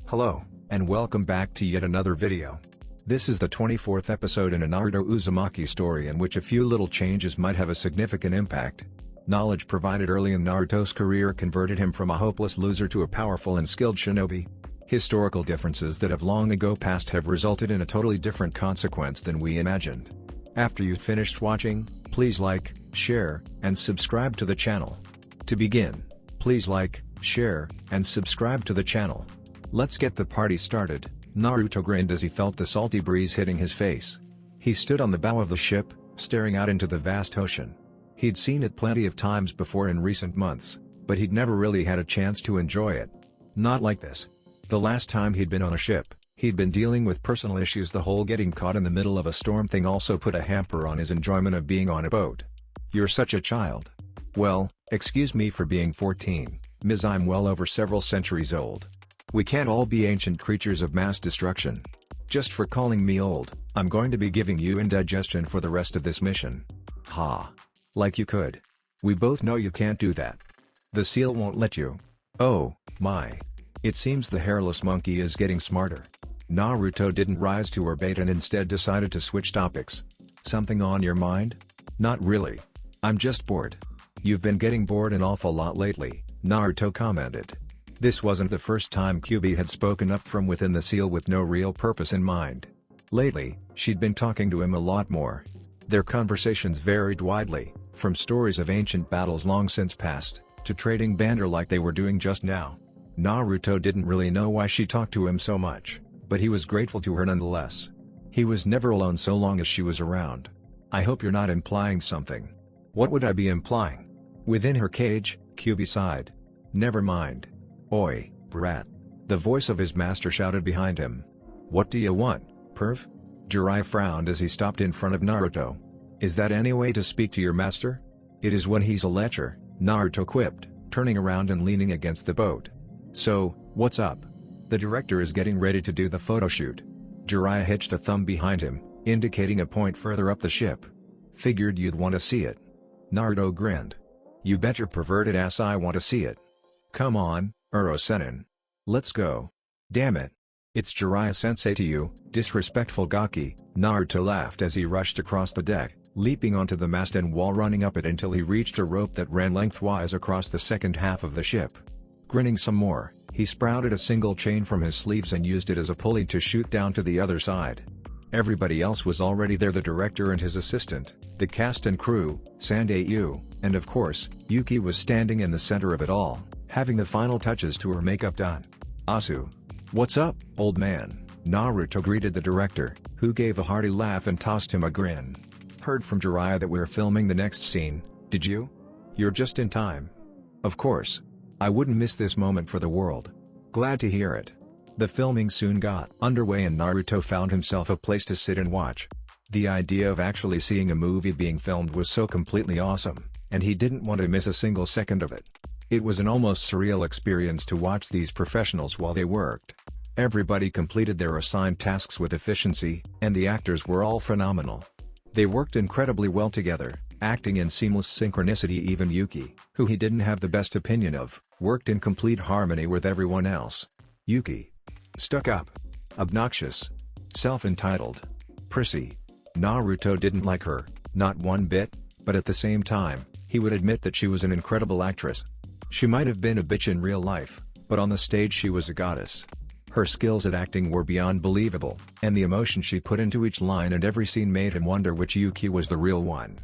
Hello, and welcome back to yet another video. This is the 24th episode in a Naruto Uzumaki story in which a few little changes might have a significant impact. Knowledge provided early in Naruto's career converted him from a hopeless loser to a powerful and skilled shinobi. Historical differences that have long ago passed have resulted in a totally different consequence than we imagined. After you've finished watching, please like, share, and subscribe to the channel. To begin, please like, share, and subscribe to the channel. Let's get the party started. Naruto grinned as he felt the salty breeze hitting his face. He stood on the bow of the ship, staring out into the vast ocean. He'd seen it plenty of times before in recent months, but he'd never really had a chance to enjoy it. Not like this. The last time he'd been on a ship, he'd been dealing with personal issues. The whole getting caught in the middle of a storm thing also put a hamper on his enjoyment of being on a boat. You're such a child. Well, excuse me for being 14, Ms. I'm well over several centuries old. We can't all be ancient creatures of mass destruction. Just for calling me old, I'm going to be giving you indigestion for the rest of this mission. Ha. Like you could. We both know you can't do that. The seal won't let you. Oh, my. It seems the hairless monkey is getting smarter. Naruto didn't rise to her bait and instead decided to switch topics. Something on your mind? Not really. I'm just bored. You've been getting bored an awful lot lately, Naruto commented. This wasn't the first time Kyuubi had spoken up from within the seal with no real purpose in mind. Lately, she'd been talking to him a lot more. Their conversations varied widely, from stories of ancient battles long since past, to trading banter like they were doing just now. Naruto didn't really know why she talked to him so much, but he was grateful to her nonetheless. He was never alone so long as she was around. I hope you're not implying something. What would I be implying? Within her cage, Kyuubi sighed. Never mind. Oi, brat. The voice of his master shouted behind him. What do you want, perv? Jiraiya frowned as he stopped in front of Naruto. Is that any way to speak to your master? It is when he's a lecher, Naruto quipped, turning around and leaning against the boat. So, what's up? The director is getting ready to do the photo shoot. Jiraiya hitched a thumb behind him, indicating a point further up the ship. Figured you'd want to see it. Naruto grinned. You bet your perverted ass I want to see it. Come on, Uro-senin. Let's go. Damn it. It's Jiraiya-sensei to you, disrespectful gaki, Naruto laughed as he rushed across the deck, leaping onto the mast and wall running up it until he reached a rope that ran lengthwise across the second half of the ship. Grinning some more, he sprouted a single chain from his sleeves and used it as a pulley to shoot down to the other side. Everybody else was already there, the director and his assistant, the cast and crew, Sandayu, and of course, Yuki was standing in the center of it all, having the final touches to her makeup done. Asu. What's up, old man? Naruto greeted the director, who gave a hearty laugh and tossed him a grin. Heard from Jiraiya that we're filming the next scene, did you? You're just in time. Of course. I wouldn't miss this moment for the world. Glad to hear it. The filming soon got underway and Naruto found himself a place to sit and watch. The idea of actually seeing a movie being filmed was so completely awesome, and he didn't want to miss a single second of it. It was an almost surreal experience to watch these professionals while they worked. Everybody completed their assigned tasks with efficiency, and the actors were all phenomenal. They worked incredibly well together, acting in seamless synchronicity. Even Yuki, who he didn't have the best opinion of, worked in complete harmony with everyone else. Yuki. Stuck up. Obnoxious. Self-entitled. Prissy. Naruto didn't like her, not one bit, but at the same time, he would admit that she was an incredible actress. She might have been a bitch in real life, but on the stage she was a goddess. Her skills at acting were beyond believable, and the emotion she put into each line and every scene made him wonder which Yuki was the real one.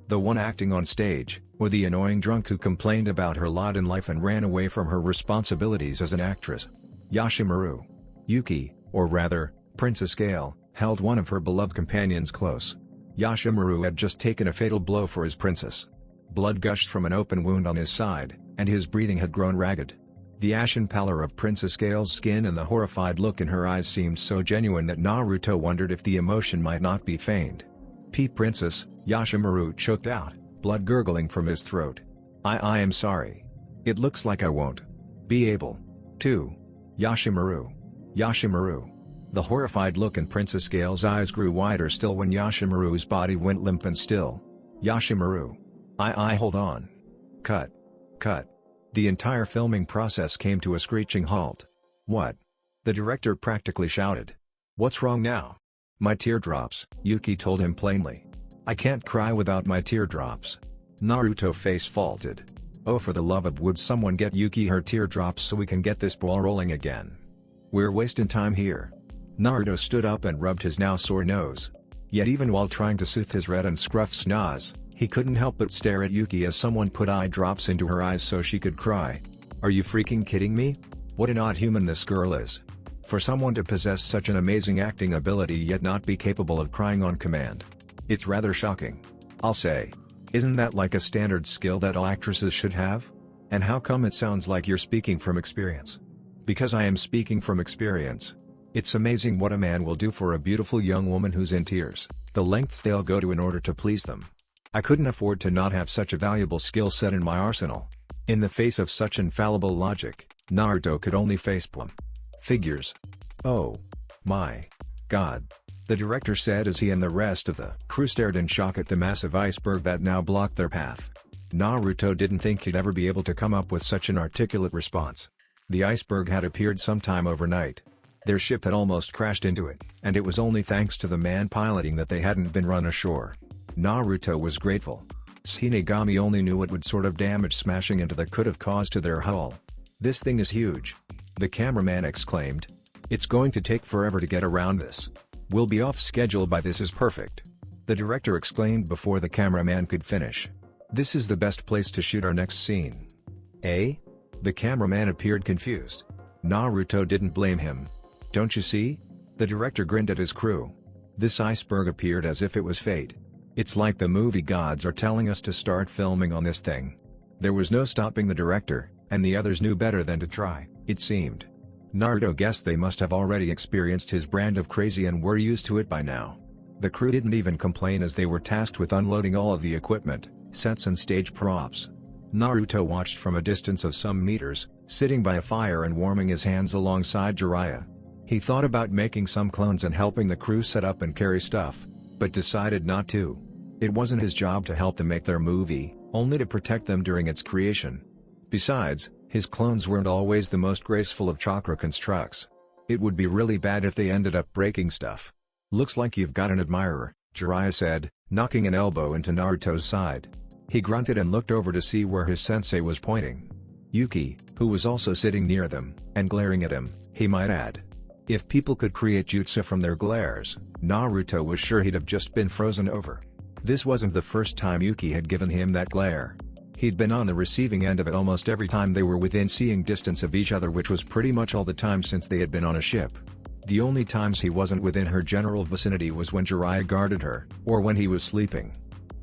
The one acting on stage, or the annoying drunk who complained about her lot in life and ran away from her responsibilities as an actress. Yashimaru. Yuki, or rather, Princess Gale, held one of her beloved companions close. Yashimaru had just taken a fatal blow for his princess. Blood gushed from an open wound on his side, and his breathing had grown ragged. The ashen pallor of Princess Gale's skin and the horrified look in her eyes seemed so genuine that Naruto wondered if the emotion might not be feigned. Princess, Yashimaru choked out, blood gurgling from his throat. I am sorry. It looks like I won't be able to. Yashimaru. The horrified look in Princess Gale's eyes grew wider still when Yashimaru's body went limp and still. Yashimaru. Hold on. Cut. The entire filming process came to a screeching halt. What? The director practically shouted. "What's wrong now?" "My teardrops," Yuki told him plainly. "I can't cry without my teardrops." Naruto face faulted. "Oh, for the love of wood, someone get Yuki her teardrops so we can get this ball rolling again. We're wasting time here." Naruto stood up and rubbed his now sore nose. Yet even while trying to soothe his red and scruffed nose, he couldn't help but stare at Yuki as someone put eye drops into her eyes so she could cry. "Are you freaking kidding me? What an odd human this girl is. For someone to possess such an amazing acting ability yet not be capable of crying on command. It's rather shocking. I'll say. Isn't that like a standard skill that all actresses should have? And how come it sounds like you're speaking from experience?" "Because I am speaking from experience. It's amazing what a man will do for a beautiful young woman who's in tears, the lengths they'll go to in order to please them. I couldn't afford to not have such a valuable skill set in my arsenal." In the face of such infallible logic, Naruto could only facepalm. "Figures. Oh. My. God," the director said as he and the rest of the crew stared in shock at the massive iceberg that now blocked their path. Naruto didn't think he'd ever be able to come up with such an articulate response. The iceberg had appeared sometime overnight. Their ship had almost crashed into it, and it was only thanks to the man piloting that they hadn't been run ashore. Naruto was grateful. Shinigami only knew what would sort of damage smashing into the could have caused to their hull. "This thing is huge," the cameraman exclaimed. "It's going to take forever to get around this. We'll be off schedule by this is perfect," the director exclaimed before the cameraman could finish. "This is the best place to shoot our next scene." "Eh?" The cameraman appeared confused. Naruto didn't blame him. "Don't you see?" The director grinned at his crew. "This iceberg appeared as if it was fate. It's like the movie gods are telling us to start filming on this thing." There was no stopping the director, and the others knew better than to try, it seemed. Naruto guessed they must have already experienced his brand of crazy and were used to it by now. The crew didn't even complain as they were tasked with unloading all of the equipment, sets and stage props. Naruto watched from a distance of some meters, sitting by a fire and warming his hands alongside Jiraiya. He thought about making some clones and helping the crew set up and carry stuff, but decided not to. It wasn't his job to help them make their movie, only to protect them during its creation. Besides, his clones weren't always the most graceful of chakra constructs. It would be really bad if they ended up breaking stuff. "Looks like you've got an admirer," Jiraiya said, knocking an elbow into Naruto's side. He grunted and looked over to see where his sensei was pointing. Yuki, who was also sitting near them, and glaring at him, he might add. If people could create jutsu from their glares, Naruto was sure he'd have just been frozen over. This wasn't the first time Yuki had given him that glare. He'd been on the receiving end of it almost every time they were within seeing distance of each other, which was pretty much all the time since they had been on a ship. The only times he wasn't within her general vicinity was when Jiraiya guarded her, or when he was sleeping.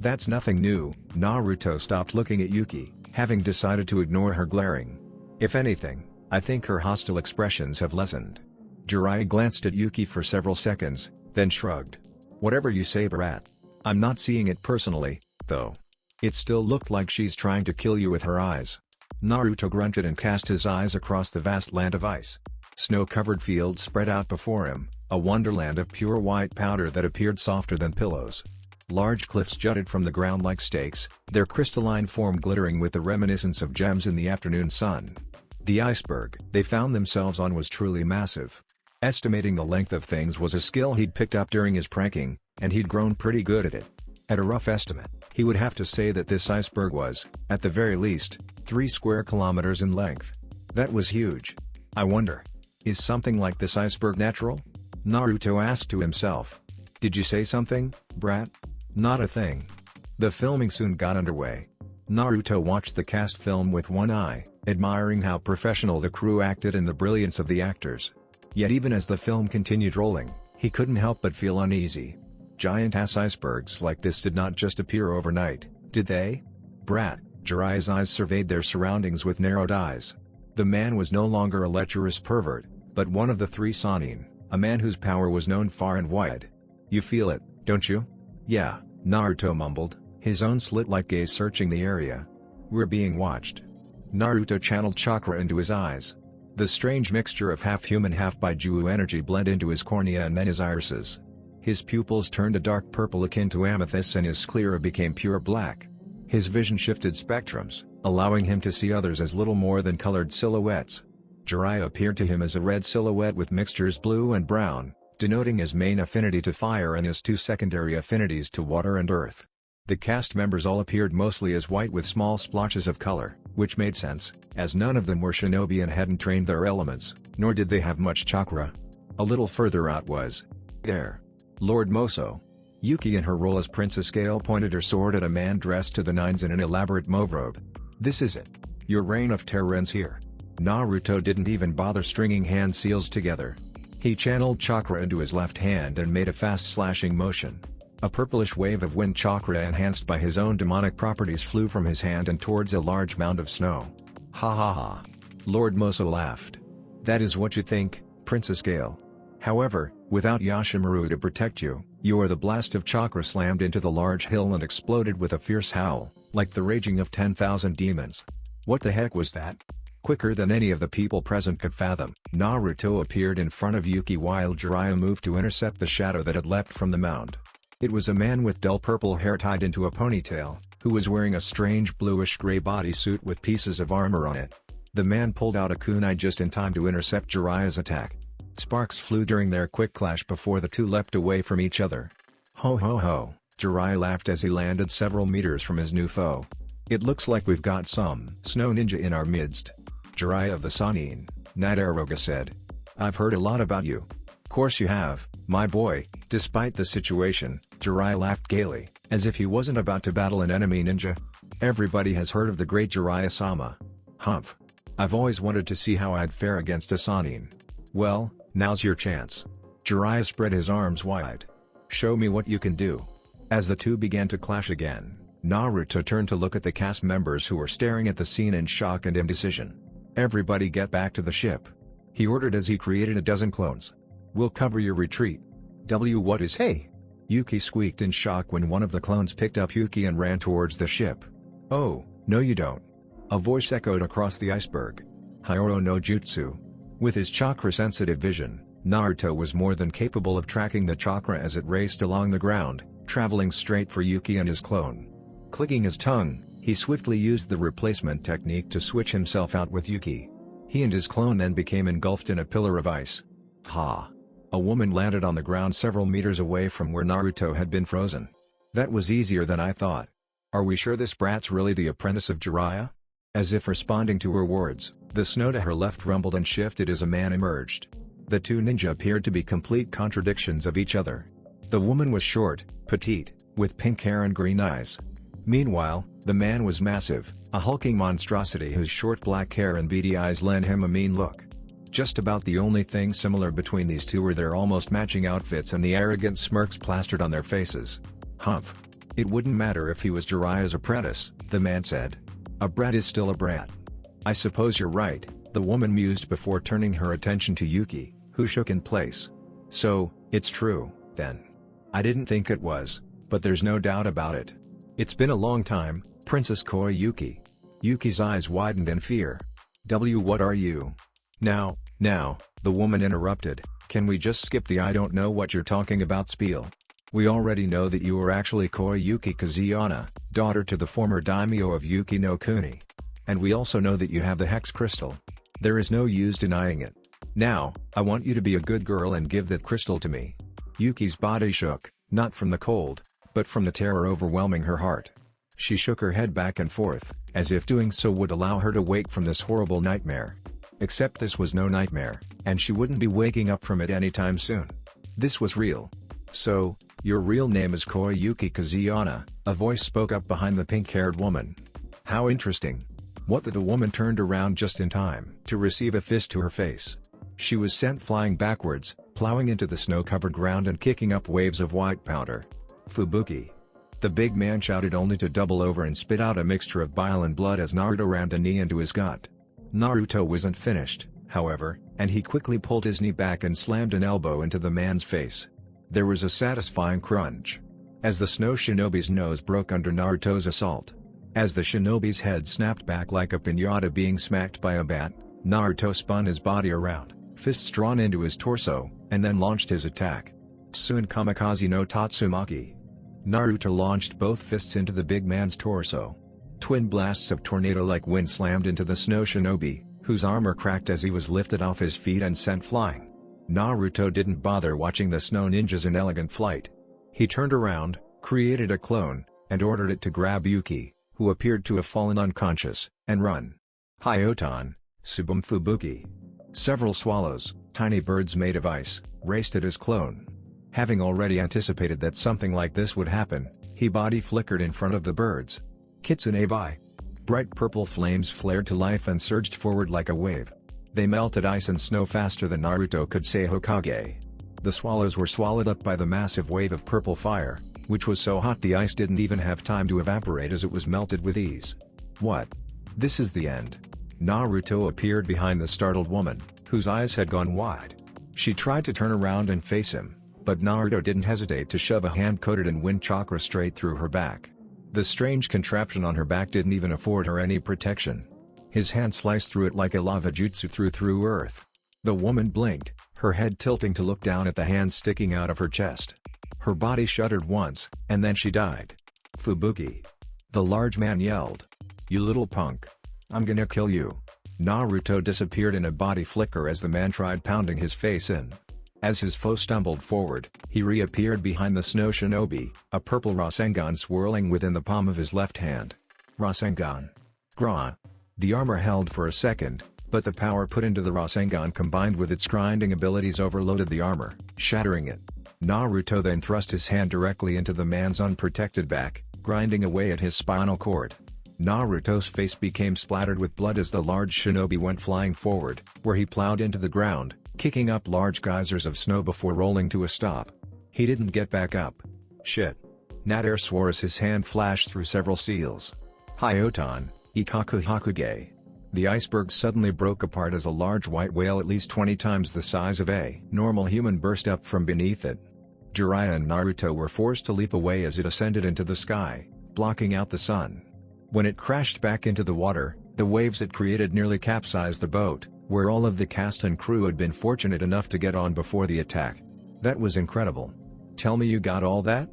That's nothing new. Naruto stopped looking at Yuki, having decided to ignore her glaring. If anything, I think her hostile expressions have lessened. Jiraiya glanced at Yuki for several seconds, then shrugged. "Whatever you say, brat. I'm not seeing it personally, though. It still looked like she's trying to kill you with her eyes." Naruto grunted and cast his eyes across the vast land of ice. Snow-covered fields spread out before him, a wonderland of pure white powder that appeared softer than pillows. Large cliffs jutted from the ground like stakes, their crystalline form glittering with the reminiscence of gems in the afternoon sun. The iceberg they found themselves on was truly massive. Estimating the length of things was a skill he'd picked up during his pranking, and he'd grown pretty good at it. At a rough estimate, he would have to say that this iceberg was, at the very least, 3 square kilometers in length. That was huge. I wonder, is something like this iceberg natural? Naruto asked to himself. Did you say something, brat? Not a thing. The filming soon got underway. Naruto watched the cast film with one eye, admiring how professional the crew acted and the brilliance of the actors. Yet even as the film continued rolling, he couldn't help but feel uneasy. Giant-ass icebergs like this did not just appear overnight, did they? Brat, Jiraiya's eyes surveyed their surroundings with narrowed eyes. The man was no longer a lecherous pervert, but one of the 3 Sannin, a man whose power was known far and wide. You feel it, don't you? Yeah, Naruto mumbled, his own slit-like gaze searching the area. We're being watched. Naruto channeled chakra into his eyes. The strange mixture of half-human half-Baijiu energy bled into his cornea and then his irises. His pupils turned a dark purple akin to amethyst and his sclera became pure black. His vision shifted spectrums, allowing him to see others as little more than colored silhouettes. Jiraiya appeared to him as a red silhouette with mixtures blue and brown, denoting his main affinity to fire and his two secondary affinities to water and earth. The cast members all appeared mostly as white with small splotches of color, which made sense, as none of them were shinobi and hadn't trained their elements, nor did they have much chakra. A little further out was there, Lord Moso. Yuki in her role as Princess Gale pointed her sword at a man dressed to the nines in an elaborate mauve robe. "This is it. Your reign of terror ends here." Naruto didn't even bother stringing hand seals together. He channeled chakra into his left hand and made a fast slashing motion. A purplish wave of wind chakra enhanced by his own demonic properties flew from his hand and towards a large mound of snow. "Ha ha ha." Lord Moso laughed. "That is what you think, Princess Gale. However, without Yashimaru to protect you, the blast of chakra slammed into the large hill and exploded with a fierce howl, like the raging of 10,000 demons. What the heck was that?" Quicker than any of the people present could fathom, Naruto appeared in front of Yuki while Jiraiya moved to intercept the shadow that had leapt from the mound. It was a man with dull purple hair tied into a ponytail, who was wearing a strange bluish-gray bodysuit with pieces of armor on it. The man pulled out a kunai just in time to intercept Jiraiya's attack. Sparks flew during their quick clash before the two leapt away from each other. "Ho ho ho," Jiraiya laughed as he landed several meters from his new foe. "It looks like we've got some snow ninja in our midst." Jiraiya of the Sannin, Nadaroga said. "I've heard a lot about you." "Course you have, my boy." Despite the situation, Jiraiya laughed gaily, as if he wasn't about to battle an enemy ninja. "Everybody has heard of the great Jiraiya-sama. Humph. I've always wanted to see how I'd fare against a Sannin. Well, now's your chance." Jiraiya spread his arms wide. "Show me what you can do." As the two began to clash again, Naruto turned to look at the cast members who were staring at the scene in shock and indecision. "Everybody get back to the ship," he ordered as he created a dozen clones. "We'll cover your retreat." What is hey?" Yuki squeaked in shock when one of the clones picked up Yuki and ran towards the ship. "Oh, no you don't." A voice echoed across the iceberg. "Hyoro no Jutsu." With his chakra-sensitive vision, Naruto was more than capable of tracking the chakra as it raced along the ground, traveling straight for Yuki and his clone. Clicking his tongue, he swiftly used the replacement technique to switch himself out with Yuki. He and his clone then became engulfed in a pillar of ice. Ha! A woman landed on the ground several meters away from where Naruto had been frozen. "That was easier than I thought. Are we sure this brat's really the apprentice of Jiraiya?" As if responding to her words, the snow to her left rumbled and shifted as a man emerged. The two ninja appeared to be complete contradictions of each other. The woman was short, petite, with pink hair and green eyes. Meanwhile, the man was massive, a hulking monstrosity whose short black hair and beady eyes lent him a mean look. Just about the only thing similar between these two were their almost matching outfits and the arrogant smirks plastered on their faces. "Humph. It wouldn't matter if he was Jiraiya's apprentice," the man said. "A brat is still a brat." "I suppose you're right," the woman mused before turning her attention to Yuki, who shook in place. "So, it's true, then." "I didn't think it was, but there's no doubt about it. It's been a long time, Princess Koyuki." Yuki's eyes widened in fear. What are you?" Now, the woman interrupted, "can we just skip the 'I don't know what you're talking about' spiel? We already know that you are actually Koyuki Kazuyana, daughter to the former daimyo of Yuki no Kuni. And we also know that you have the hex crystal. There is no use denying it. Now, I want you to be a good girl and give that crystal to me." Yuki's body shook, not from the cold, but from the terror overwhelming her heart. She shook her head back and forth, as if doing so would allow her to wake from this horrible nightmare. Except this was no nightmare, and she wouldn't be waking up from it anytime soon. This was real. "So, your real name is Koyuki Kazuyana," a voice spoke up behind the pink-haired woman. "How interesting." The woman turned around just in time to receive a fist to her face. She was sent flying backwards, plowing into the snow-covered ground and kicking up waves of white powder. "Fubuki." The big man shouted only to double over and spit out a mixture of bile and blood as Naruto rammed a knee into his gut. Naruto wasn't finished, however, and he quickly pulled his knee back and slammed an elbow into the man's face. There was a satisfying crunch as the snow shinobi's nose broke under Naruto's assault. As the shinobi's head snapped back like a piñata being smacked by a bat, Naruto spun his body around, fists drawn into his torso, and then launched his attack. Tsun Kamikaze no Tatsumaki. Naruto launched both fists into the big man's torso. Twin blasts of tornado-like wind slammed into the snow shinobi, whose armor cracked as he was lifted off his feet and sent flying. Naruto didn't bother watching the snow ninjas in elegant flight. He turned around, created a clone, and ordered it to grab Yuki, who appeared to have fallen unconscious, and run. Hyotan, Subum Fubuki. Several swallows, tiny birds made of ice, raced at his clone. Having already anticipated that something like this would happen, he body flickered in front of the birds. Kitsunebai. Bright purple flames flared to life and surged forward like a wave. They melted ice and snow faster than Naruto could say Hokage. The swallows were swallowed up by the massive wave of purple fire, which was so hot the ice didn't even have time to evaporate as it was melted with ease. What? This is the end. Naruto appeared behind the startled woman, whose eyes had gone wide. She tried to turn around and face him, but Naruto didn't hesitate to shove a hand coated in wind chakra straight through her back. The strange contraption on her back didn't even afford her any protection. His hand sliced through it like a lava jutsu through earth. The woman blinked, her head tilting to look down at the hand sticking out of her chest. Her body shuddered once, and then she died. Fubuki. The large man yelled. You little punk. I'm gonna kill you. Naruto disappeared in a body flicker as the man tried pounding his face in. As his foe stumbled forward, he reappeared behind the snow shinobi, a purple Rasengan swirling within the palm of his left hand. Rasengan. Gra. The armor held for a second, but the power put into the Rasengan combined with its grinding abilities overloaded the armor, shattering it. Naruto then thrust his hand directly into the man's unprotected back, grinding away at his spinal cord. Naruto's face became splattered with blood as the large shinobi went flying forward, where he plowed into the ground, kicking up large geysers of snow before rolling to a stop. He didn't get back up. Shit. Nader swore as his hand flashed through several seals. Hyotan, Ikaku Hokage. The iceberg suddenly broke apart as a large white whale at least 20 times the size of a normal human burst up from beneath it. Jiraiya and Naruto were forced to leap away as it ascended into the sky, blocking out the sun. When it crashed back into the water, the waves it created nearly capsized the boat, where all of the cast and crew had been fortunate enough to get on before the attack. That was incredible. Tell me you got all that?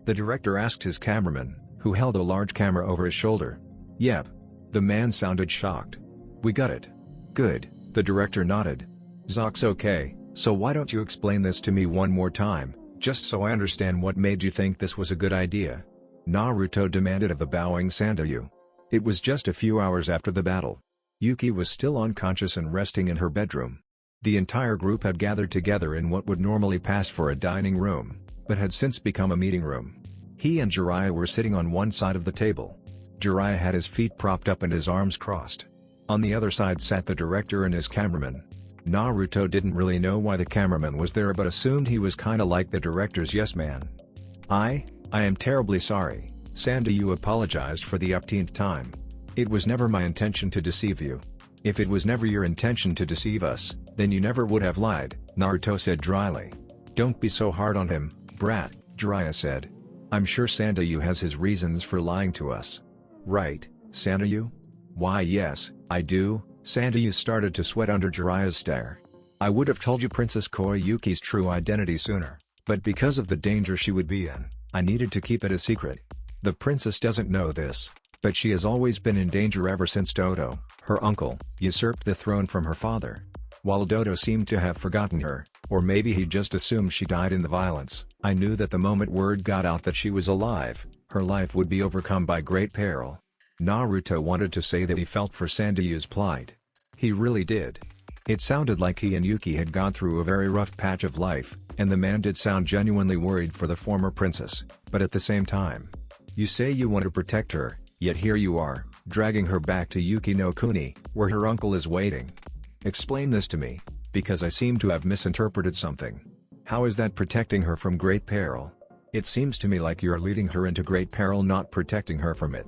The director asked his cameraman, who held a large camera over his shoulder. Yep. The man sounded shocked. We got it. Good, the director nodded. Zox okay, so why don't you explain this to me one more time, just so I understand what made you think this was a good idea? Naruto demanded of the bowing Sandayu. It was just a few hours after the battle. Yuki was still unconscious and resting in her bedroom. The entire group had gathered together in what would normally pass for a dining room, but had since become a meeting room. He and Jiraiya were sitting on one side of the table. Jiraiya had his feet propped up and his arms crossed. On the other side sat the director and his cameraman. Naruto didn't really know why the cameraman was there but assumed he was kinda like the director's yes man. I am terribly sorry, Sandayu apologized for the upteenth time. It was never my intention to deceive you. If it was never your intention to deceive us, then you never would have lied, Naruto said dryly. Don't be so hard on him, brat, Jiraiya said. I'm sure Sandayu has his reasons for lying to us. Right, Sandayu? Why yes, I do. Sandayu started to sweat under Jiraiya's stare. I would have told you Princess Koyuki's true identity sooner, but because of the danger she would be in, I needed to keep it a secret. The princess doesn't know this, but she has always been in danger ever since Doto, her uncle, usurped the throne from her father. While Doto seemed to have forgotten her, or maybe he just assumed she died in the violence, I knew that the moment word got out that she was alive, her life would be overcome by great peril. Naruto wanted to say that he felt for Sandayu's plight. He really did. It sounded like he and Yuki had gone through a very rough patch of life, and the man did sound genuinely worried for the former princess, but at the same time. You say you want to protect her, yet here you are, dragging her back to Yuki no Kuni, where her uncle is waiting. Explain this to me, because I seem to have misinterpreted something. How is that protecting her from great peril? It seems to me like you're leading her into great peril, not protecting her from it.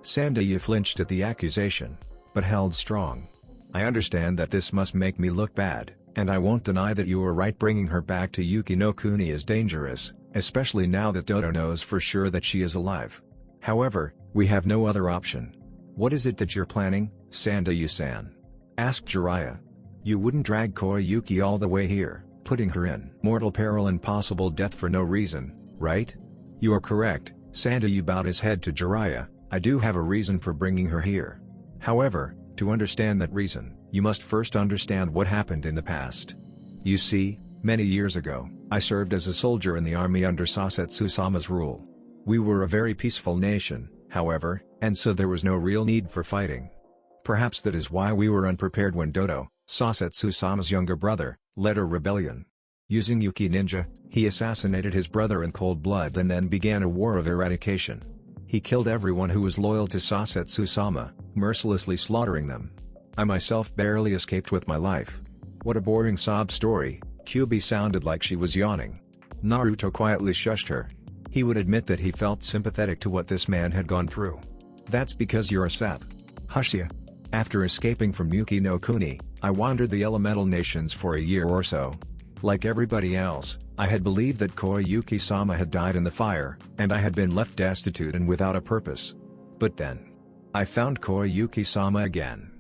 Sandayu flinched at the accusation, but held strong. I understand that this must make me look bad, and I won't deny that you are right. Bringing her back to Yuki no Kuni is dangerous, especially now that Doto knows for sure that she is alive. However, we have no other option. What is it that you're planning, Sandayu-san? Asked Jiraiya. You wouldn't drag Koyuki all the way here, putting her in mortal peril and possible death for no reason, right? You are correct, Sandayu bowed his head to Jiraiya. I do have a reason for bringing her here. However, to understand that reason, You must first understand what happened in the past. You see, many years ago, I served as a soldier in the army under Sasetsu-sama's rule. We were a very peaceful nation, however, and so there was no real need for fighting. Perhaps that is why we were unprepared when Doto, Sasetsu-sama's younger brother, led a rebellion. Using Yuki Ninja, he assassinated his brother in cold blood and then began a war of eradication. He killed everyone who was loyal to Sasetsu-sama, mercilessly slaughtering them. I myself barely escaped with my life. What a boring sob story. Kyubi sounded like she was yawning. Naruto quietly shushed her. He would admit that he felt sympathetic to what this man had gone through. That's because you're a sap. Hush ya. After escaping from Yuki no Kuni, I wandered the elemental nations for a year or so. Like everybody else, I had believed that Koyuki-sama had died in the fire, and I had been left destitute and without a purpose. But then, I found Koyuki-sama again.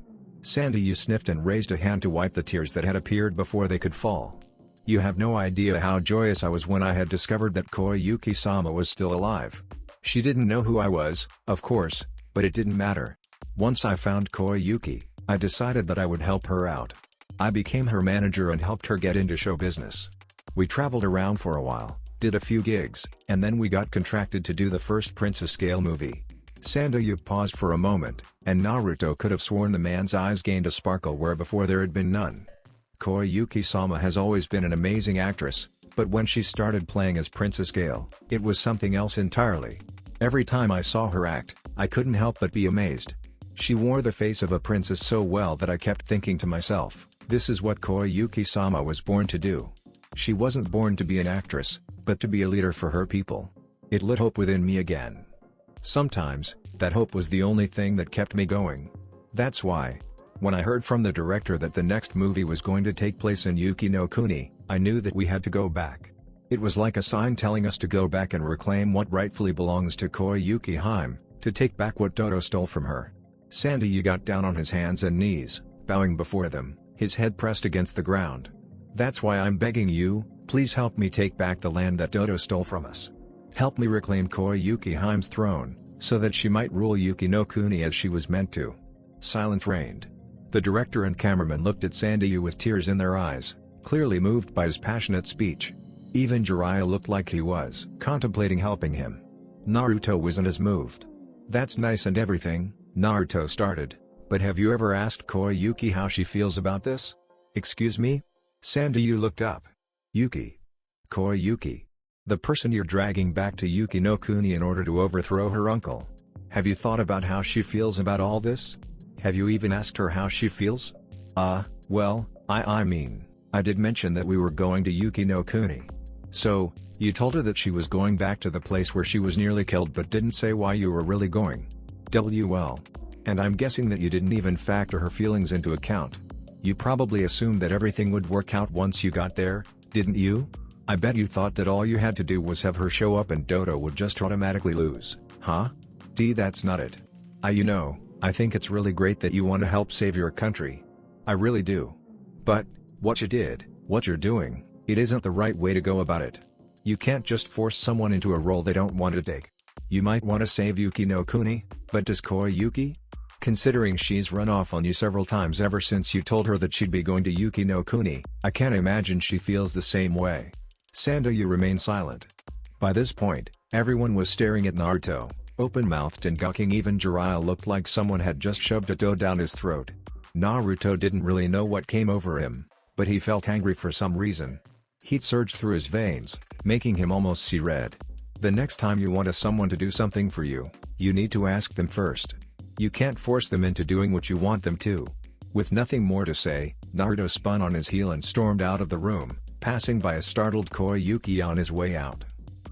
Sandy sniffed and raised a hand to wipe the tears that had appeared before they could fall. You have no idea how joyous I was when I had discovered that Koyuki-sama was still alive. She didn't know who I was, of course, but it didn't matter. Once I found Koyuki, I decided that I would help her out. I became her manager and helped her get into show business. We traveled around for a while, did a few gigs, and then we got contracted to do the first Princess Scale movie. Sandayu paused for a moment, and Naruto could have sworn the man's eyes gained a sparkle where before there had been none. Koyuki-sama has always been an amazing actress, but when she started playing as Princess Gale, it was something else entirely. Every time I saw her act, I couldn't help but be amazed. She wore the face of a princess so well that I kept thinking to myself, this is what Koyuki-sama was born to do. She wasn't born to be an actress, but to be a leader for her people. It lit hope within me again. Sometimes, that hope was the only thing that kept me going. That's why, when I heard from the director that the next movie was going to take place in Yuki no Kuni, I knew that we had to go back. It was like a sign telling us to go back and reclaim what rightfully belongs to Koyuki Hime, to take back what Doto stole from her. Sandy got down on his hands and knees, bowing before them, his head pressed against the ground. That's why I'm begging you, please help me take back the land that Doto stole from us. Help me reclaim Koyuki Hime's throne, so that she might rule Yuki no Kuni as she was meant to. Silence reigned. The director and cameraman looked at Sandayu with tears in their eyes, clearly moved by his passionate speech. Even Jiraiya looked like he was contemplating helping him. Naruto wasn't as moved. That's nice and everything, Naruto started, but have you ever asked Koyuki how she feels about this? Excuse me? Sandayu looked up. Yuki. Koyuki. The person you're dragging back to Yuki no Kuni in order to overthrow her uncle. Have you thought about how she feels about all this? Have you even asked her how she feels? Well, I mean, I did mention that we were going to Yuki no Kuni. So, you told her that she was going back to the place where she was nearly killed but didn't say why you were really going. Well. And I'm guessing that you didn't even factor her feelings into account. You probably assumed that everything would work out once you got there, didn't you? I bet you thought that all you had to do was have her show up and Doto would just automatically lose, huh? That's not it. I think it's really great that you want to help save your country. I really do. But, what you did, what you're doing, it isn't the right way to go about it. You can't just force someone into a role they don't want to take. You might want to save Yuki no Kuni, but does Koyuki? Considering she's run off on you several times ever since you told her that she'd be going to Yuki no Kuni, I can't imagine she feels the same way. Sandayu remained silent. By this point, everyone was staring at Naruto, open-mouthed and gawking. Even Jiraiya looked like someone had just shoved a dough down his throat. Naruto didn't really know what came over him, but he felt angry for some reason. Heat surged through his veins, making him almost see red. The next time you want someone to do something for you, you need to ask them first. You can't force them into doing what you want them to. With nothing more to say, Naruto spun on his heel and stormed out of the room, passing by a startled Koyuki on his way out.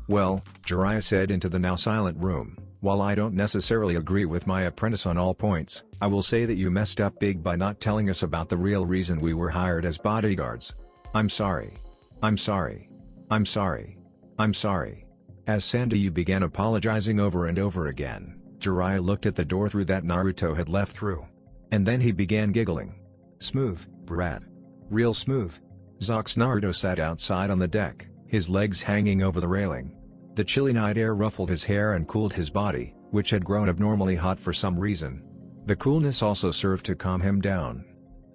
Well, Jiraiya said into the now silent room, while I don't necessarily agree with my apprentice on all points, I will say that you messed up big by not telling us about the real reason we were hired as bodyguards. I'm sorry. I'm sorry. I'm sorry. I'm sorry. As Sandayu began apologizing over and over again, Jiraiya looked at the door through that Naruto had left through. And then he began giggling. Smooth, brat. Real smooth. Zox. Naruto sat outside on the deck, his legs hanging over the railing. The chilly night air ruffled his hair and cooled his body, which had grown abnormally hot for some reason. The coolness also served to calm him down.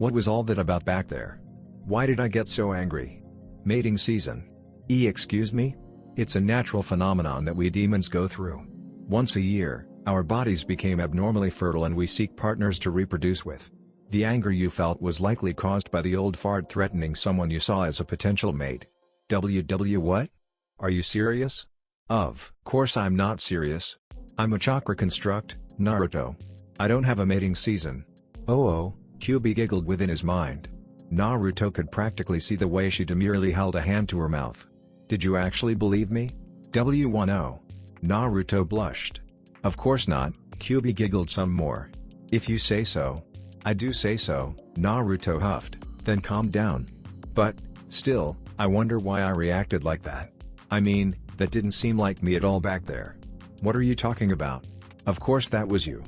What was all that about back there? Why did I get so angry? Mating season. Excuse me? It's a natural phenomenon that we demons go through. Once a year, our bodies became abnormally fertile and we seek partners to reproduce with. The anger you felt was likely caused by the old fart threatening someone you saw as a potential mate. What? Are you serious? Of course I'm not serious. I'm a chakra construct, Naruto. I don't have a mating season. Oh, Kyuubi giggled within his mind. Naruto could practically see the way she demurely held a hand to her mouth. Did you actually believe me? W10. Naruto blushed. Of course not, Kyuubi giggled some more. If you say so. I do say so, Naruto huffed, then calmed down. But, still, I wonder why I reacted like that. I mean, that didn't seem like me at all back there. What are you talking about? Of course that was you.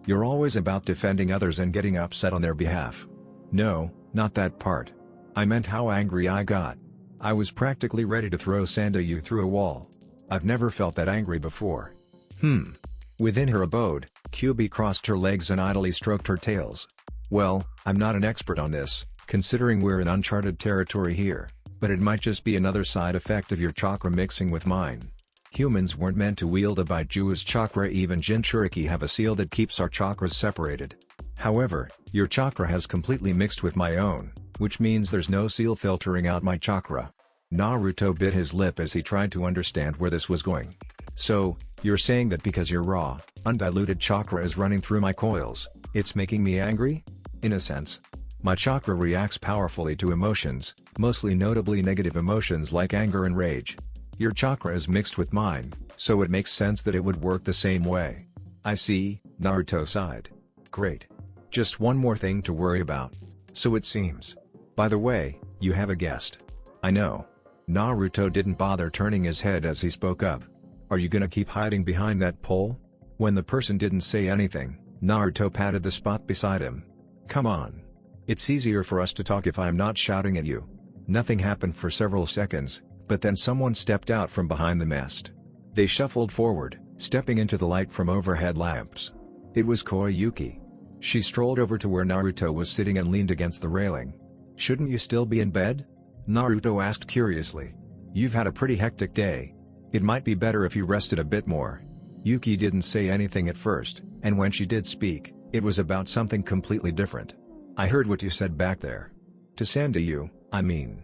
You're always about defending others and getting upset on their behalf. No, not that part. I meant how angry I got. I was practically ready to throw Sandayu through a wall. I've never felt that angry before. Within her abode, Kyuubi crossed her legs and idly stroked her tails. Well, I'm not an expert on this, considering we're in uncharted territory here, but it might just be another side effect of your chakra mixing with mine. Humans weren't meant to wield a Baiju's chakra. Even Jinchuriki have a seal that keeps our chakras separated. However, your chakra has completely mixed with my own, which means there's no seal filtering out my chakra. Naruto bit his lip as he tried to understand where this was going. So, you're saying that because your raw, undiluted chakra is running through my coils, it's making me angry? In a sense. My chakra reacts powerfully to emotions, mostly notably negative emotions like anger and rage. Your chakra is mixed with mine, so it makes sense that it would work the same way. I see, Naruto sighed. Great. Just one more thing to worry about. So it seems. By the way, you have a guest. I know. Naruto didn't bother turning his head as he spoke up. Are you gonna keep hiding behind that pole? When the person didn't say anything, Naruto patted the spot beside him. Come on. It's easier for us to talk if I'm not shouting at you. Nothing happened for several seconds, but then someone stepped out from behind the mast. They shuffled forward, stepping into the light from overhead lamps. It was Koyuki. She strolled over to where Naruto was sitting and leaned against the railing. Shouldn't you still be in bed? Naruto asked curiously. You've had a pretty hectic day. It might be better if you rested a bit more. Yuki didn't say anything at first, and when she did speak, it was about something completely different. I heard what you said back there. To Sandayu, I mean.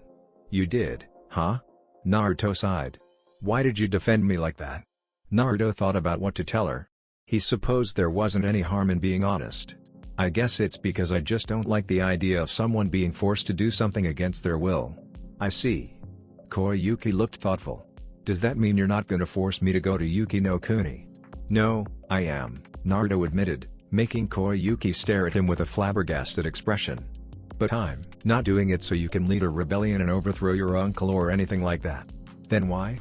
You did, huh? Naruto sighed. Why did you defend me like that? Naruto thought about what to tell her. He supposed there wasn't any harm in being honest. I guess it's because I just don't like the idea of someone being forced to do something against their will. I see. Koyuki looked thoughtful. Does that mean you're not gonna force me to go to Yuki no Kuni? No, I am, Naruto admitted, making Koyuki stare at him with a flabbergasted expression. But I'm not doing it so you can lead a rebellion and overthrow your uncle or anything like that. Then why?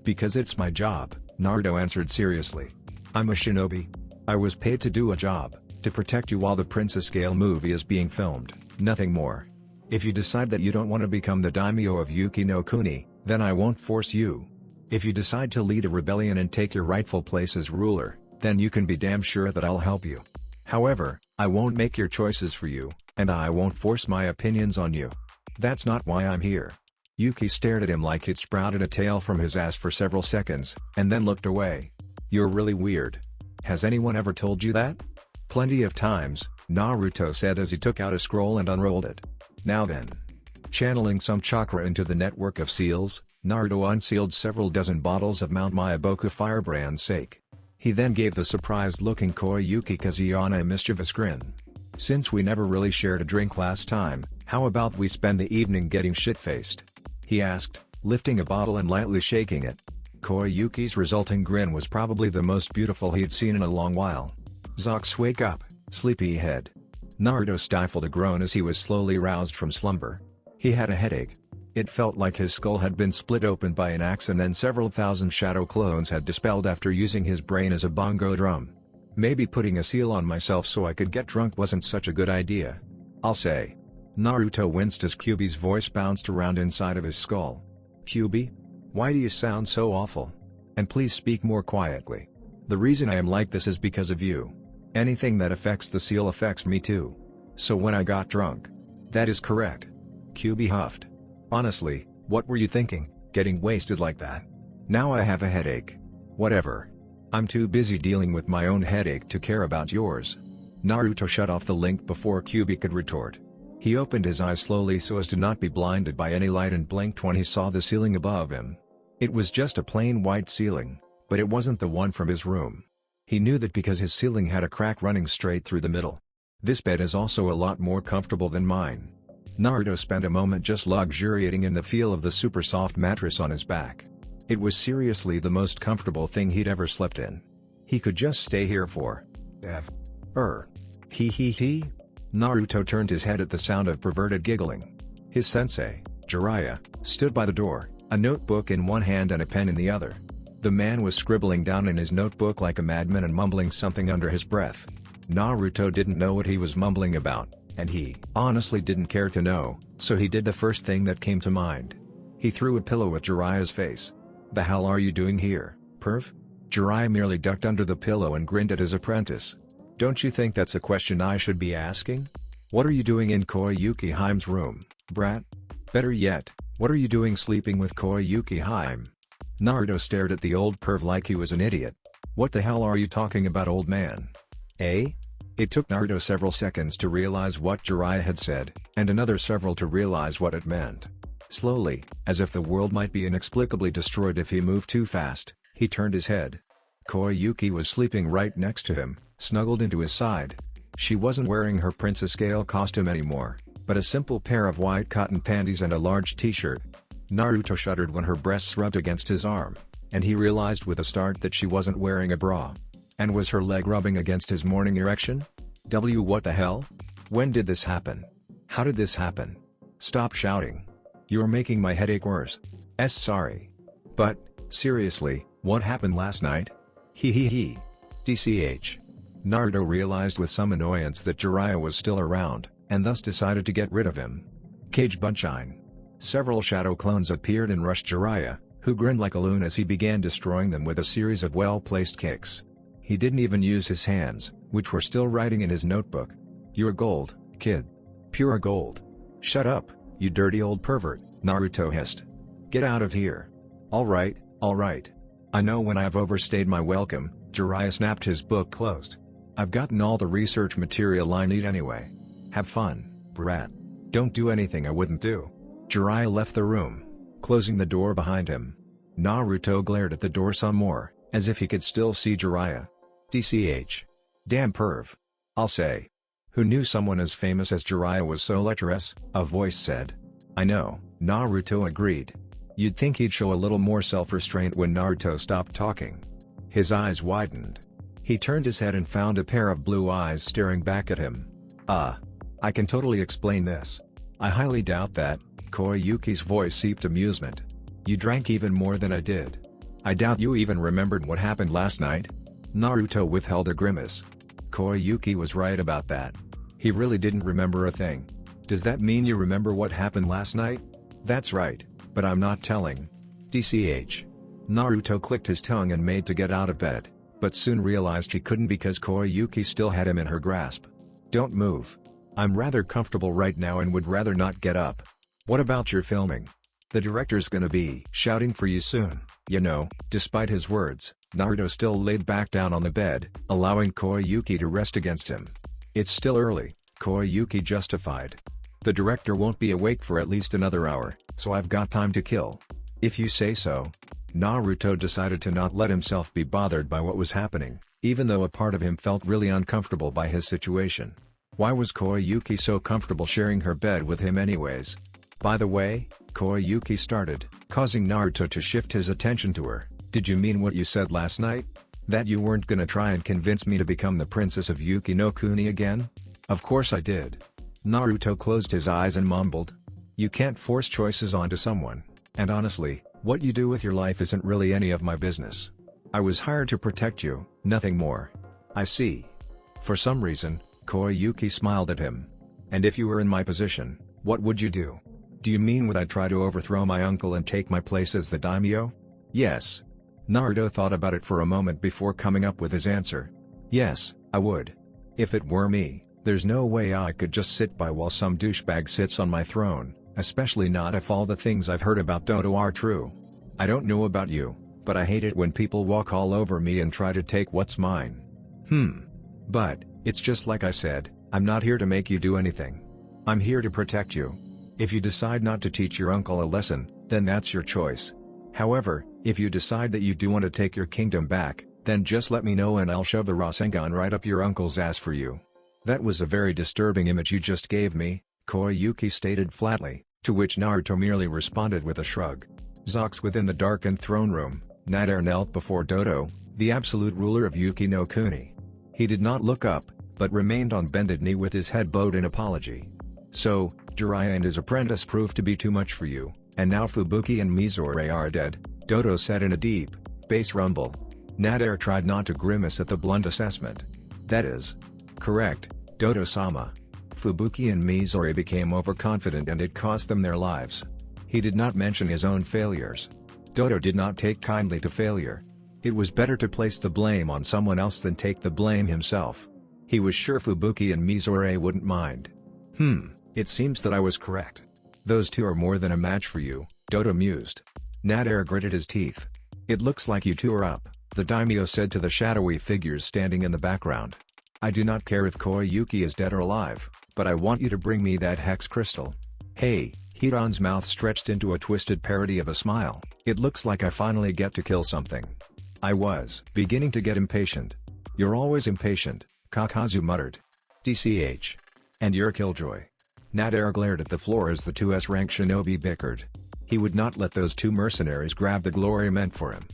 Because it's my job, Naruto answered seriously. I'm a shinobi. I was paid to do a job, to protect you while the Princess Gale movie is being filmed, nothing more. If you decide that you don't want to become the daimyo of Yuki no Kuni, then I won't force you. If you decide to lead a rebellion and take your rightful place as ruler, then you can be damn sure that I'll help you. However, I won't make your choices for you, and I won't force my opinions on you. That's not why I'm here. Yuki stared at him like he'd sprouted a tail from his ass for several seconds, and then looked away. You're really weird. Has anyone ever told you that? Plenty of times, Naruto said as he took out a scroll and unrolled it. Now then. Channeling some chakra into the network of seals, Naruto unsealed several dozen bottles of Mount Myaboku firebrand's sake. He then gave the surprised-looking Koyuki Kazuyana a mischievous grin. Since we never really shared a drink last time, how about we spend the evening getting shit-faced? He asked, lifting a bottle and lightly shaking it. Koyuki's resulting grin was probably the most beautiful he'd seen in a long while. Zox, wake up, sleepyhead. Naruto stifled a groan as he was slowly roused from slumber. He had a headache. It felt like his skull had been split open by an axe and then several thousand shadow clones had dispelled after using his brain as a bongo drum. Maybe putting a seal on myself so I could get drunk wasn't such a good idea. I'll say. Naruto winced as Kyuubi's voice bounced around inside of his skull. Kyuubi? Why do you sound so awful? And please speak more quietly. The reason I am like this is because of you. Anything that affects the seal affects me too. So when I got drunk, That is correct. Kyubi huffed. Honestly, what were you thinking, getting wasted like that? Now I have a headache. Whatever. I'm too busy dealing with my own headache to care about yours. Naruto shut off the link before Kyubi could retort. He opened his eyes slowly so as to not be blinded by any light and blinked when he saw the ceiling above him. It was just a plain white ceiling, but it wasn't the one from his room. He knew that because his ceiling had a crack running straight through the middle. This bed is also a lot more comfortable than mine. Naruto spent a moment just luxuriating in the feel of the super soft mattress on his back. It was seriously the most comfortable thing he'd ever slept in. He could just stay here for ever. He. Naruto turned his head at the sound of perverted giggling. His sensei, Jiraiya, stood by the door, a notebook in one hand and a pen in the other. The man was scribbling down in his notebook like a madman and mumbling something under his breath. Naruto didn't know what he was mumbling about, and he honestly didn't care to know, so he did the first thing that came to mind. He threw a pillow at Jiraiya's face. "The hell are you doing here, perv?" Jiraiya merely ducked under the pillow and grinned at his apprentice. "Don't you think that's a question I should be asking? What are you doing in Koyuki Haim's room, brat? Better yet, what are you doing sleeping with Koyuki Haim?" Naruto stared at the old perv like he was an idiot. "What the hell are you talking about, old man? Eh?" It took Naruto several seconds to realize what Jiraiya had said, and another several to realize what it meant. Slowly, as if the world might be inexplicably destroyed if he moved too fast, he turned his head. Koyuki was sleeping right next to him, snuggled into his side. She wasn't wearing her Princess Gale costume anymore, but a simple pair of white cotton panties and a large t-shirt. Naruto shuddered when her breasts rubbed against his arm, and he realized with a start that she wasn't wearing a bra. And was her leg rubbing against his morning erection? What the hell? When did this happen? How did this happen? Stop shouting. You're making my headache worse. Sorry. But, seriously, what happened last night? He. DCH. Naruto realized with some annoyance that Jiraiya was still around, and thus decided to get rid of him. Cage Bunchine. Several shadow clones appeared and rushed Jiraiya, who grinned like a loon as he began destroying them with a series of well-placed kicks. He didn't even use his hands, which were still writing in his notebook. "You're gold, kid. Pure gold." "Shut up, you dirty old pervert," Naruto hissed. "Get out of here." All right. I know when I've overstayed my welcome." Jiraiya snapped his book closed. "I've gotten all the research material I need anyway. Have fun, brat. Don't do anything I wouldn't do." Jiraiya left the room, closing the door behind him. Naruto glared at the door some more, as if he could still see Jiraiya. DCH. Damn perv. I'll say. Who knew someone as famous as Jiraiya was so lecherous, a voice said. I know, Naruto agreed. You'd think he'd show a little more self-restraint when Naruto stopped talking. His eyes widened. He turned his head and found a pair of blue eyes staring back at him. I can totally explain this. I highly doubt that. Koyuki's voice seeped amusement. You drank even more than I did. I doubt you even remembered what happened last night. Naruto withheld a grimace. Koyuki was right about that. He really didn't remember a thing. Does that mean you remember what happened last night? That's right, but I'm not telling. DCH. Naruto clicked his tongue and made to get out of bed, but soon realized he couldn't because Koyuki still had him in her grasp. Don't move. I'm rather comfortable right now and would rather not get up. What about your filming? The director's gonna be shouting for you soon, you know. Despite his words, Naruto still laid back down on the bed, allowing Koyuki to rest against him. It's still early, Koyuki justified. The director won't be awake for at least another hour, so I've got time to kill. If you say so. Naruto decided to not let himself be bothered by what was happening, even though a part of him felt really uncomfortable by his situation. Why was Koyuki so comfortable sharing her bed with him anyways? By the way, Koyuki started, causing Naruto to shift his attention to her. Did you mean what you said last night? That you weren't gonna try and convince me to become the princess of Yuki no Kuni again? Of course I did. Naruto closed his eyes and mumbled. You can't force choices onto someone, and honestly, what you do with your life isn't really any of my business. I was hired to protect you, nothing more. I see. For some reason, Koyuki smiled at him. And if you were in my position, what would you do? Do you mean would I try to overthrow my uncle and take my place as the daimyo? Yes. Naruto thought about it for a moment before coming up with his answer. Yes, I would. If it were me, There's no way I could just sit by while some douchebag sits on my throne, especially not if all the things I've heard about Doto are true. I don't know about you, but I hate it when people walk all over me and try to take what's mine. But, it's just like I said, I'm not here to make you do anything. I'm here to protect you. If you decide not to teach your uncle a lesson, then that's your choice. However, if you decide that you do want to take your kingdom back, then just let me know and I'll shove a Rasengan right up your uncle's ass for you. That was a very disturbing image you just gave me, Koyuki stated flatly, to which Naruto merely responded with a shrug. Zox within the darkened throne room, Nadare knelt before Doto, the absolute ruler of Yuki no Kuni. He did not look up, but remained on bended knee with his head bowed in apology. So, Jiraiya and his apprentice proved to be too much for you, and now Fubuki and Mizore are dead, Doto said in a deep, bass rumble. Nadare tried not to grimace at the blunt assessment. That is correct, Doto-sama. Fubuki and Mizore became overconfident and it cost them their lives. He did not mention his own failures. Doto did not take kindly to failure. It was better to place the blame on someone else than take the blame himself. He was sure Fubuki and Mizore wouldn't mind. It seems that I was correct. Those two are more than a match for you, Doto mused. Nadare gritted his teeth. It looks like you two are up, the daimyo said to the shadowy figures standing in the background. I do not care if Koyuki is dead or alive, but I want you to bring me that hex crystal. Hey, Hidan's mouth stretched into a twisted parody of a smile. It looks like I finally get to kill something. I was beginning to get impatient. You're always impatient, Kakazu muttered. DCH. And you're killjoy. Nadare glared at the floor as the 2S rank shinobi bickered. He would not let those two mercenaries grab the glory meant for him.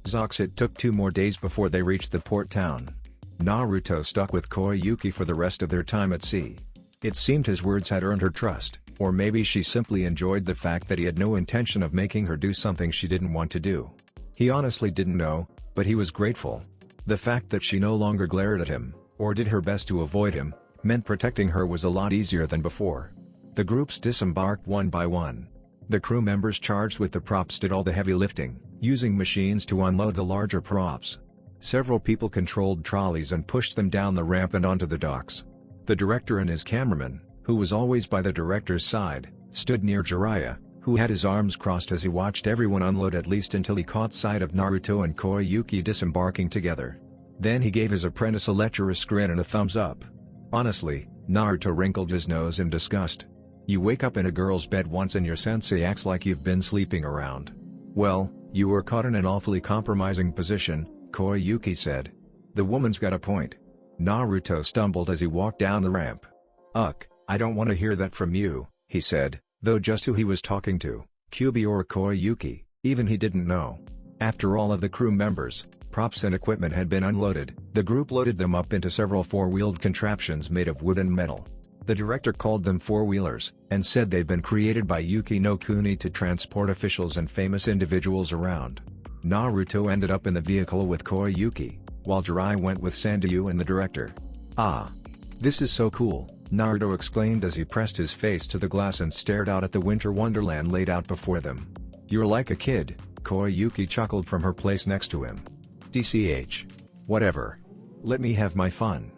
Zox. It took 2 more days before they reached the port town. Naruto stuck with Koyuki for the rest of their time at sea. It seemed his words had earned her trust, or maybe she simply enjoyed the fact that he had no intention of making her do something she didn't want to do. He honestly didn't know, but he was grateful. The fact that she no longer glared at him, or did her best to avoid him, meant protecting her was a lot easier than before. The groups disembarked one by one. The crew members charged with the props did all the heavy lifting, using machines to unload the larger props. Several people controlled trolleys and pushed them down the ramp and onto the docks. The director and his cameraman, who was always by the director's side, stood near Jiraiya, who had his arms crossed as he watched everyone unload at least until he caught sight of Naruto and Koyuki disembarking together. Then he gave his apprentice a lecherous grin and a thumbs up. Honestly, Naruto wrinkled his nose in disgust. You wake up in a girl's bed once and your sensei acts like you've been sleeping around. Well, you were caught in an awfully compromising position, Koyuki said. The woman's got a point. Naruto stumbled as he walked down the ramp. I don't want to hear that from you, he said, though just who he was talking to, Kyubi or Koyuki, even he didn't know. After all of the crew members, props and equipment had been unloaded, the group loaded them up into several 4-wheeled contraptions made of wood and metal. The director called them 4-wheelers, and said they'd been created by Yuki no Kuni to transport officials and famous individuals around. Naruto ended up in the vehicle with Koyuki, while Jiraiya went with Sandayu and the director. Ah! This is so cool, Naruto exclaimed as he pressed his face to the glass and stared out at the winter wonderland laid out before them. You're like a kid, Koyuki chuckled from her place next to him. DCH. Whatever. Let me have my fun.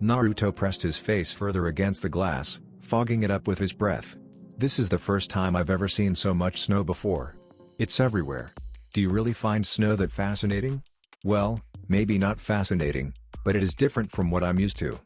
Naruto pressed his face further against the glass, fogging it up with his breath. This is the first time I've ever seen so much snow before. It's everywhere. Do you really find snow that fascinating? Well, maybe not fascinating, but it is different from what I'm used to.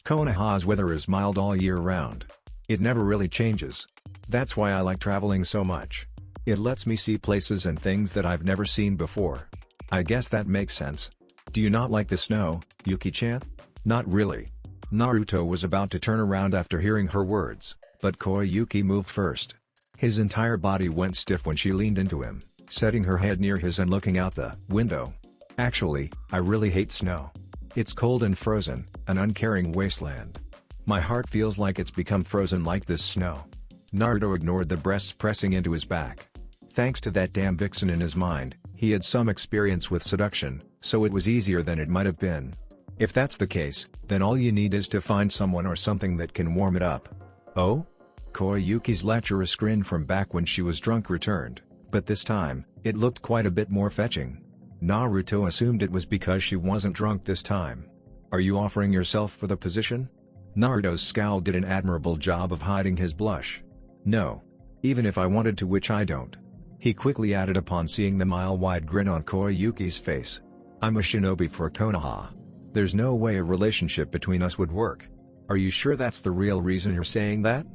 Konoha's weather is mild all year round. It never really changes. That's why I like traveling so much. It lets me see places and things that I've never seen before. I guess that makes sense. Do you not like the snow, Yuki-chan? Not really. Naruto was about to turn around after hearing her words, but Koyuki moved first. His entire body went stiff when she leaned into him, setting her head near his and looking out the window. Actually, I really hate snow. It's cold and frozen, an uncaring wasteland. My heart feels like it's become frozen like this snow. Naruto ignored the breasts pressing into his back. Thanks to that damn vixen in his mind, he had some experience with seduction, so it was easier than it might have been. If that's the case, then all you need is to find someone or something that can warm it up. Oh? Koyuki's lecherous grin from back when she was drunk returned, but this time, it looked quite a bit more fetching. Naruto assumed it was because she wasn't drunk this time. Are you offering yourself for the position? Naruto's scowl did an admirable job of hiding his blush. No. Even if I wanted to, which I don't. He quickly added upon seeing the mile-wide grin on Koyuki's face. I'm a shinobi for Konoha. There's no way a relationship between us would work. Are you sure that's the real reason you're saying that?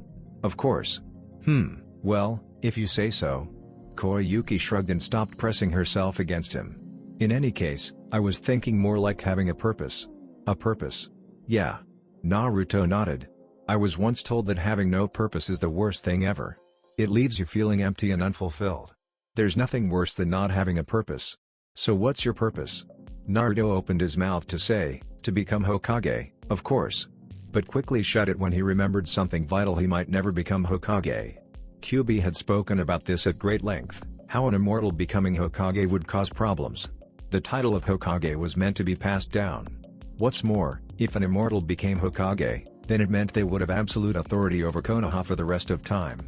Of course. Well, if you say so. Koyuki shrugged and stopped pressing herself against him. In any case, I was thinking more like having a purpose. A purpose? Yeah. Naruto nodded. I was once told that having no purpose is the worst thing ever. It leaves you feeling empty and unfulfilled. There's nothing worse than not having a purpose. So what's your purpose? Naruto opened his mouth to say, to become Hokage, of course. But quickly shut it when he remembered something vital: he might never become Hokage. Kyuubi had spoken about this at great length, how an immortal becoming Hokage would cause problems. The title of Hokage was meant to be passed down. What's more, if an immortal became Hokage, then it meant they would have absolute authority over Konoha for the rest of time.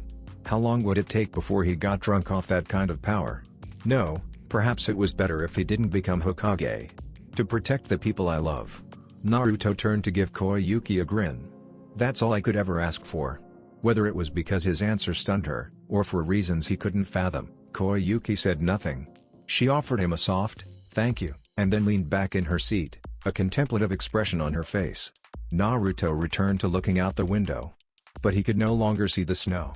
How long would it take before he got drunk off that kind of power? No, perhaps it was better if he didn't become Hokage. To protect the people I love. Naruto turned to give Koyuki a grin. That's all I could ever ask for. Whether it was because his answer stunned her, or for reasons he couldn't fathom, Koyuki said nothing. She offered him a soft, thank you, and then leaned back in her seat, a contemplative expression on her face. Naruto returned to looking out the window. But he could no longer see the snow.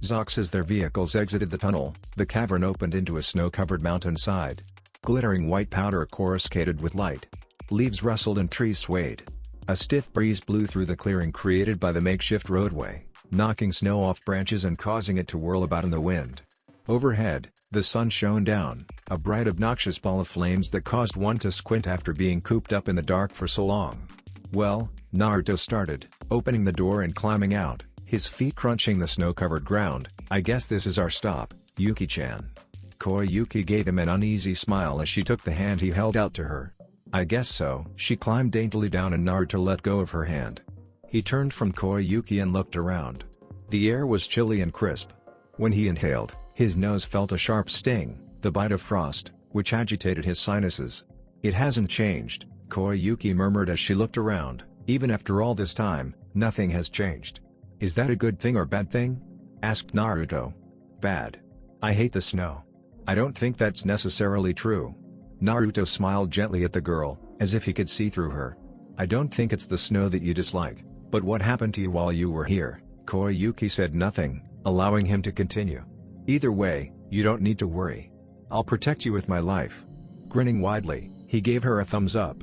As their vehicles exited the tunnel, the cavern opened into a snow-covered mountainside. Glittering white powder coruscated with light. Leaves rustled and trees swayed. A stiff breeze blew through the clearing created by the makeshift roadway, knocking snow off branches and causing it to whirl about in the wind. Overhead, the sun shone down, a bright obnoxious ball of flames that caused one to squint after being cooped up in the dark for so long. Well, Naruto started, opening the door and climbing out, his feet crunching the snow-covered ground. I guess this is our stop, Yuki-chan. Koyuki gave him an uneasy smile as she took the hand he held out to her. I guess so. She climbed daintily down and Naruto let go of her hand. He turned from Koyuki and looked around. The air was chilly and crisp. When he inhaled, his nose felt a sharp sting, the bite of frost, which agitated his sinuses. It hasn't changed, Koyuki murmured as she looked around. Even after all this time, nothing has changed. Is that a good thing or bad thing? Asked Naruto. Bad. I hate the snow. I don't think that's necessarily true. Naruto smiled gently at the girl, as if he could see through her. I don't think it's the snow that you dislike, but what happened to you while you were here? Koyuki said nothing, allowing him to continue. Either way, you don't need to worry. I'll protect you with my life. Grinning widely, he gave her a thumbs up.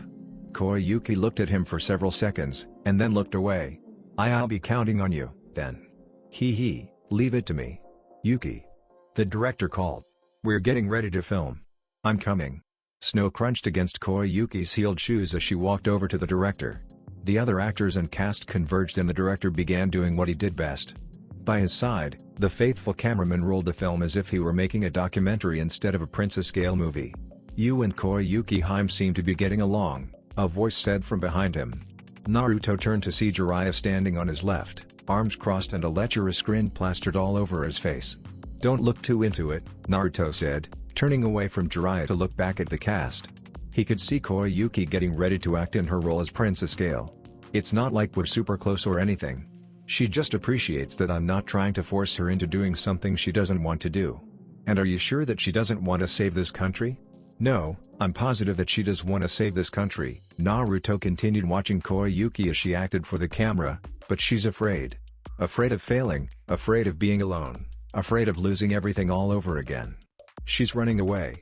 Koyuki looked at him for several seconds, and then looked away. I'll be counting on you, then. Hee, leave it to me. Yuki. The director called. We're getting ready to film. I'm coming. Snow crunched against Koyuki's heeled shoes as she walked over to the director. The other actors and cast converged and the director began doing what he did best. By his side, the faithful cameraman rolled the film as if he were making a documentary instead of a princess-scale movie. You and Koyuki seem to be getting along, a voice said from behind him. Naruto turned to see Jiraiya standing on his left, arms crossed and a lecherous grin plastered all over his face. Don't look too into it, Naruto said, turning away from Jiraiya to look back at the cast. He could see Koyuki getting ready to act in her role as Princess Gale. It's not like we're super close or anything. She just appreciates that I'm not trying to force her into doing something she doesn't want to do. And are you sure that she doesn't want to save this country? No, I'm positive that she does want to save this country. Naruto continued watching Koyuki as she acted for the camera, but she's afraid. Afraid of failing, afraid of being alone, afraid of losing everything all over again. She's running away.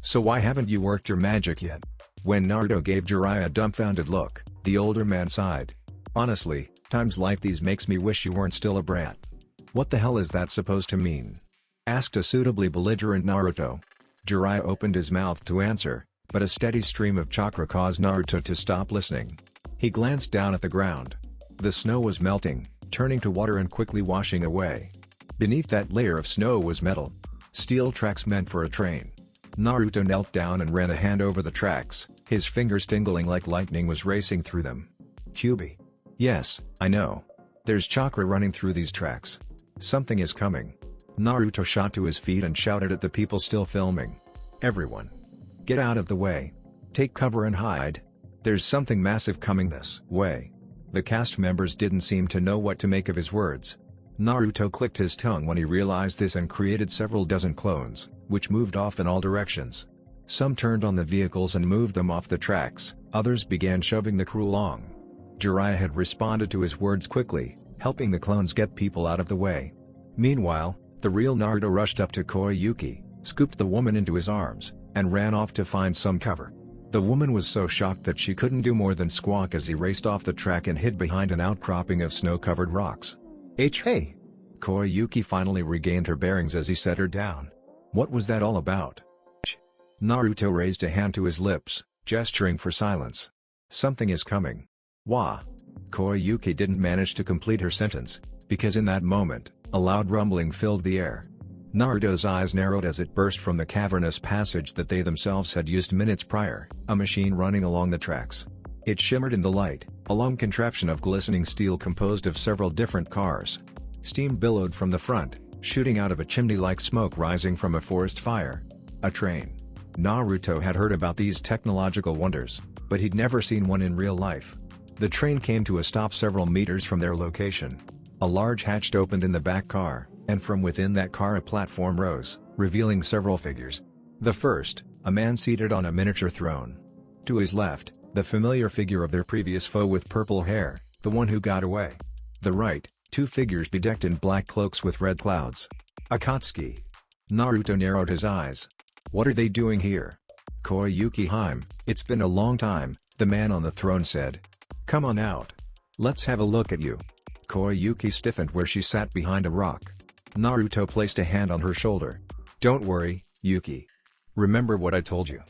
So why haven't you worked your magic yet? When Naruto gave Jiraiya a dumbfounded look, the older man sighed. Honestly, times like these makes me wish you weren't still a brat. What the hell is that supposed to mean? Asked a suitably belligerent Naruto. Jiraiya opened his mouth to answer, but a steady stream of chakra caused Naruto to stop listening. He glanced down at the ground. The snow was melting, turning to water and quickly washing away. Beneath that layer of snow was metal. Steel tracks meant for a train. Naruto knelt down and ran a hand over the tracks, his fingers tingling like lightning was racing through them. Kyuubi. Yes, I know. There's chakra running through these tracks. Something is coming. Naruto shot to his feet and shouted at the people still filming. Everyone. Get out of the way. Take cover and hide. There's something massive coming this way. The cast members didn't seem to know what to make of his words. Naruto clicked his tongue when he realized this and created several dozen clones, which moved off in all directions. Some turned on the vehicles and moved them off the tracks, others began shoving the crew along. Jiraiya had responded to his words quickly, helping the clones get people out of the way. Meanwhile, the real Naruto rushed up to Koyuki, scooped the woman into his arms, and ran off to find some cover. The woman was so shocked that she couldn't do more than squawk as he raced off the track and hid behind an outcropping of snow-covered rocks. Hey! Koyuki finally regained her bearings as he set her down. What was that all about? Naruto raised a hand to his lips, gesturing for silence. Something is coming. Wah! Koyuki didn't manage to complete her sentence, because in that moment, a loud rumbling filled the air. Naruto's eyes narrowed as it burst from the cavernous passage that they themselves had used minutes prior, a machine running along the tracks. It shimmered in the light, a long contraption of glistening steel composed of several different cars. Steam billowed from the front, shooting out of a chimney like smoke rising from a forest fire. A train. Naruto had heard about these technological wonders, but he'd never seen one in real life. The train came to a stop several meters from their location. A large hatch opened in the back car, and from within that car a platform rose, revealing several figures. The first, a man seated on a miniature throne. To his left, the familiar figure of their previous foe with purple hair, the one who got away. The right, two figures bedecked in black cloaks with red clouds. Akatsuki. Naruto narrowed his eyes. What are they doing here? Koyuki, it's been a long time, the man on the throne said. Come on out. Let's have a look at you. Koyuki stiffened where she sat behind a rock. Naruto placed a hand on her shoulder. Don't worry, Yuki. Remember what I told you.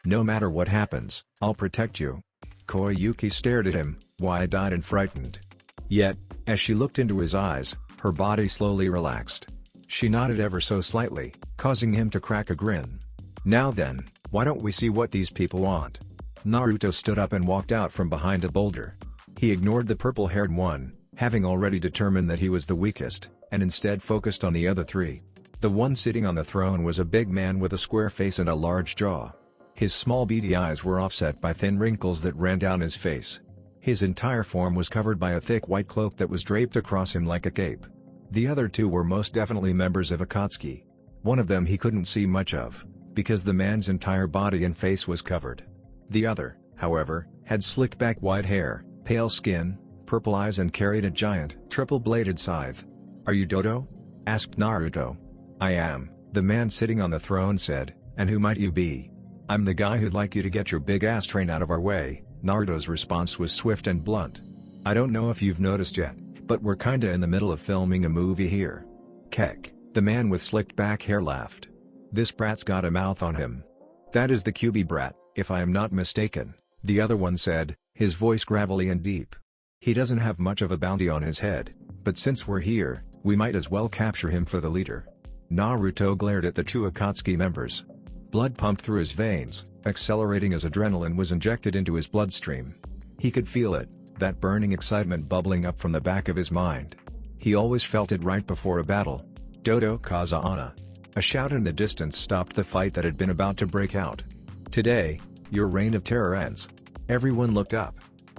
No matter what happens, I'll protect you. Koyuki stared at him, wide-eyed and frightened. Yet, as she looked into his eyes, her body slowly relaxed. She nodded ever so slightly, causing him to crack a grin. Now then, why don't we see what these people want? Naruto stood up and walked out from behind a boulder. He ignored the purple-haired one, having already determined that he was the weakest, and instead focused on the other three. The one sitting on the throne was a big man with a square face and a large jaw. His small beady eyes were offset by thin wrinkles that ran down his face. His entire form was covered by a thick white cloak that was draped across him like a cape. The other two were most definitely members of Akatsuki. One of them he couldn't see much of, because the man's entire body and face was covered. The other, however, had slicked back white hair, pale skin, purple eyes and carried a giant, triple-bladed scythe. Are you Doto? Asked Naruto. I am, the man sitting on the throne said, and who might you be? I'm the guy who'd like you to get your big-ass train out of our way. Naruto's response was swift and blunt. I don't know if you've noticed yet, but we're kinda in the middle of filming a movie here. Kek, the man with slicked back hair laughed. This brat's got a mouth on him. That is the QB brat, if I am not mistaken, the other one said, his voice gravelly and deep. He doesn't have much of a bounty on his head, but since we're here, we might as well capture him for the leader. Naruto glared at the two Akatsuki members. Blood pumped through his veins, accelerating as adrenaline was injected into his bloodstream. He could feel it, that burning excitement bubbling up from the back of his mind. He always felt it right before a battle. Doto Kazahana. A shout in the distance stopped the fight that had been about to break out. Today, your reign of terror ends. Everyone looked up.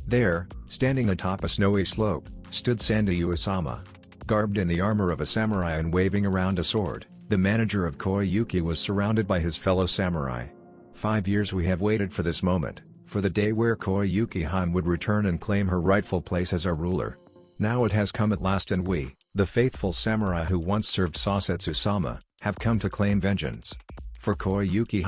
There, standing atop a snowy slope, stood Sandayu-sama. Garbed in the armor of a samurai and waving around a sword, the manager of Koyuki was surrounded by his fellow samurai. 5 years we have waited for this moment, for the day where Koyuki would return and claim her rightful place as our ruler. Now it has come at last and we, the faithful samurai who once served Sasetsu-sama, have come to claim vengeance. For Koyuki.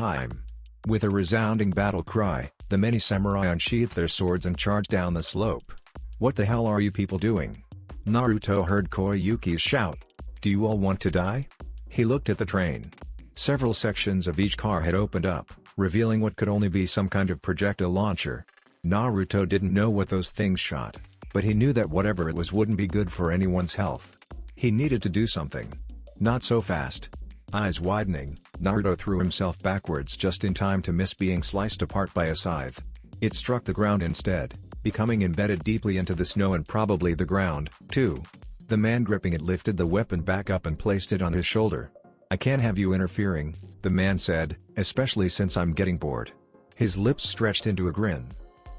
With a resounding battle cry, the many samurai unsheathed their swords and charged down the slope. What the hell are you people doing? Naruto heard Koyuki's shout. Do you all want to die? He looked at the train. Several sections of each car had opened up, revealing what could only be some kind of projectile launcher. Naruto didn't know what those things shot, but he knew that whatever it was wouldn't be good for anyone's health. He needed to do something. Not so fast. Eyes widening, Naruto threw himself backwards just in time to miss being sliced apart by a scythe. It struck the ground instead, becoming embedded deeply into the snow and probably the ground, too. The man gripping it lifted the weapon back up and placed it on his shoulder. I can't have you interfering, the man said, especially since I'm getting bored. His lips stretched into a grin.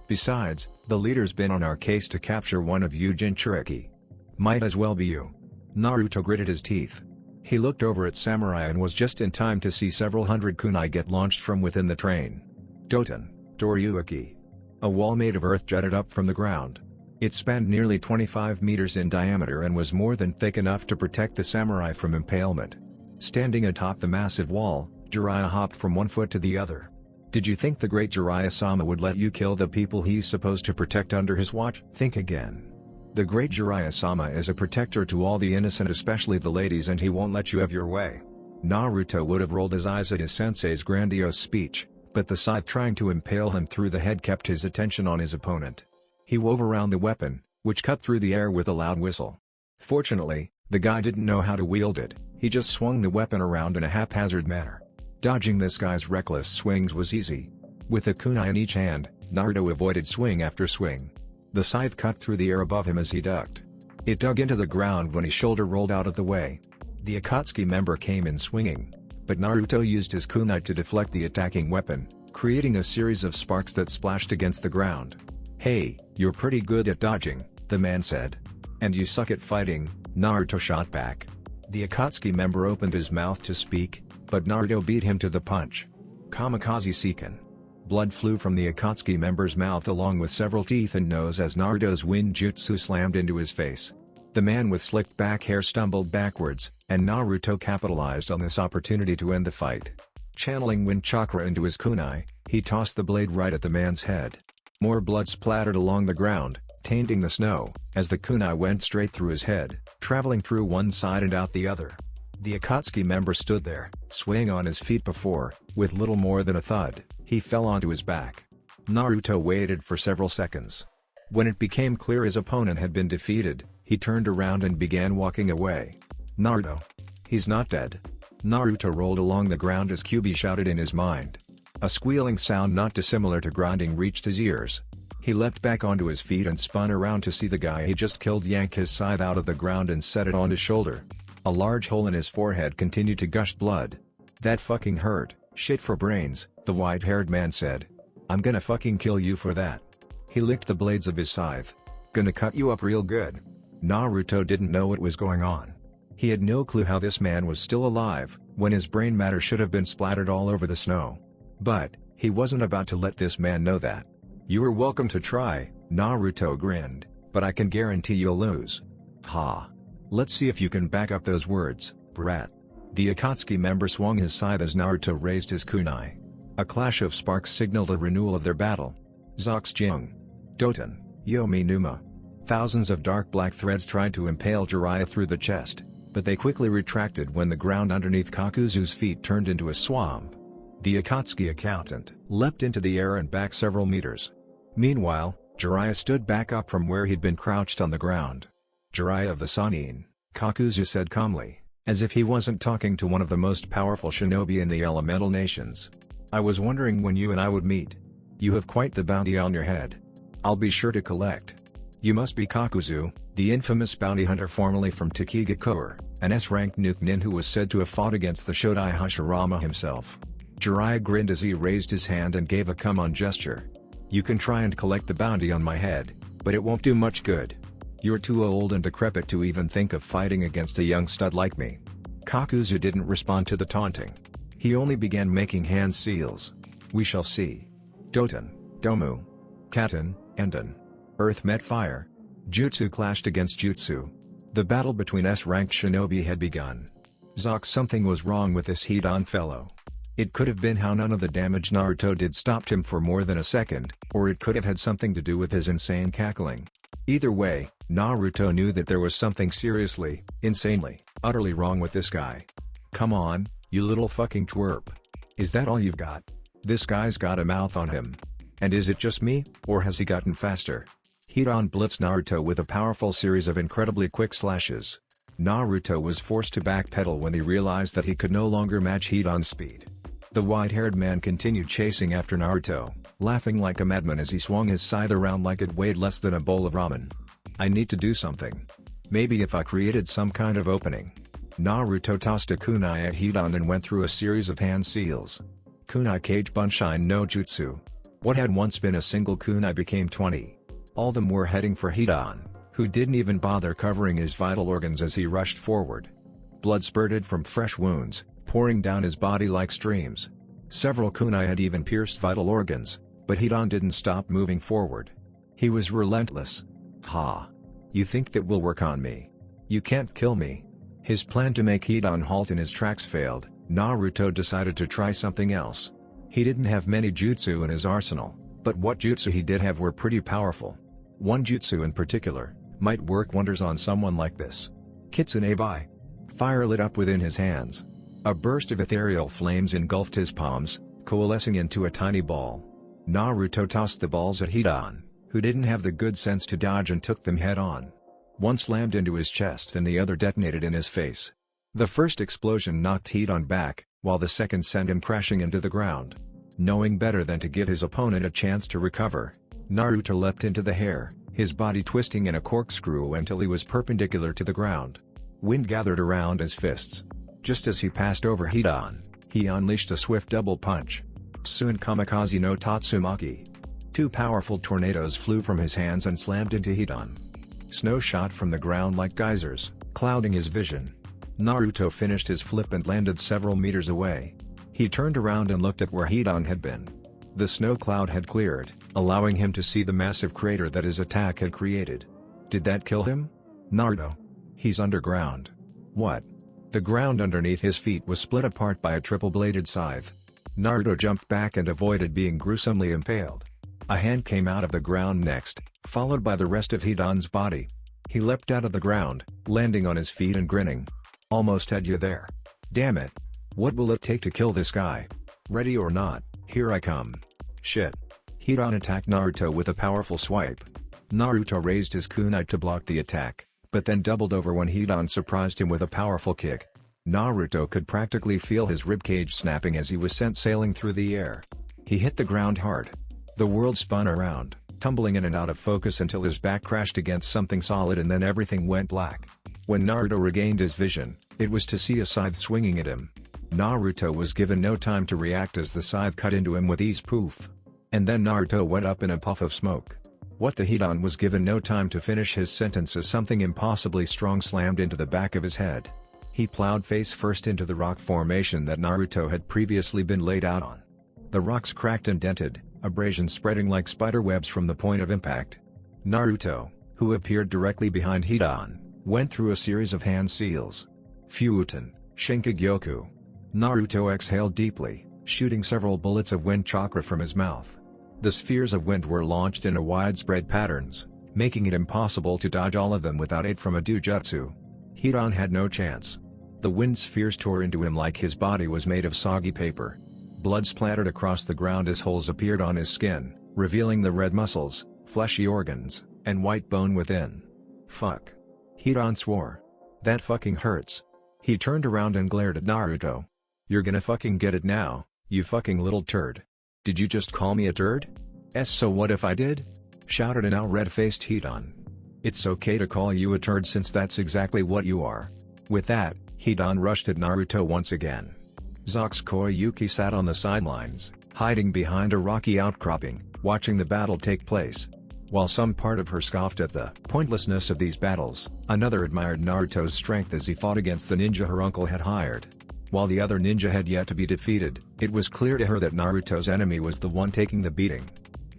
Besides, the leader's been on our case to capture one of you Jinchuriki. Might as well be you. Naruto gritted his teeth. He looked over at Samurai and was just in time to see several hundred kunai get launched from within the train. Doton, Koyuki. A wall made of earth jutted up from the ground. It spanned nearly 25 meters in diameter and was more than thick enough to protect the samurai from impalement. Standing atop the massive wall, Jiraiya hopped from one foot to the other. Did you think the great Jiraiya-sama would let you kill the people he's supposed to protect under his watch? Think again. The great Jiraiya-sama is a protector to all the innocent, especially the ladies, and he won't let you have your way. Naruto would have rolled his eyes at his sensei's grandiose speech, but the scythe trying to impale him through the head kept his attention on his opponent. He wove around the weapon, which cut through the air with a loud whistle. Fortunately, the guy didn't know how to wield it. He just swung the weapon around in a haphazard manner. Dodging this guy's reckless swings was easy. With a kunai in each hand, Naruto avoided swing after swing. The scythe cut through the air above him as he ducked. It dug into the ground when his shoulder rolled out of the way. The Akatsuki member came in swinging, but Naruto used his kunai to deflect the attacking weapon, creating a series of sparks that splashed against the ground. "Hey, you're pretty good at dodging," the man said. "And you suck at fighting," Naruto shot back. The Akatsuki member opened his mouth to speak, but Naruto beat him to the punch. Kamikaze Seiken. Blood flew from the Akatsuki member's mouth along with several teeth and nose as Naruto's wind jutsu slammed into his face. The man with slicked back hair stumbled backwards, and Naruto capitalized on this opportunity to end the fight. Channeling wind chakra into his kunai, he tossed the blade right at the man's head. More blood splattered along the ground, tainting the snow, as the kunai went straight through his head, traveling through one side and out the other. The Akatsuki member stood there, swaying on his feet before, with little more than a thud, he fell onto his back. Naruto waited for several seconds. When it became clear his opponent had been defeated, he turned around and began walking away. "Naruto. He's not dead." Naruto rolled along the ground as Kyuubi shouted in his mind. A squealing sound not dissimilar to grinding reached his ears. He leapt back onto his feet and spun around to see the guy he just killed yank his scythe out of the ground and set it on his shoulder. A large hole in his forehead continued to gush blood. "That fucking hurt, shit for brains," the white-haired man said. "I'm gonna fucking kill you for that." He licked the blades of his scythe. "Gonna cut you up real good." Naruto didn't know what was going on. He had no clue how this man was still alive, when his brain matter should have been splattered all over the snow. But, he wasn't about to let this man know that. "You're welcome to try," Naruto grinned, "but I can guarantee you'll lose." "Ha. Let's see if you can back up those words, brat." The Akatsuki member swung his scythe as Naruto raised his kunai. A clash of sparks signaled a renewal of their battle. Zoxjung. Doton, Yomi Numa. Thousands of dark black threads tried to impale Jiraiya through the chest, but they quickly retracted when the ground underneath Kakuzu's feet turned into a swamp. The Akatsuki accountant leapt into the air and back several meters. Meanwhile, Jiraiya stood back up from where he'd been crouched on the ground. "Jiraiya of the Sannin," Kakuzu said calmly, as if he wasn't talking to one of the most powerful shinobi in the elemental nations. "I was wondering when you and I would meet. You have quite the bounty on your head. I'll be sure to collect." "You must be Kakuzu, the infamous bounty hunter formerly from Takigakour, an S-ranked nuke nin who was said to have fought against the Shodai Hashirama himself." Jiraiya grinned as he raised his hand and gave a come-on gesture. "You can try and collect the bounty on my head, but it won't do much good. You're too old and decrepit to even think of fighting against a young stud like me." Kakuzu didn't respond to the taunting. He only began making hand seals. "We shall see." Doton, Domu. Katen, Enden. Earth met fire. Jutsu clashed against jutsu. The battle between S-ranked shinobi had begun. Zox, something was wrong with this heat-on fellow. It could have been how none of the damage Naruto did stopped him for more than a second, or it could have had something to do with his insane cackling. Either way, Naruto knew that there was something seriously, insanely, utterly wrong with this guy. "Come on, you little fucking twerp. Is that all you've got? This guy's got a mouth on him. And is it just me, or has he gotten faster?" Heat-on blitzed Naruto with a powerful series of incredibly quick slashes. Naruto was forced to backpedal when he realized that he could no longer match Heat-on's speed. The white-haired man continued chasing after Naruto, laughing like a madman as he swung his scythe around like it weighed less than a bowl of ramen. "I need to do something. Maybe if I created some kind of opening." Naruto tossed a kunai at Heat-on and went through a series of hand seals. Kunai Kage Bunshin no Jutsu. What had once been a single kunai became 20. All of them were heading for Hidan, who didn't even bother covering his vital organs as he rushed forward. Blood spurted from fresh wounds, pouring down his body like streams. Several kunai had even pierced vital organs, but Hidan didn't stop moving forward. He was relentless. Ha! You think that will work on me? You can't kill me. His plan to make Hidan halt in his tracks failed. Naruto decided to try something else. He didn't have many jutsu in his arsenal, but what jutsu he did have were pretty powerful. One jutsu in particular might work wonders on someone like this. Kitsune Bai. Fire lit up within his hands. A burst of ethereal flames engulfed his palms, coalescing into a tiny ball. Naruto tossed the balls at Hidan, who didn't have the good sense to dodge and took them head-on. One slammed into his chest and the other detonated in his face. The first explosion knocked Hidan back, while the second sent him crashing into the ground. Knowing better than to give his opponent a chance to recover, Naruto leapt into the air, his body twisting in a corkscrew until he was perpendicular to the ground. Wind gathered around his fists. Just as he passed over Hidan, he unleashed a swift double punch. Soon Kamikaze no Tatsumaki. Two powerful tornadoes flew from his hands and slammed into Hidan. Snow shot from the ground like geysers, clouding his vision. Naruto finished his flip and landed several meters away. He turned around and looked at where Hidan had been. The snow cloud had cleared, allowing him to see the massive crater that his attack had created. Did that kill him? Naruto. He's underground. What? The ground underneath his feet was split apart by a triple-bladed scythe. Naruto jumped back and avoided being gruesomely impaled. A hand came out of the ground next, followed by the rest of Hidan's body. He leapt out of the ground, landing on his feet and grinning. Almost had you there. Damn it. What will it take to kill this guy? Ready or not, here I come. Shit. Hidan attacked Naruto with a powerful swipe. Naruto raised his kunai to block the attack, but then doubled over when Hidan surprised him with a powerful kick. Naruto could practically feel his ribcage snapping as he was sent sailing through the air. He hit the ground hard. The world spun around, tumbling in and out of focus until his back crashed against something solid and then everything went black. When Naruto regained his vision, it was to see a scythe swinging at him. Naruto was given no time to react as the scythe cut into him with ease. Poof. And then Naruto went up in a puff of smoke. What the Hidan was given no time to finish his sentence as something impossibly strong slammed into the back of his head. He plowed face first into the rock formation that Naruto had previously been laid out on. The rocks cracked and dented, abrasions spreading like spider webs from the point of impact. Naruto, who appeared directly behind Hidan, went through a series of hand seals. Fuuten, Shinkagyoku. Naruto exhaled deeply, shooting several bullets of wind chakra from his mouth. The spheres of wind were launched in a widespread patterns, making it impossible to dodge all of them without aid from a dojutsu. Hidan had no chance. The wind spheres tore into him like his body was made of soggy paper. Blood splattered across the ground as holes appeared on his skin, revealing the red muscles, fleshy organs, and white bone within. Fuck. Hidan swore. That fucking hurts. He turned around and glared at Naruto. You're gonna fucking get it now, you fucking little turd. Did you just call me a turd? So what if I did? Shouted a now red-faced Hidan. It's okay to call you a turd since that's exactly what you are. With that, Hidan rushed at Naruto once again. Zox Koyuki sat on the sidelines, hiding behind a rocky outcropping, watching the battle take place. While some part of her scoffed at the pointlessness of these battles, another admired Naruto's strength as he fought against the ninja her uncle had hired. While the other ninja had yet to be defeated, it was clear to her that Naruto's enemy was the one taking the beating.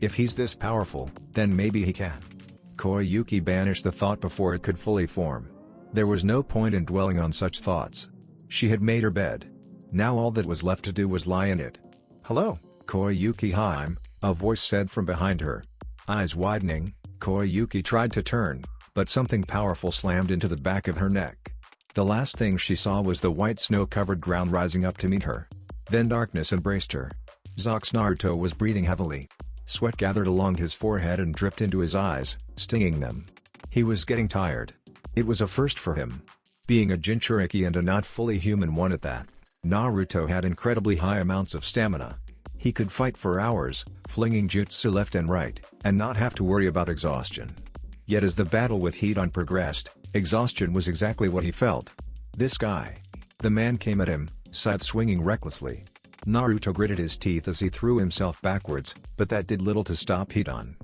If he's this powerful, then maybe he can. Koyuki banished the thought before it could fully form. There was no point in dwelling on such thoughts. She had made her bed. Now all that was left to do was lie in it. Hello, Koyuki Haim, a voice said from behind her. Eyes widening, Koyuki tried to turn, but something powerful slammed into the back of her neck. The last thing she saw was the white snow-covered ground rising up to meet her. Then darkness embraced her. Zox Naruto was breathing heavily. Sweat gathered along his forehead and dripped into his eyes, stinging them. He was getting tired. It was a first for him. Being a Jinchuriki and a not fully human one at that, Naruto had incredibly high amounts of stamina. He could fight for hours, flinging jutsu left and right, and not have to worry about exhaustion. Yet as the battle with Hidan progressed, exhaustion was exactly what he felt. This guy. The man came at him, side swinging recklessly. Naruto gritted his teeth as he threw himself backwards, but that did little to stop Hidan.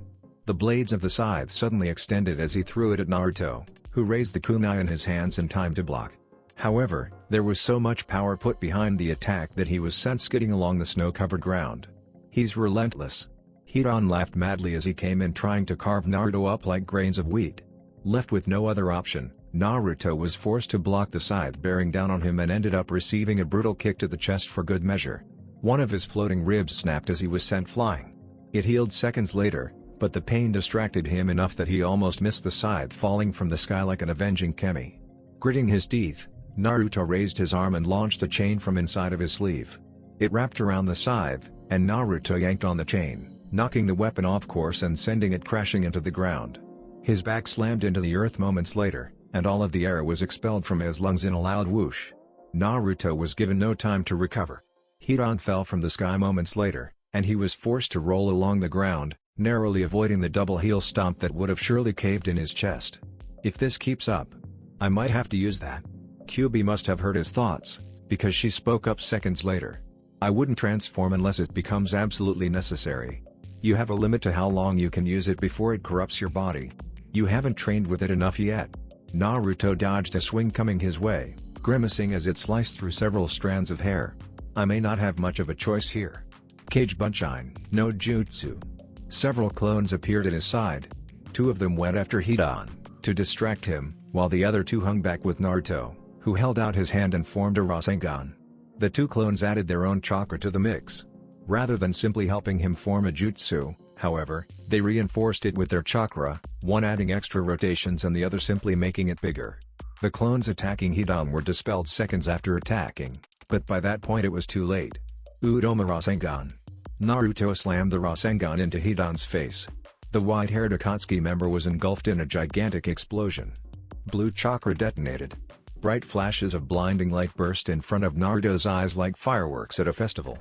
The blades of the scythe suddenly extended as he threw it at Naruto, who raised the kunai in his hands in time to block. However, there was so much power put behind the attack that he was sent skidding along the snow-covered ground. He's relentless. Hidan laughed madly as he came in trying to carve Naruto up like grains of wheat. Left with no other option, Naruto was forced to block the scythe bearing down on him and ended up receiving a brutal kick to the chest for good measure. One of his floating ribs snapped as he was sent flying. It healed seconds later, but the pain distracted him enough that he almost missed the scythe falling from the sky like an avenging Kemi. Gritting his teeth, Naruto raised his arm and launched a chain from inside of his sleeve. It wrapped around the scythe, and Naruto yanked on the chain, knocking the weapon off course and sending it crashing into the ground. His back slammed into the earth moments later, and all of the air was expelled from his lungs in a loud whoosh. Naruto was given no time to recover. Hidan fell from the sky moments later, and he was forced to roll along the ground, narrowly avoiding the double heel stomp that would have surely caved in his chest. If this keeps up, I might have to use that. Kyubi must have heard his thoughts, because she spoke up seconds later. I wouldn't transform unless it becomes absolutely necessary. You have a limit to how long you can use it before it corrupts your body. You haven't trained with it enough yet. Naruto dodged a swing coming his way, grimacing as it sliced through several strands of hair. I may not have much of a choice here. Kage Bunshin, no jutsu. Several clones appeared at his side. Two of them went after Hidan, to distract him, while the other two hung back with Naruto, who held out his hand and formed a Rasengan. The two clones added their own chakra to the mix. Rather than simply helping him form a jutsu, however, they reinforced it with their chakra, one adding extra rotations and the other simply making it bigger. The clones attacking Hidan were dispelled seconds after attacking, but by that point it was too late. Udoma Rasengan. Naruto slammed the Rasengan into Hidan's face. The white-haired Akatsuki member was engulfed in a gigantic explosion. Blue chakra detonated. Bright flashes of blinding light burst in front of Naruto's eyes like fireworks at a festival.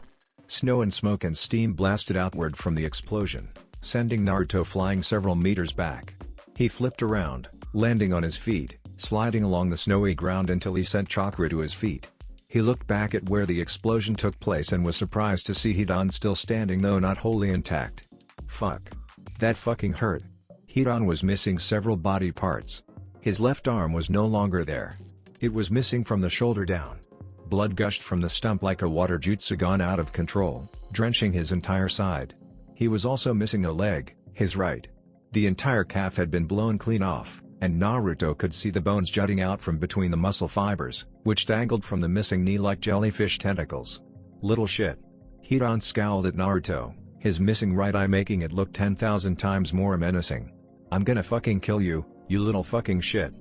Snow and smoke and steam blasted outward from the explosion, sending Naruto flying several meters back. He flipped around, landing on his feet, sliding along the snowy ground until he sent chakra to his feet. He looked back at where the explosion took place and was surprised to see Hidan still standing though not wholly intact. Fuck. That fucking hurt. Hidan was missing several body parts. His left arm was no longer there. It was missing from the shoulder down. Blood gushed from the stump like a water jutsu gone out of control, drenching his entire side. He was also missing a leg, his right. The entire calf had been blown clean off, and Naruto could see the bones jutting out from between the muscle fibers, which dangled from the missing knee like jellyfish tentacles. Little shit. Hidan scowled at Naruto, his missing right eye making it look 10,000 times more menacing. I'm gonna fucking kill you, you little fucking shit.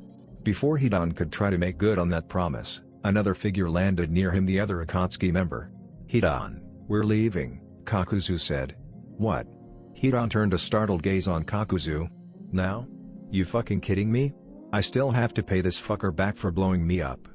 Before Hidan could try to make good on that promise, another figure landed near him, the other Akatsuki member. Hidan, we're leaving, Kakuzu said. What? Hidan turned a startled gaze on Kakuzu. Now? You fucking kidding me? I still have to pay this fucker back for blowing me up.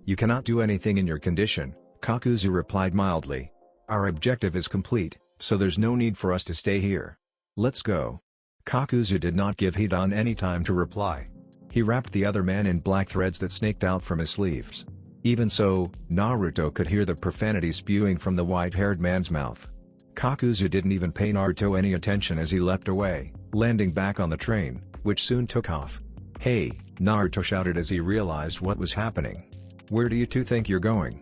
You cannot do anything in your condition, Kakuzu replied mildly. Our objective is complete, so there's no need for us to stay here. Let's go. Kakuzu did not give Hidan any time to reply. He wrapped the other man in black threads that snaked out from his sleeves. Even so, Naruto could hear the profanity spewing from the white-haired man's mouth. Kakuzu didn't even pay Naruto any attention as he leapt away, landing back on the train, which soon took off. Hey, Naruto shouted as he realized what was happening. Where do you two think you're going?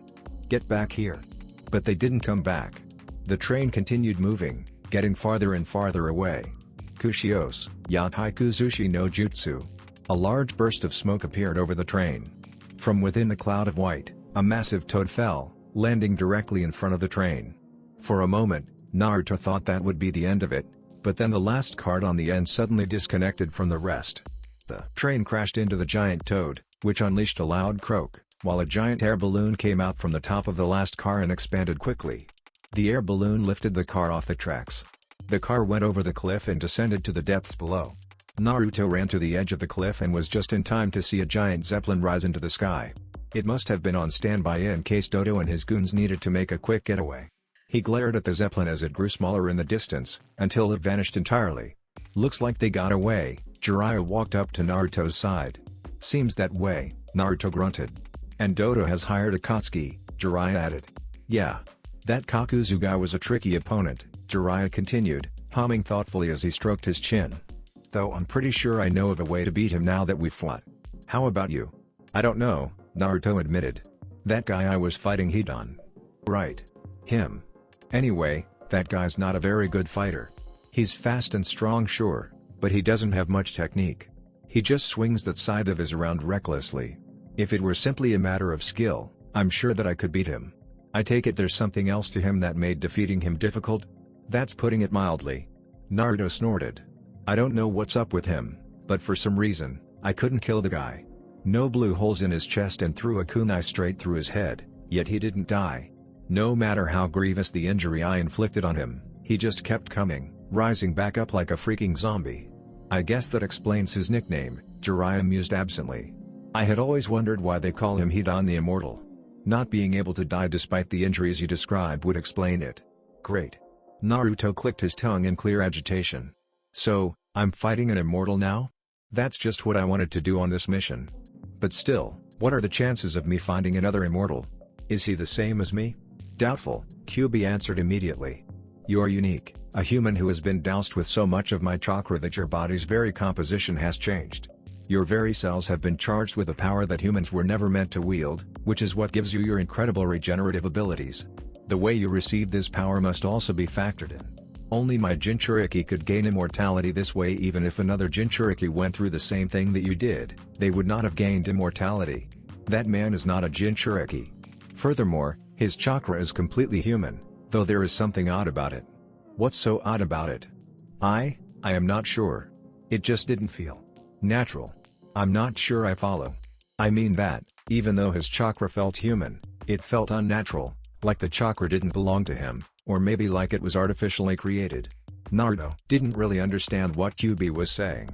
Get back here. But they didn't come back. The train continued moving, getting farther and farther away. Kushios, Yatai Kuzushi no Jutsu. A large burst of smoke appeared over the train. From within the cloud of white, a massive toad fell, landing directly in front of the train. For a moment, Naruto thought that would be the end of it, but then the last card on the end suddenly disconnected from the rest. The train crashed into the giant toad, which unleashed a loud croak, while a giant air balloon came out from the top of the last car and expanded quickly. The air balloon lifted the car off the tracks. The car went over the cliff and descended to the depths below. Naruto ran to the edge of the cliff and was just in time to see a giant zeppelin rise into the sky. It must have been on standby in case Doto and his goons needed to make a quick getaway. He glared at the zeppelin as it grew smaller in the distance, until it vanished entirely. Looks like they got away, Jiraiya walked up to Naruto's side. Seems that way, Naruto grunted. And Doto has hired Akatsuki, Jiraiya added. Yeah. That Kakuzu guy was a tricky opponent, Jiraiya continued, humming thoughtfully as he stroked his chin. Though I'm pretty sure I know of a way to beat him now that we've fought. How about you? I don't know, Naruto admitted. That guy I was fighting Hidan. Right. Him. Anyway, that guy's not a very good fighter. He's fast and strong sure, but he doesn't have much technique. He just swings that scythe of his around recklessly. If it were simply a matter of skill, I'm sure that I could beat him. I take it there's something else to him that made defeating him difficult? That's putting it mildly. Naruto snorted. I don't know what's up with him, but for some reason, I couldn't kill the guy. No blew holes in his chest and threw a kunai straight through his head, yet he didn't die. No matter how grievous the injury I inflicted on him, he just kept coming, rising back up like a freaking zombie. I guess that explains his nickname, Jiraiya mused absently. I had always wondered why they call him Hidan the Immortal. Not being able to die despite the injuries you described would explain it. Great. Naruto clicked his tongue in clear agitation. So, I'm fighting an immortal now? That's just what I wanted to do on this mission. But still, what are the chances of me finding another immortal? Is he the same as me? Doubtful, Kyuubi answered immediately. You're unique, a human who has been doused with so much of my chakra that your body's very composition has changed. Your very cells have been charged with a power that humans were never meant to wield, which is what gives you your incredible regenerative abilities. The way you receive this power must also be factored in. Only my Jinchuriki could gain immortality this way. Even if another Jinchuriki went through the same thing that you did, they would not have gained immortality. That man is not a Jinchuriki. Furthermore, his chakra is completely human, though there is something odd about it. What's so odd about it? I am not sure. It just didn't feel natural. I'm not sure I follow. I mean that, even though his chakra felt human, it felt unnatural, like the chakra didn't belong to him, or maybe like it was artificially created. Naruto didn't really understand what Kyuubi was saying.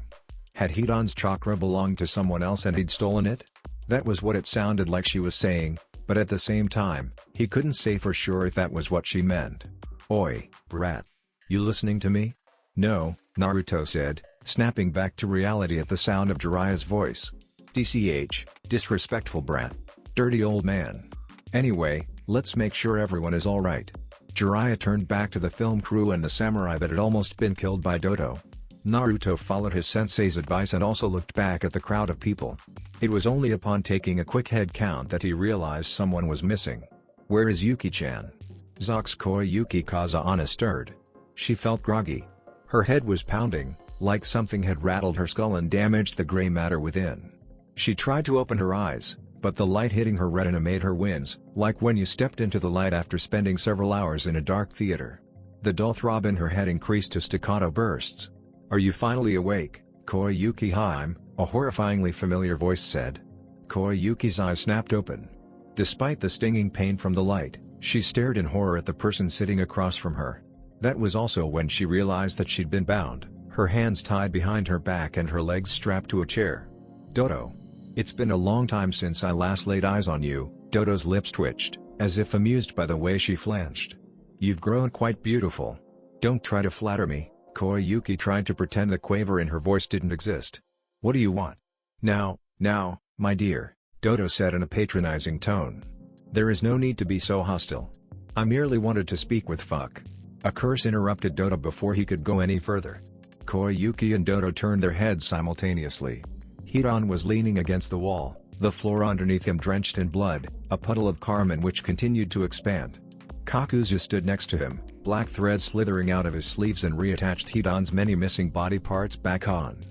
Had Hidan's chakra belonged to someone else and he'd stolen it? That was what it sounded like she was saying, but at the same time, he couldn't say for sure if that was what she meant. Oi, brat. You listening to me? No, Naruto said, snapping back to reality at the sound of Jiraiya's voice. DCH, disrespectful brat. Dirty old man. Anyway, let's make sure everyone is alright. Jiraiya turned back to the film crew and the samurai that had almost been killed by Doto. Naruto followed his sensei's advice and also looked back at the crowd of people. It was only upon taking a quick head count that he realized someone was missing. Where is Yuki-chan? Zox Koyuki Kazahana stirred. She felt groggy. Her head was pounding, like something had rattled her skull and damaged the gray matter within. She tried to open her eyes, but the light hitting her retina made her wince, like when you stepped into the light after spending several hours in a dark theater. The dull throb in her head increased to staccato bursts. Are you finally awake, Koyuki Haim? A horrifyingly familiar voice said. Koyuki's eyes snapped open. Despite the stinging pain from the light, she stared in horror at the person sitting across from her. That was also when she realized that she'd been bound, her hands tied behind her back and her legs strapped to a chair. Doto. It's been a long time since I last laid eyes on you, Doto's lips twitched, as if amused by the way she flinched. You've grown quite beautiful. Don't try to flatter me, Koyuki tried to pretend the quaver in her voice didn't exist. What do you want? Now, my dear, Doto said in a patronizing tone. There is no need to be so hostile. I merely wanted to speak with fuck. A curse interrupted Doto before he could go any further. Koyuki and Doto turned their heads simultaneously. Hidan was leaning against the wall, the floor underneath him drenched in blood, a puddle of carmine which continued to expand. Kakuzu stood next to him, black threads slithering out of his sleeves and reattached Hidan's many missing body parts back on.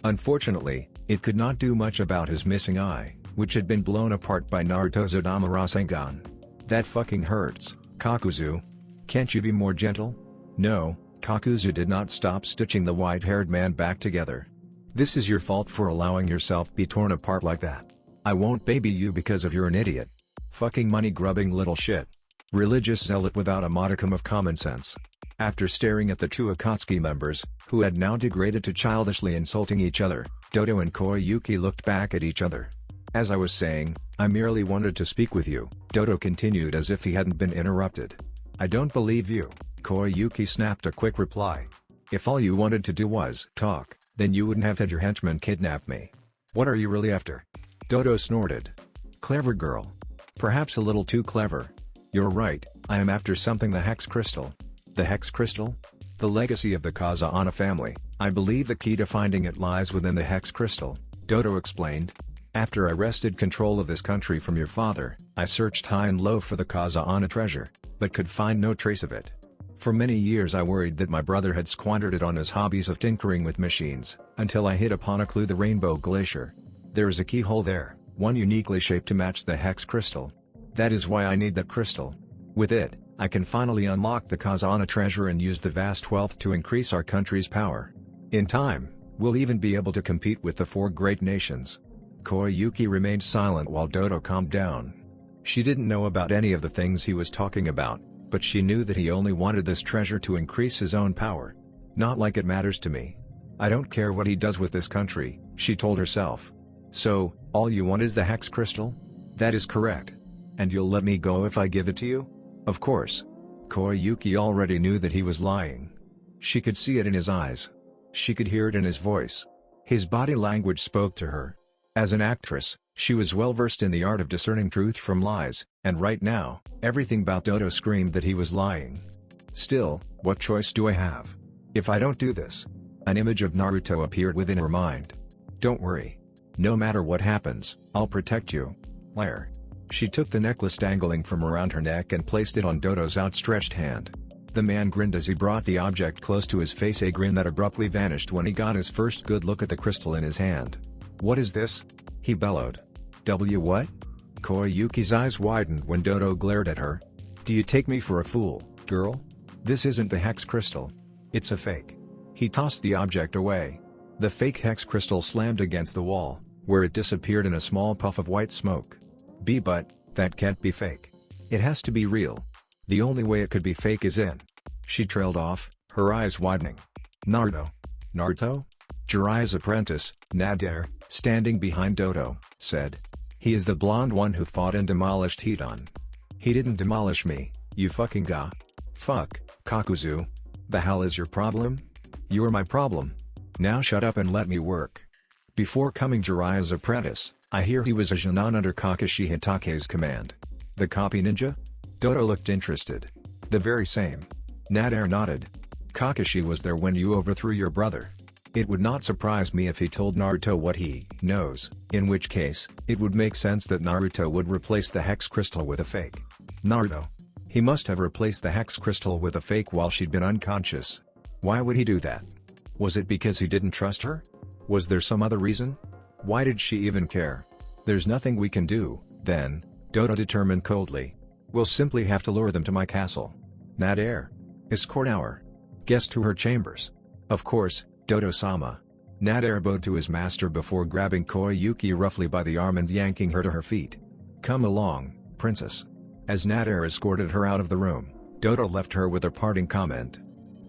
Unfortunately, it could not do much about his missing eye, which had been blown apart by Naruto's Odama Rasengan. That fucking hurts, Kakuzu. Can't you be more gentle? No, Kakuzu did not stop stitching the white-haired man back together. This is your fault for allowing yourself be torn apart like that. I won't baby you because of you're an idiot. Fucking money-grubbing little shit. Religious zealot without a modicum of common sense. After staring at the two Akatsuki members, who had now degraded to childishly insulting each other, Doto and Koyuki looked back at each other. As I was saying, I merely wanted to speak with you, Doto continued as if he hadn't been interrupted. I don't believe you, Koyuki snapped a quick reply. If all you wanted to do was talk, then you wouldn't have had your henchman kidnap me. What are you really after? Doto snorted. Clever girl. Perhaps a little too clever. You're right, I am after something, the Hex Crystal. The Hex Crystal? The legacy of the Kazahana family. I believe the key to finding it lies within the Hex Crystal, Doto explained. After I wrested control of this country from your father, I searched high and low for the Kazahana treasure, but could find no trace of it. For many years I worried that my brother had squandered it on his hobbies of tinkering with machines, until I hit upon a clue: the Rainbow Glacier. There is a keyhole there, one uniquely shaped to match the Hex Crystal. That is why I need that crystal. With it, I can finally unlock the Kazahana treasure and use the vast wealth to increase our country's power. In time, we'll even be able to compete with the 4 great nations. Koyuki remained silent while Doto calmed down. She didn't know about any of the things he was talking about, but she knew that he only wanted this treasure to increase his own power. Not like it matters to me. I don't care what he does with this country, she told herself. So, all you want is the Hex Crystal? That is correct. And you'll let me go if I give it to you? Of course. Koyuki already knew that he was lying. She could see it in his eyes. She could hear it in his voice. His body language spoke to her. As an actress, she was well versed in the art of discerning truth from lies, and right now, everything about Doto screamed that he was lying. Still, what choice do I have? If I don't do this? An image of Naruto appeared within her mind. Don't worry. No matter what happens, I'll protect you. Where? She took the necklace dangling from around her neck and placed it on Doto's outstretched hand. The man grinned as he brought the object close to his face, a grin that abruptly vanished when he got his first good look at the crystal in his hand. What is this? He bellowed. What? Koyuki's eyes widened when Doto glared at her. Do you take me for a fool, girl? This isn't the Hex Crystal. It's a fake. He tossed the object away. The fake Hex Crystal slammed against the wall, where it disappeared in a small puff of white smoke. But that can't be fake. It has to be real. The only way it could be fake is in. She trailed off, her eyes widening. Naruto? Jiraiya's apprentice, Nader, standing behind Doto, said. He is the blonde one who fought and demolished Hidan. He didn't demolish me, you fucking guy. Fuck, Kakuzu. The hell is your problem? You're my problem. Now shut up and let me work. Before coming Jiraiya's apprentice, I hear he was a Jonin under Kakashi Hitake's command. The copy ninja? Doto looked interested. The very same. Nader nodded. Kakashi was there when you overthrew your brother. It would not surprise me if he told Naruto what he knows, in which case, it would make sense that Naruto would replace the Hex Crystal with a fake. Naruto. He must have replaced the Hex Crystal with a fake while she'd been unconscious. Why would he do that? Was it because he didn't trust her? Was there some other reason? Why did she even care? There's nothing we can do, then, Doto determined coldly. We'll simply have to lure them to my castle. Nader. Escort our guest to her chambers. Of course, Doto-sama. Nader bowed to his master before grabbing Koyuki roughly by the arm and yanking her to her feet. Come along, princess. As Nader escorted her out of the room, Doto left her with a parting comment.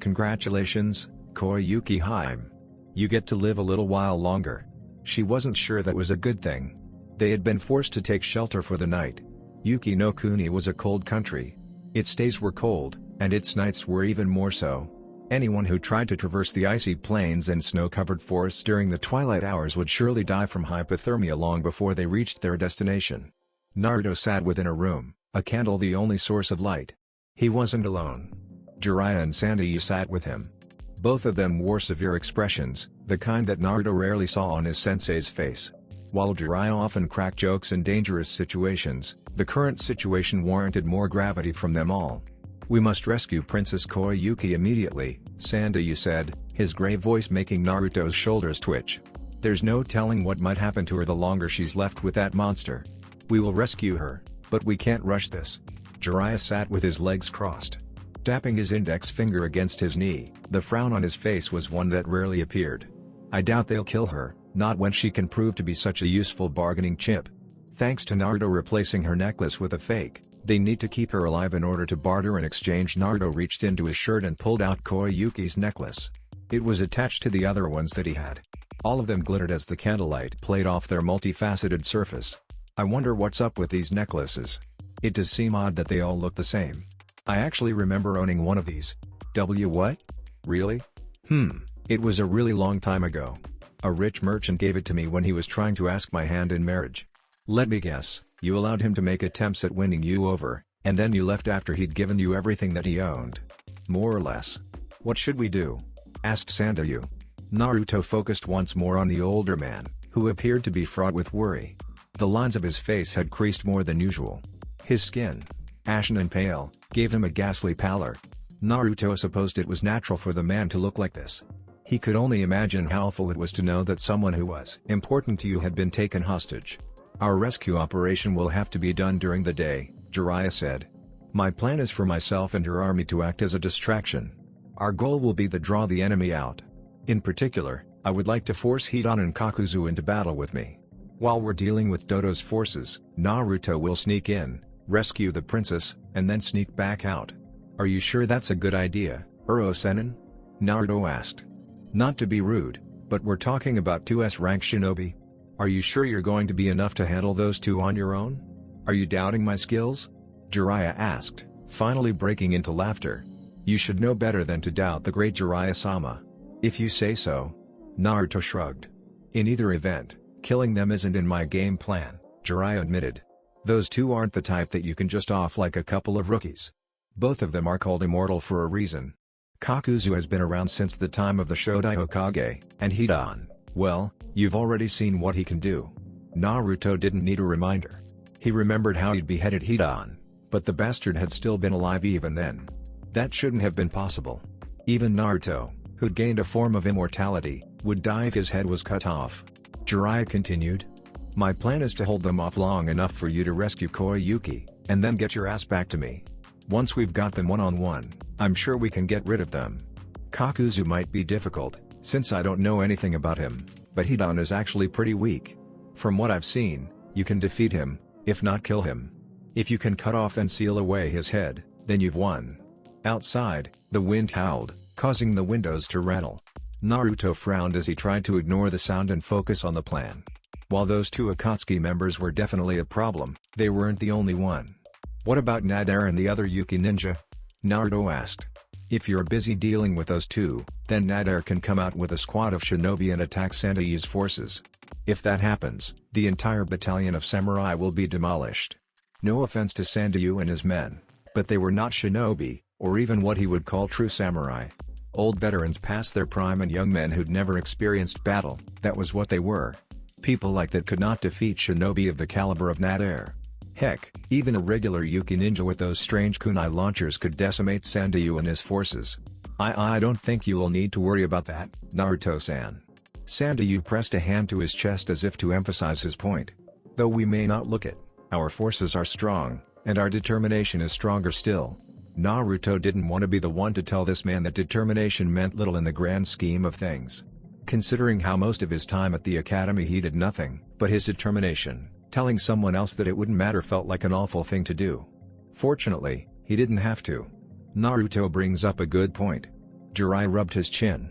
Congratulations, Koyuki Haim. You get to live a little while longer. She wasn't sure that was a good thing. They had been forced to take shelter for the night. Yuki no Kuni was a cold country. Its days were cold, and its nights were even more so. Anyone who tried to traverse the icy plains and snow-covered forests during the twilight hours would surely die from hypothermia long before they reached their destination. Naruto sat within a room, a candle the only source of light. He wasn't alone. Jiraiya and Sandayu sat with him. Both of them wore severe expressions, the kind that Naruto rarely saw on his sensei's face. While Jiraiya often cracked jokes in dangerous situations, the current situation warranted more gravity from them all. We must rescue Princess Koyuki immediately, Sandayu said, his grave voice making Naruto's shoulders twitch. There's no telling what might happen to her the longer she's left with that monster. We will rescue her, but we can't rush this. Jiraiya sat with his legs crossed. Tapping his index finger against his knee, the frown on his face was one that rarely appeared. I doubt they'll kill her, not when she can prove to be such a useful bargaining chip. Thanks to Naruto replacing her necklace with a fake, they need to keep her alive in order to barter in exchange. Naruto reached into his shirt and pulled out Koyuki's necklace. It was attached to the other ones that he had. All of them glittered as the candlelight played off their multifaceted surface. I wonder what's up with these necklaces. It does seem odd that they all look the same. I actually remember owning one of these. What? Really? It was a really long time ago. A rich merchant gave it to me when he was trying to ask my hand in marriage. Let me guess, you allowed him to make attempts at winning you over, And then you left after he'd given you everything that he owned. More or less. What should we do? Asked Sandayu. Naruto focused once more on the older man, who appeared to be fraught with worry. The lines of his face had creased more than usual. His skin, ashen and pale, gave him a ghastly pallor. Naruto supposed it was natural for the man to look like this. He could only imagine how awful it was to know that someone who was important to you had been taken hostage. Our rescue operation will have to be done during the day, Jiraiya said. My plan is for myself and your army to act as a distraction. Our goal will be to draw the enemy out. In particular, I would like to force Hidan and Kakuzu into battle with me. While we're dealing with Doto's forces, Naruto will sneak in, rescue the princess, and then sneak back out. Are you sure that's a good idea, Uro-sennin? Naruto asked. Not to be rude, but we're talking about 2S rank shinobi. Are you sure you're going to be enough to handle those two on your own? Are you doubting my skills? Jiraiya asked, finally breaking into laughter. You should know better than to doubt the great Jiraiya-sama. If you say so. Naruto shrugged. In either event, killing them isn't in my game plan, Jiraiya admitted. Those two aren't the type that you can just off like a couple of rookies. Both of them are called immortal for a reason. Kakuzu has been around since the time of the Shodai Hokage, and Hidan, well, you've already seen what he can do. Naruto didn't need a reminder. He remembered how he'd beheaded Hidan, but the bastard had still been alive even then. That shouldn't have been possible. Even Naruto, who'd gained a form of immortality, would die if his head was cut off. Jiraiya continued. My plan is to hold them off long enough for you to rescue Koyuki, and then get your ass back to me. Once we've got them one-on-one, I'm sure we can get rid of them. Kakuzu might be difficult, since I don't know anything about him, but Hidan is actually pretty weak. From what I've seen, you can defeat him, if not kill him. If you can cut off and seal away his head, then you've won. Outside, the wind howled, causing the windows to rattle. Naruto frowned as he tried to ignore the sound and focus on the plan. While those two Akatsuki members were definitely a problem, they weren't the only one. What about Nader and the other Yuki ninja? Naruto asked. If you're busy dealing with those two, then Nader can come out with a squad of shinobi and attack Sandayu's forces. If that happens, the entire battalion of samurai will be demolished. No offense to Sandayu and his men, but they were not shinobi, or even what he would call true samurai. Old veterans past their prime and young men who'd never experienced battle, that was what they were. People like that could not defeat shinobi of the caliber of Nader. Heck, even a regular Yuki ninja with those strange kunai launchers could decimate Sandayu and his forces. I don't think you will need to worry about that, Naruto-san. Sandayu pressed a hand to his chest as if to emphasize his point. Though we may not look it, our forces are strong, and our determination is stronger still. Naruto didn't want to be the one to tell this man that determination meant little in the grand scheme of things. Considering how most of his time at the academy he did nothing but his determination, telling someone else that it wouldn't matter felt like an awful thing to do. Fortunately, he didn't have to. Naruto brings up a good point. Jiraiya rubbed his chin.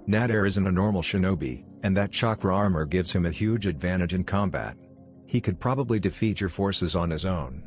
Nader isn't a normal shinobi, and that chakra armor gives him a huge advantage in combat. He could probably defeat your forces on his own.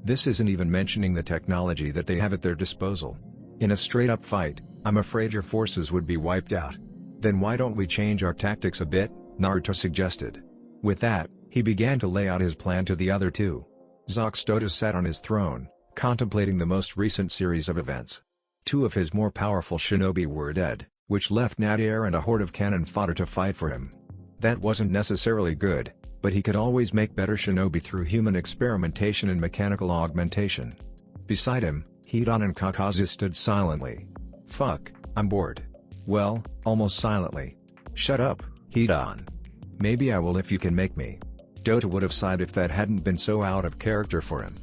This isn't even mentioning the technology that they have at their disposal. In a straight-up fight, I'm afraid your forces would be wiped out. Then why don't we change our tactics a bit, Naruto suggested. With that, he began to lay out his plan to the other two. Doto sat on his throne, contemplating the most recent series of events. Two of his more powerful shinobi were dead, which left Nader and a horde of cannon fodder to fight for him. That wasn't necessarily good, but he could always make better shinobi through human experimentation and mechanical augmentation. Beside him, Hidan and Kakazu stood silently. Fuck, I'm bored. Well, almost silently. Shut up, Hidan. Maybe I will if you can make me. Doto would have sighed if that hadn't been so out of character for him.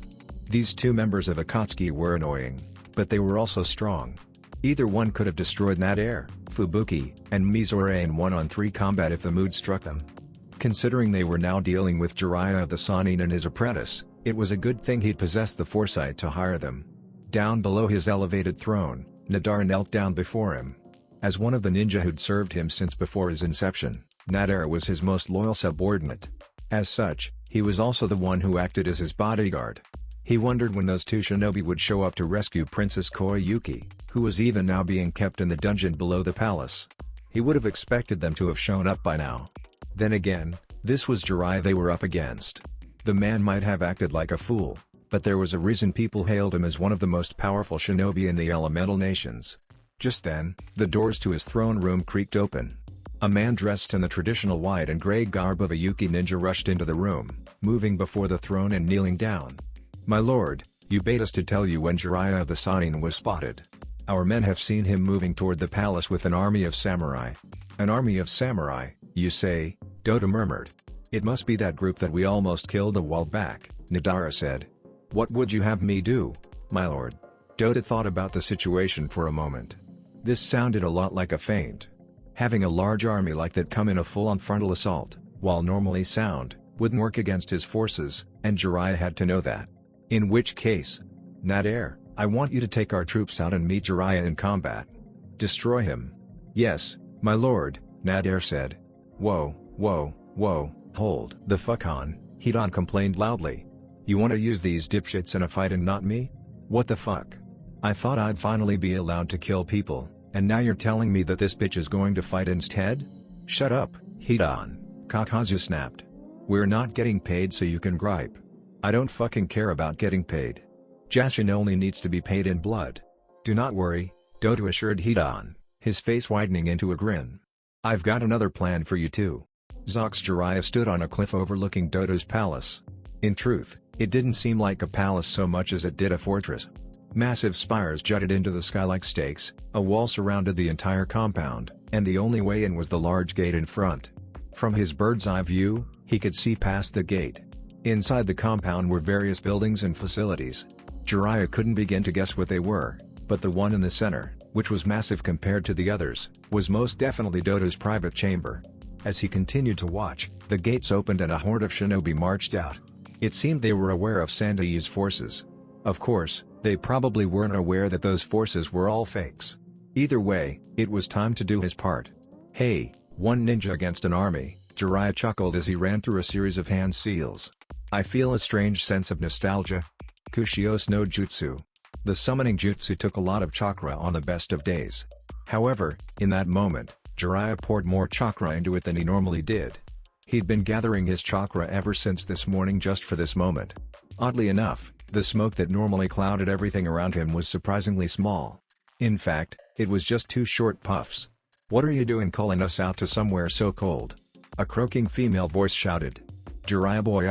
These two members of Akatsuki were annoying, but they were also strong. Either one could have destroyed Nader, Fubuki, and Mizore in 1-on-3 combat if the mood struck them. Considering they were now dealing with Jiraiya the Sannin and his apprentice, it was a good thing he'd possessed the foresight to hire them. Down below his elevated throne, Nader knelt down before him. As one of the ninja who'd served him since before his inception, Nader was his most loyal subordinate. As such, he was also the one who acted as his bodyguard. He wondered when those two shinobi would show up to rescue Princess Koyuki, who was even now being kept in the dungeon below the palace. He would have expected them to have shown up by now. Then again, this was Jiraiya they were up against. The man might have acted like a fool, But there was a reason people hailed him as one of the most powerful shinobi in the elemental nations. Just then, the doors to his throne room creaked open. A man dressed in the traditional white and gray garb of a Yuki ninja rushed into the room, moving before the throne and kneeling down. "My lord, you bade us to tell you when Jiraiya of the Sannin was spotted. Our men have seen him moving toward the palace with an army of samurai." "An army of samurai, you say?" Doto murmured. "It must be that group that we almost killed a while back," Nadara said. "What would you have me do, my lord?" Doto thought about the situation for a moment. This sounded a lot like a feint. Having a large army like that come in a full-on frontal assault, while normally sound, wouldn't work against his forces, and Jiraiya had to know that. In which case, "Nader, I want you to take our troops out and meet Jiraiya in combat. Destroy him." "Yes, my lord," Nader said. Whoa, hold the fuck on," Hidan complained loudly. "You want to use these dipshits in a fight and not me? What the fuck? I thought I'd finally be allowed to kill people, and now you're telling me that this bitch is going to fight instead?" "Shut up, Hidan," Kakazu snapped. "We're not getting paid so you can gripe. I don't fucking care about getting paid. Jashin only needs to be paid in blood." "Do not worry," Doto assured Hidan, his face widening into a grin. "I've got another plan for you too." Zox Jiraiya stood on a cliff overlooking Doto's palace. In truth, it didn't seem like a palace so much as it did a fortress. Massive spires jutted into the sky like stakes, a wall surrounded the entire compound, and the only way in was the large gate in front. From his bird's-eye view, he could see past the gate. Inside the compound were various buildings and facilities. Jiraiya couldn't begin to guess what they were, but the one in the center, which was massive compared to the others, was most definitely Doto's private chamber. As he continued to watch, the gates opened and a horde of shinobi marched out. It seemed they were aware of Sandai's forces. Of course, they probably weren't aware that those forces were all fakes. Either way, it was time to do his part. "Hey, one ninja against an army," Jiraiya chuckled as he ran through a series of hand seals. "I feel a strange sense of nostalgia." Kushios no Jutsu. The summoning jutsu took a lot of chakra on the best of days. However, in that moment, Jiraiya poured more chakra into it than he normally did. He'd been gathering his chakra ever since this morning just for this moment. Oddly enough, the smoke that normally clouded everything around him was surprisingly small. In fact, it was just 2 short puffs. "What are you doing calling us out to somewhere so cold?" a croaking female voice shouted. "Jiraiya boy,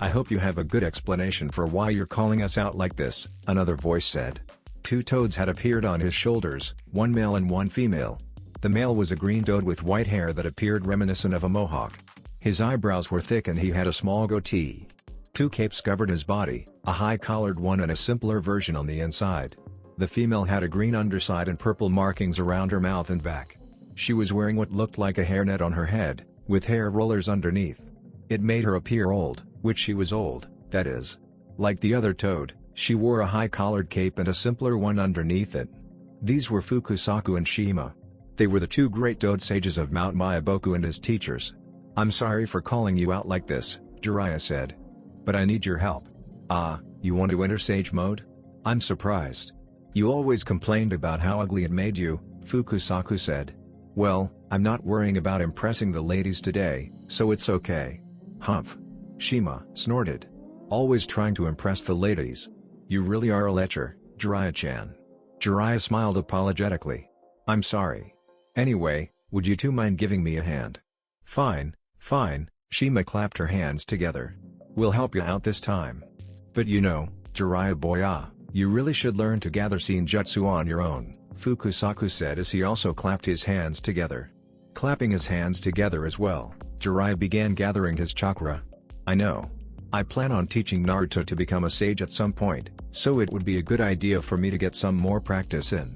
I hope you have a good explanation for why you're calling us out like this," another voice said. 2 toads had appeared on his shoulders, one male and one female. The male was a green toad with white hair that appeared reminiscent of a mohawk. His eyebrows were thick and he had a small goatee. 2 capes covered his body, a high-collared one and a simpler version on the inside. The female had a green underside and purple markings around her mouth and back. She was wearing what looked like a hairnet on her head, with hair rollers underneath. It made her appear old, which she was old, that is. Like the other toad, she wore a high-collared cape and a simpler one underneath it. These were Fukusaku and Shima. They were the 2 great toad sages of Mount Myaboku and his teachers. "I'm sorry for calling you out like this," Jiraiya said. "But I need your help." "Ah, you want to enter sage mode? I'm surprised. You always complained about how ugly it made you," Fukusaku said. "Well, I'm not worrying about impressing the ladies today, so it's okay." "Humph." Shima snorted. "Always trying to impress the ladies. You really are a lecher, Jiraiya-chan." Jiraiya smiled apologetically. "I'm sorry. Anyway, would you two mind giving me a hand?" Fine," Shima clapped her hands together. "We'll help you out this time. But you know, Jiraiya boy, you really should learn to gather Senjutsu on your own," Fukusaku said as he also clapped his hands together. Clapping his hands together as well, Jiraiya began gathering his chakra. "I know. I plan on teaching Naruto to become a sage at some point, so it would be a good idea for me to get some more practice in.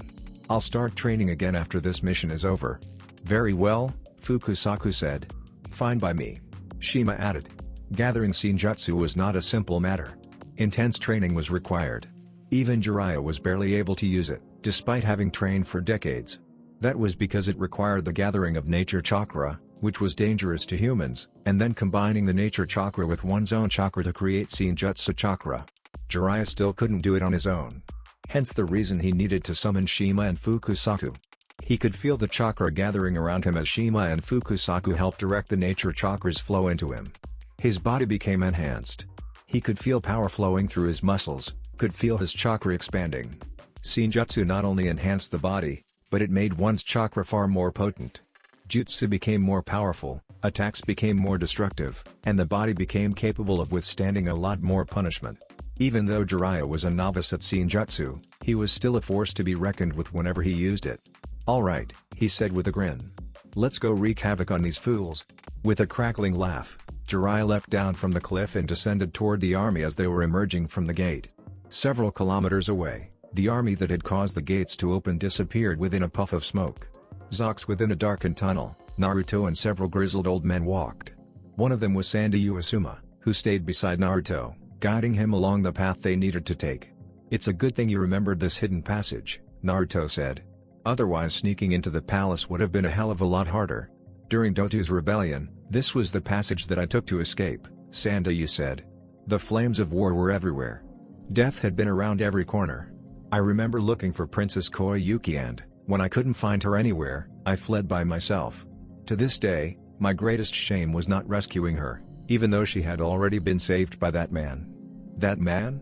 I'll start training again after this mission is over." "Very well," Fukusaku said. "Fine by me," Shima added. Gathering Senjutsu was not a simple matter. Intense training was required. Even Jiraiya was barely able to use it, despite having trained for decades. That was because it required the gathering of nature chakra, which was dangerous to humans, and then combining the nature chakra with one's own chakra to create Senjutsu chakra. Jiraiya still couldn't do it on his own. Hence the reason he needed to summon Shima and Fukusaku. He could feel the chakra gathering around him as Shima and Fukusaku helped direct the nature chakra's flow into him. His body became enhanced. He could feel power flowing through his muscles, could feel his chakra expanding. Senjutsu not only enhanced the body, but it made one's chakra far more potent. Jutsu became more powerful, attacks became more destructive, and the body became capable of withstanding a lot more punishment. Even though Jiraiya was a novice at Senjutsu, he was still a force to be reckoned with whenever he used it. "Alright," he said with a grin. "Let's go wreak havoc on these fools." With a crackling laugh, Jiraiya leapt down from the cliff and descended toward the army as they were emerging from the gate. Several kilometers away, the army that had caused the gates to open disappeared within a puff of smoke. Zox within a darkened tunnel, Naruto and several grizzled old men walked. One of them was Sandayu Asuma, who stayed beside Naruto, guiding him along the path they needed to take. "It's a good thing you remembered this hidden passage," Naruto said. "Otherwise sneaking into the palace would have been a hell of a lot harder. During Doto's rebellion, this was the passage that I took to escape," Sandayu said. The flames of war were everywhere. Death had been around every corner. "I remember looking for Princess Koyuki and, when I couldn't find her anywhere, I fled by myself. To this day, my greatest shame was not rescuing her, even though she had already been saved by that man." "That man?"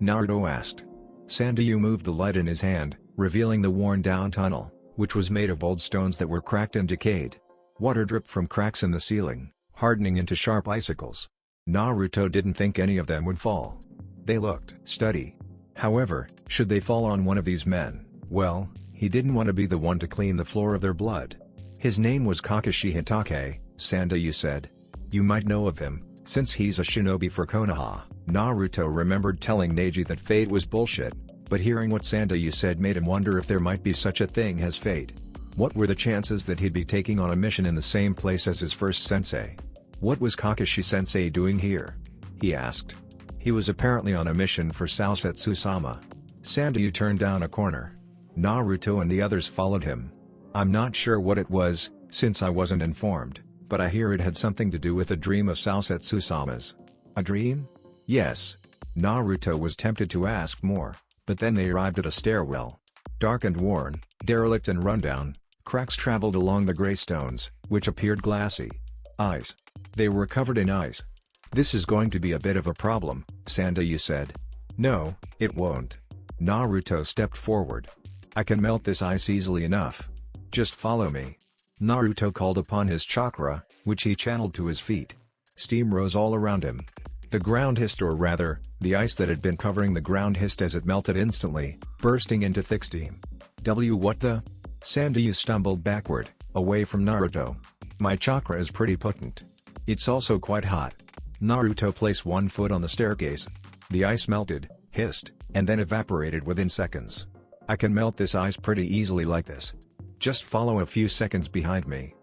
Naruto asked. Sandayu moved the light in his hand, revealing the worn-down tunnel, which was made of old stones that were cracked and decayed. Water dripped from cracks in the ceiling, hardening into sharp icicles. Naruto didn't think any of them would fall. They looked steady. However, should they fall on one of these men, well, he didn't want to be the one to clean the floor of their blood. "His name was Kakashi Hatake," Sandayu said. "You might know of him, since he's a shinobi for Konoha." Naruto remembered telling Neji that fate was bullshit, but hearing what Sandayu said made him wonder if there might be such a thing as fate. What were the chances that he'd be taking on a mission in the same place as his first sensei? "What was Kakashi-sensei doing here?" he asked. "He was apparently on a mission for Saosetsu-sama." Sandayu turned down a corner. Naruto and the others followed him. "I'm not sure what it was, since I wasn't informed, but I hear it had something to do with a dream of Saosetsu-sama's." "A dream?" "Yes." Naruto was tempted to ask more, but then they arrived at a stairwell. Dark and worn, derelict and rundown, cracks traveled along the gray stones, which appeared glassy. Ice. They were covered in ice. "This is going to be a bit of a problem," Sandayu said. "No, it won't." Naruto stepped forward. "I can melt this ice easily enough. Just follow me." Naruto called upon his chakra, which he channeled to his feet. Steam rose all around him. The ground hissed, or rather, the ice that had been covering the ground hissed as it melted instantly, bursting into thick steam. What the? Sandayu stumbled backward, away from Naruto. "My chakra is pretty potent. It's also quite hot." Naruto placed one foot on the staircase. The ice melted, hissed, and then evaporated within seconds. "I can melt this ice pretty easily like this. Just follow a few seconds behind me."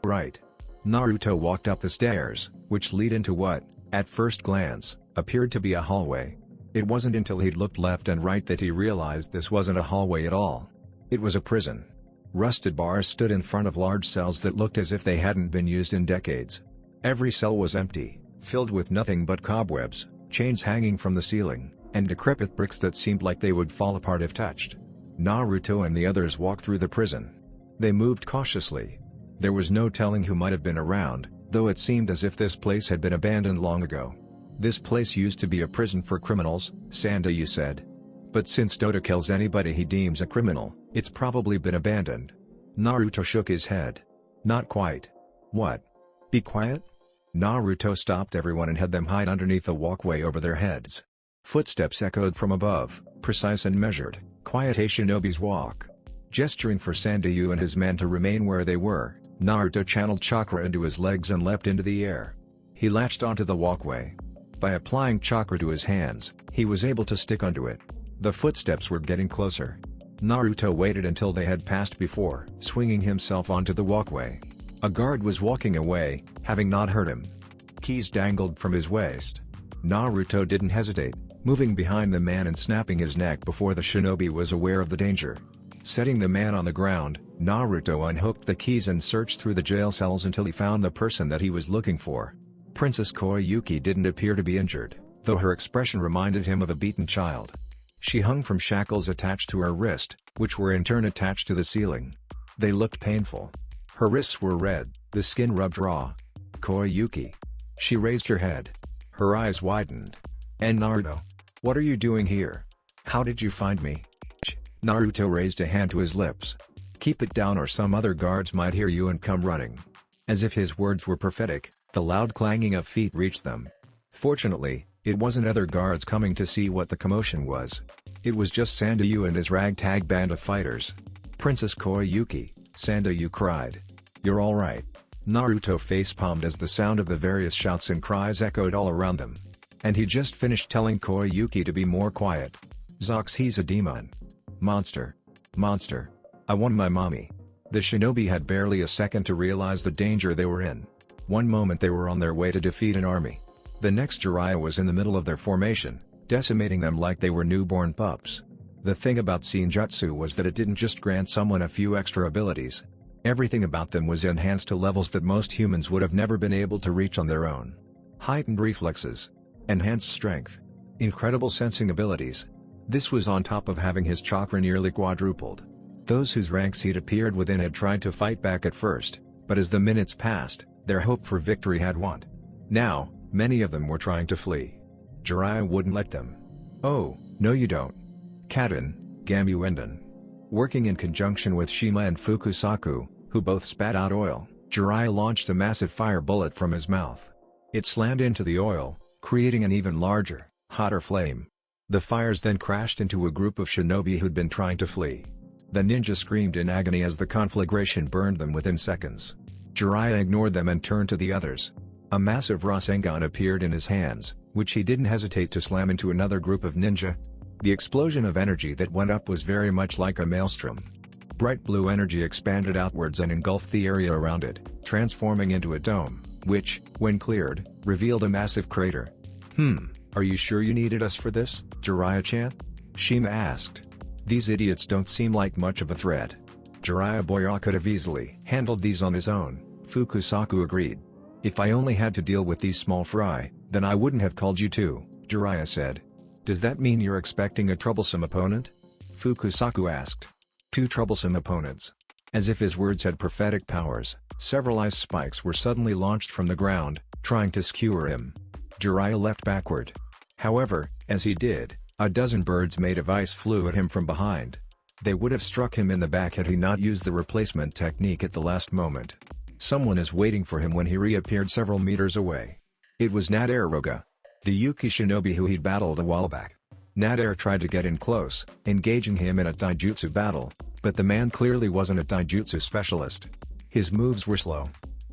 Right." Naruto walked up the stairs, which lead into what, at first glance, appeared to be a hallway. It wasn't until he'd looked left and right that he realized this wasn't a hallway at all. It was a prison. Rusted bars stood in front of large cells that looked as if they hadn't been used in decades. Every cell was empty, filled with nothing but cobwebs, chains hanging from the ceiling, and decrepit bricks that seemed like they would fall apart if touched. Naruto and the others walked through the prison. They moved cautiously. There was no telling who might have been around, though it seemed as if this place had been abandoned long ago. "This place used to be a prison for criminals," Sandayu said. "But since Doto kills anybody he deems a criminal, it's probably been abandoned." Naruto shook his head. "Not quite." "What?" "Be quiet?" Naruto stopped everyone and had them hide underneath a walkway over their heads. Footsteps echoed from above, precise and measured, quiet a shinobi's walk. Gesturing for Sandayu and his men to remain where they were, Naruto channeled chakra into his legs and leapt into the air. He latched onto the walkway. By applying chakra to his hands, he was able to stick onto it. The footsteps were getting closer. Naruto waited until they had passed before swinging himself onto the walkway. A guard was walking away, having not heard him. Keys dangled from his waist. Naruto didn't hesitate, moving behind the man and snapping his neck before the shinobi was aware of the danger. Setting the man on the ground, Naruto unhooked the keys and searched through the jail cells until he found the person that he was looking for. Princess Koyuki didn't appear to be injured, though her expression reminded him of a beaten child. She hung from shackles attached to her wrist, which were in turn attached to the ceiling. They looked painful. Her wrists were red, the skin rubbed raw. "Koyuki." She raised her head. Her eyes widened. And Naruto? What are you doing here? How did you find me? Naruto raised a hand to his lips. Keep it down or some other guards might hear you and come running. As if his words were prophetic, the loud clanging of feet reached them. Fortunately, it wasn't other guards coming to see what the commotion was. It was just Sandayu and his ragtag band of fighters. Princess Koyuki, Sandayu cried. You're alright. Naruto facepalmed as the sound of the various shouts and cries echoed all around them. And he just finished telling Koyuki to be more quiet. Zox, he's a demon. Monster. Monster. I want my mommy. The shinobi had barely a second to realize the danger they were in. One moment they were on their way to defeat an army. The next Jiraiya was in the middle of their formation, decimating them like they were newborn pups. The thing about Senjutsu was that it didn't just grant someone a few extra abilities. Everything about them was enhanced to levels that most humans would have never been able to reach on their own. Heightened reflexes. Enhanced strength. Incredible sensing abilities. This was on top of having his chakra nearly quadrupled. Those whose ranks he'd appeared within had tried to fight back at first, but as the minutes passed, their hope for victory had waned. Now, many of them were trying to flee. Jiraiya wouldn't let them. Oh, no you don't. Kaden, Gamuenden. Working in conjunction with Shima and Fukusaku, who both spat out oil, Jiraiya launched a massive fire bullet from his mouth. It slammed into the oil, creating an even larger, hotter flame. The fires then crashed into a group of shinobi who'd been trying to flee. The ninja screamed in agony as the conflagration burned them within seconds. Jiraiya ignored them and turned to the others. A massive Rasengan appeared in his hands, which he didn't hesitate to slam into another group of ninja. The explosion of energy that went up was very much like a maelstrom. Bright blue energy expanded outwards and engulfed the area around it, transforming into a dome, which, when cleared, revealed a massive crater. Are you sure you needed us for this, Jiraiya-chan? Shima asked. These idiots don't seem like much of a threat. Jiraiya-boy could have easily handled these on his own, Fukusaku agreed. If I only had to deal with these small fry, then I wouldn't have called you too, Jiraiya said. Does that mean you're expecting a troublesome opponent? Fukusaku asked. 2 troublesome opponents. As if his words had prophetic powers, several ice spikes were suddenly launched from the ground, trying to skewer him. Jiraiya leapt backward. However, as he did, a dozen birds made of ice flew at him from behind. They would have struck him in the back had he not used the replacement technique at the last moment. Someone is waiting for him when he reappeared several meters away. It was Nadaroga, the Yuki shinobi who he'd battled a while back. Nadar tried to get in close, engaging him in a taijutsu battle, but the man clearly wasn't a taijutsu specialist. His moves were slow.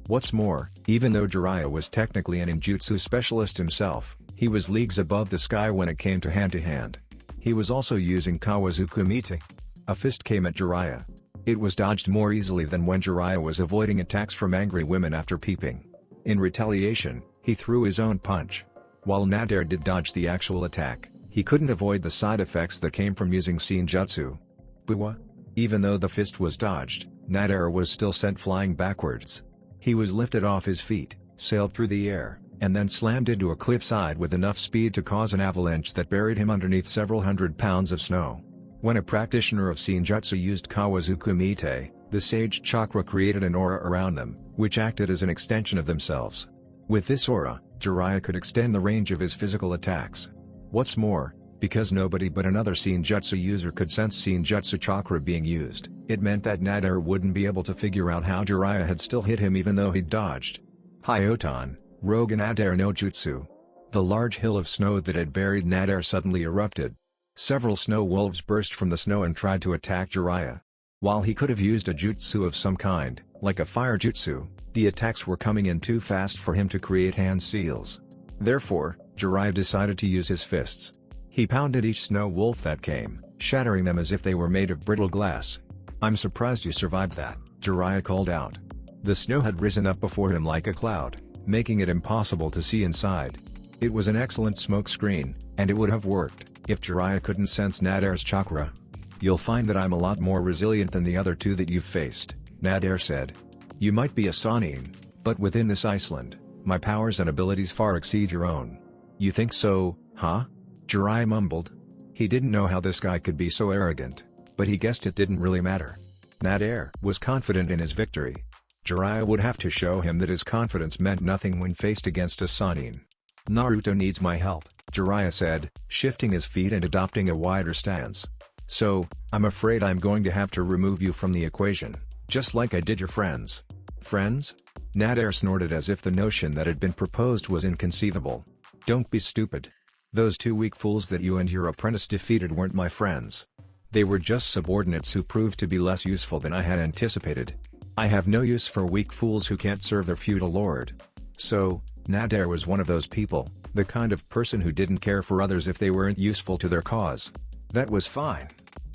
What's more, even though Jiraiya was technically an ninjutsu specialist himself, he was leagues above the sky when it came to hand-to-hand. He was also using Kawazuku-mite. A fist came at Jiraiya. It was dodged more easily than when Jiraiya was avoiding attacks from angry women after peeping. In retaliation, he threw his own punch. While Nadar did dodge the actual attack, he couldn't avoid the side effects that came from using Senjutsu. Buwa? Even though the fist was dodged, Nadar was still sent flying backwards. He was lifted off his feet, sailed through the air, and then slammed into a cliffside with enough speed to cause an avalanche that buried him underneath several hundred pounds of snow. When a practitioner of Senjutsu used Kawazuku-mite, the sage chakra created an aura around them, which acted as an extension of themselves. With this aura, Jiraiya could extend the range of his physical attacks. What's more, because nobody but another Senjutsu user could sense Senjutsu chakra being used, it meant that Nadar wouldn't be able to figure out how Jiraiya had still hit him even though he'd dodged. Hyotan, Rogue Nadar no Jutsu. The large hill of snow that had buried Nadar suddenly erupted. Several snow wolves burst from the snow and tried to attack Jiraiya. While he could have used a jutsu of some kind, like a fire jutsu, the attacks were coming in too fast for him to create hand seals. Therefore, Jiraiya decided to use his fists. He pounded each snow wolf that came, shattering them as if they were made of brittle glass. I'm surprised you survived that, Jiraiya called out. The snow had risen up before him like a cloud, making it impossible to see inside. It was an excellent smoke screen, and it would have worked if Jiraiya couldn't sense Nadar's chakra. You'll find that I'm a lot more resilient than the other two that you've faced, Nadar said. You might be a Sannin, but within this Iceland, my powers and abilities far exceed your own. You think so, huh? Jiraiya mumbled. He didn't know how this guy could be so arrogant, but he guessed it didn't really matter. Nadar was confident in his victory. Jiraiya would have to show him that his confidence meant nothing when faced against a Sannin. Naruto needs my help, Jiraiya said, shifting his feet and adopting a wider stance. So, I'm afraid I'm going to have to remove you from the equation, just like I did your friends. Friends? Nader snorted as if the notion that had been proposed was inconceivable. Don't be stupid. Those two weak fools that you and your apprentice defeated weren't my friends. They were just subordinates who proved to be less useful than I had anticipated. I have no use for weak fools who can't serve their feudal lord. So, Nader was one of those people, the kind of person who didn't care for others if they weren't useful to their cause. That was fine.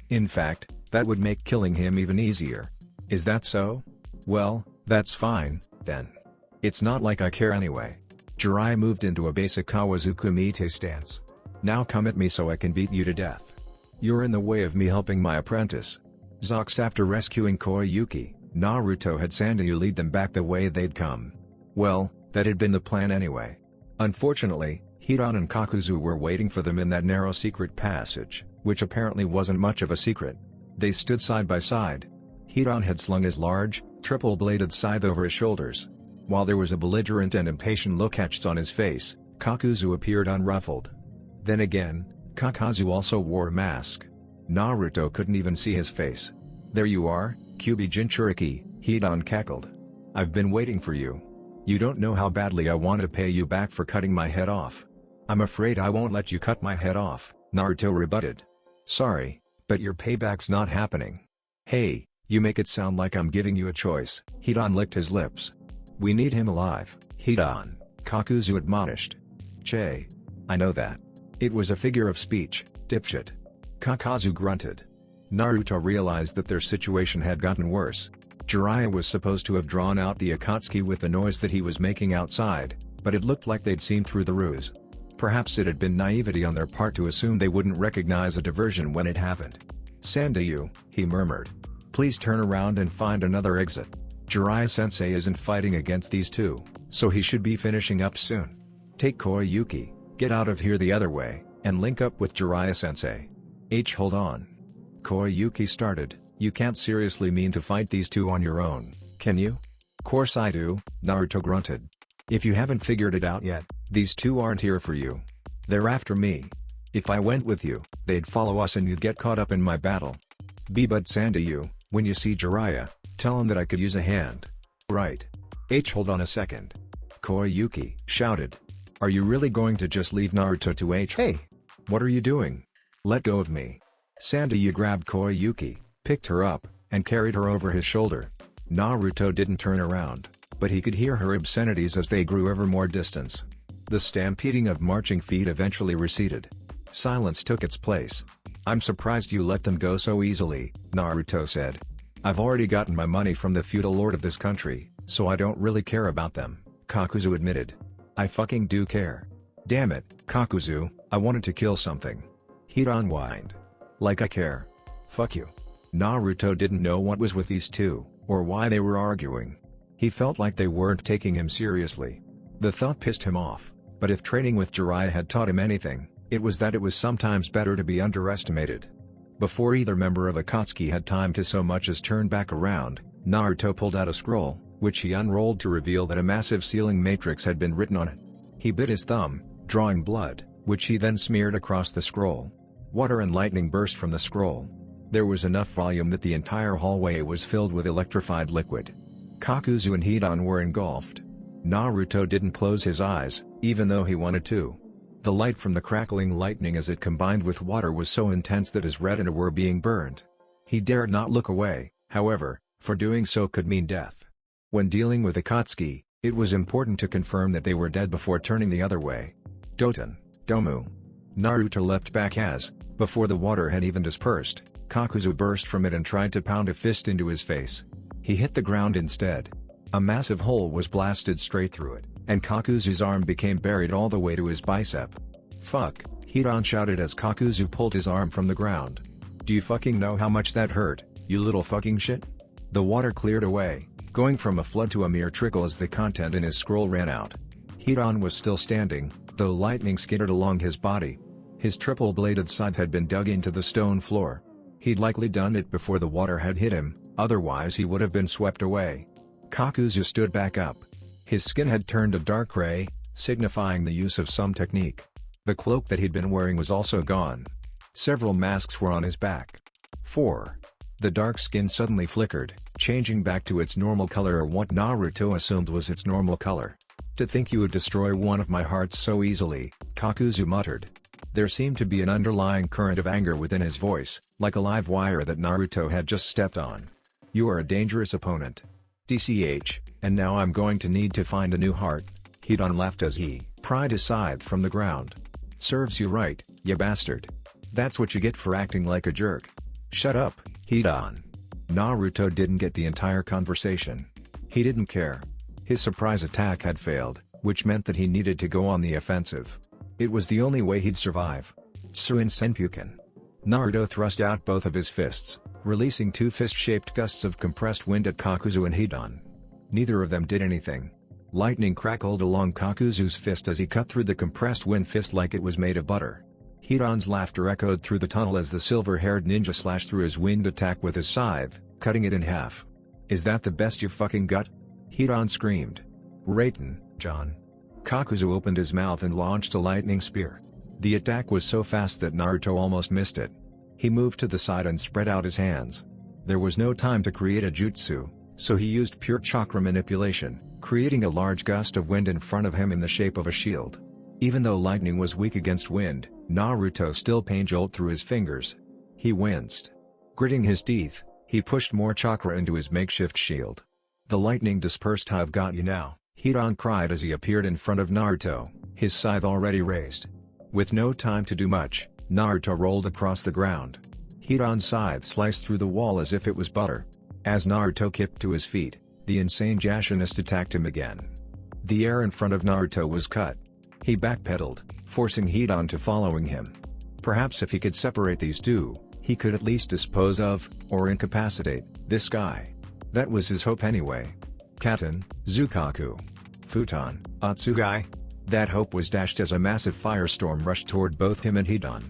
In fact, that would make killing him even easier. Is that so? Well, that's fine, then. It's not like I care anyway. Jiraiya moved into a basic Kawazukumite stance. Now come at me so I can beat you to death. You're in the way of me helping my apprentice. Zox. After rescuing Koyuki, Naruto had Sandayu lead them back the way they'd come. Well, that had been the plan anyway. Unfortunately, Hidan and Kakuzu were waiting for them in that narrow secret passage, which apparently wasn't much of a secret. They stood side by side. Hidan had slung his large, triple-bladed scythe over his shoulders. While there was a belligerent and impatient look etched on his face, Kakuzu appeared unruffled. Then again, Kakuzu also wore a mask. Naruto couldn't even see his face. There you are, Kyubi Jinchuriki, Hidan cackled. I've been waiting for you. You don't know how badly I want to pay you back for cutting my head off. I'm afraid I won't let you cut my head off, Naruto rebutted. Sorry, but your payback's not happening. Hey, you make it sound like I'm giving you a choice, Hidan licked his lips. We need him alive, Hidan, Kakuzu admonished. Che. I know that. It was a figure of speech, dipshit. Kakuzu grunted. Naruto realized that their situation had gotten worse. Jiraiya was supposed to have drawn out the Akatsuki with the noise that he was making outside, but it looked like they'd seen through the ruse. Perhaps it had been naivety on their part to assume they wouldn't recognize a diversion when it happened. Sandayu, he murmured. Please turn around and find another exit. Jiraiya-sensei isn't fighting against these two, so he should be finishing up soon. Take Koyuki, get out of here the other way, and link up with Jiraiya-sensei. Hold on. Koyuki started. You can't seriously mean to fight these two on your own, can you? Course I do, Naruto grunted. If you haven't figured it out yet, these two aren't here for you. They're after me. If I went with you, they'd follow us and you'd get caught up in my battle. But Sandayu, when you see Jiraiya, tell him that I could use a hand. Right. Hold on a second. Koyuki shouted. Are you really going to just leave Naruto to Hey! What are you doing? Let go of me. Sandayu grabbed Koyuki, picked her up, and carried her over his shoulder. Naruto didn't turn around, but he could hear her obscenities as they grew ever more distant. The stampeding of marching feet eventually receded. Silence took its place. I'm surprised you let them go so easily, Naruto said. I've already gotten my money from the feudal lord of this country, so I don't really care about them, Kakuzu admitted. I fucking do care. Damn it, Kakuzu, I wanted to kill something. Hidan whined. Like I care. Fuck you. Naruto didn't know what was with these two, or why they were arguing. He felt like they weren't taking him seriously. The thought pissed him off, but if training with Jiraiya had taught him anything, it was that it was sometimes better to be underestimated. Before either member of Akatsuki had time to so much as turn back around, Naruto pulled out a scroll, which he unrolled to reveal that a massive sealing matrix had been written on it. He bit his thumb, drawing blood, which he then smeared across the scroll. Water and lightning burst from the scroll. There was enough volume that the entire hallway was filled with electrified liquid. Kakuzu and Hidan were engulfed. Naruto didn't close his eyes, even though he wanted to. The light from the crackling lightning as it combined with water was so intense that his retina were being burned. He dared not look away, however, for doing so could mean death. When dealing with Akatsuki, it was important to confirm that they were dead before turning the other way. Doton, Domu. Naruto leapt back as, before the water had even dispersed, Kakuzu burst from it and tried to pound a fist into his face. He hit the ground instead. A massive hole was blasted straight through it, and Kakuzu's arm became buried all the way to his bicep. Fuck, Hidan shouted as Kakuzu pulled his arm from the ground. Do you fucking know how much that hurt, you little fucking shit? The water cleared away, going from a flood to a mere trickle as the content in his scroll ran out. Hidan was still standing, though lightning skittered along his body. His triple-bladed scythe had been dug into the stone floor. He'd likely done it before the water had hit him, otherwise he would have been swept away. Kakuzu stood back up. His skin had turned a dark gray, signifying the use of some technique. The cloak that he'd been wearing was also gone. Several masks were on his back. 4. The dark skin suddenly flickered, changing back to its normal color, or what Naruto assumed was its normal color. "To think you would destroy one of my hearts so easily," Kakuzu muttered. There seemed to be an underlying current of anger within his voice, like a live wire that Naruto had just stepped on. "You are a dangerous opponent. DCH, and now I'm going to need to find a new heart." Hidan laughed as he pried his scythe from the ground. "Serves you right, ya bastard. That's what you get for acting like a jerk." "Shut up, Hidan." Naruto didn't get the entire conversation. He didn't care. His surprise attack had failed, which meant that he needed to go on the offensive. It was the only way he'd survive. Tsuin Senpuken. Naruto thrust out both of his fists, releasing two fist-shaped gusts of compressed wind at Kakuzu and Hidan. Neither of them did anything. Lightning crackled along Kakuzu's fist as he cut through the compressed wind fist like it was made of butter. Hidan's laughter echoed through the tunnel as the silver-haired ninja slashed through his winged attack with his scythe, cutting it in half. "Is that the best you fucking got?" Hidan screamed. "Raiten, John." Kakuzu opened his mouth and launched a lightning spear. The attack was so fast that Naruto almost missed it. He moved to the side and spread out his hands. There was no time to create a jutsu, so he used pure chakra manipulation, creating a large gust of wind in front of him in the shape of a shield. Even though lightning was weak against wind, Naruto still pain jolt through his fingers. He winced. Gritting his teeth, he pushed more chakra into his makeshift shield. "The lightning dispersed. I've got you now," Hidan cried as he appeared in front of Naruto, his scythe already raised. With no time to do much, Naruto rolled across the ground. Hidan's scythe sliced through the wall as if it was butter. As Naruto kicked to his feet, the insane Jashinist attacked him again. The air in front of Naruto was cut. He backpedaled, forcing Hidan to following him. Perhaps if he could separate these two, he could at least dispose of, or incapacitate, this guy. That was his hope anyway. Katen, Zukaku, Futon, Atsugai. That hope was dashed as a massive firestorm rushed toward both him and Hidan.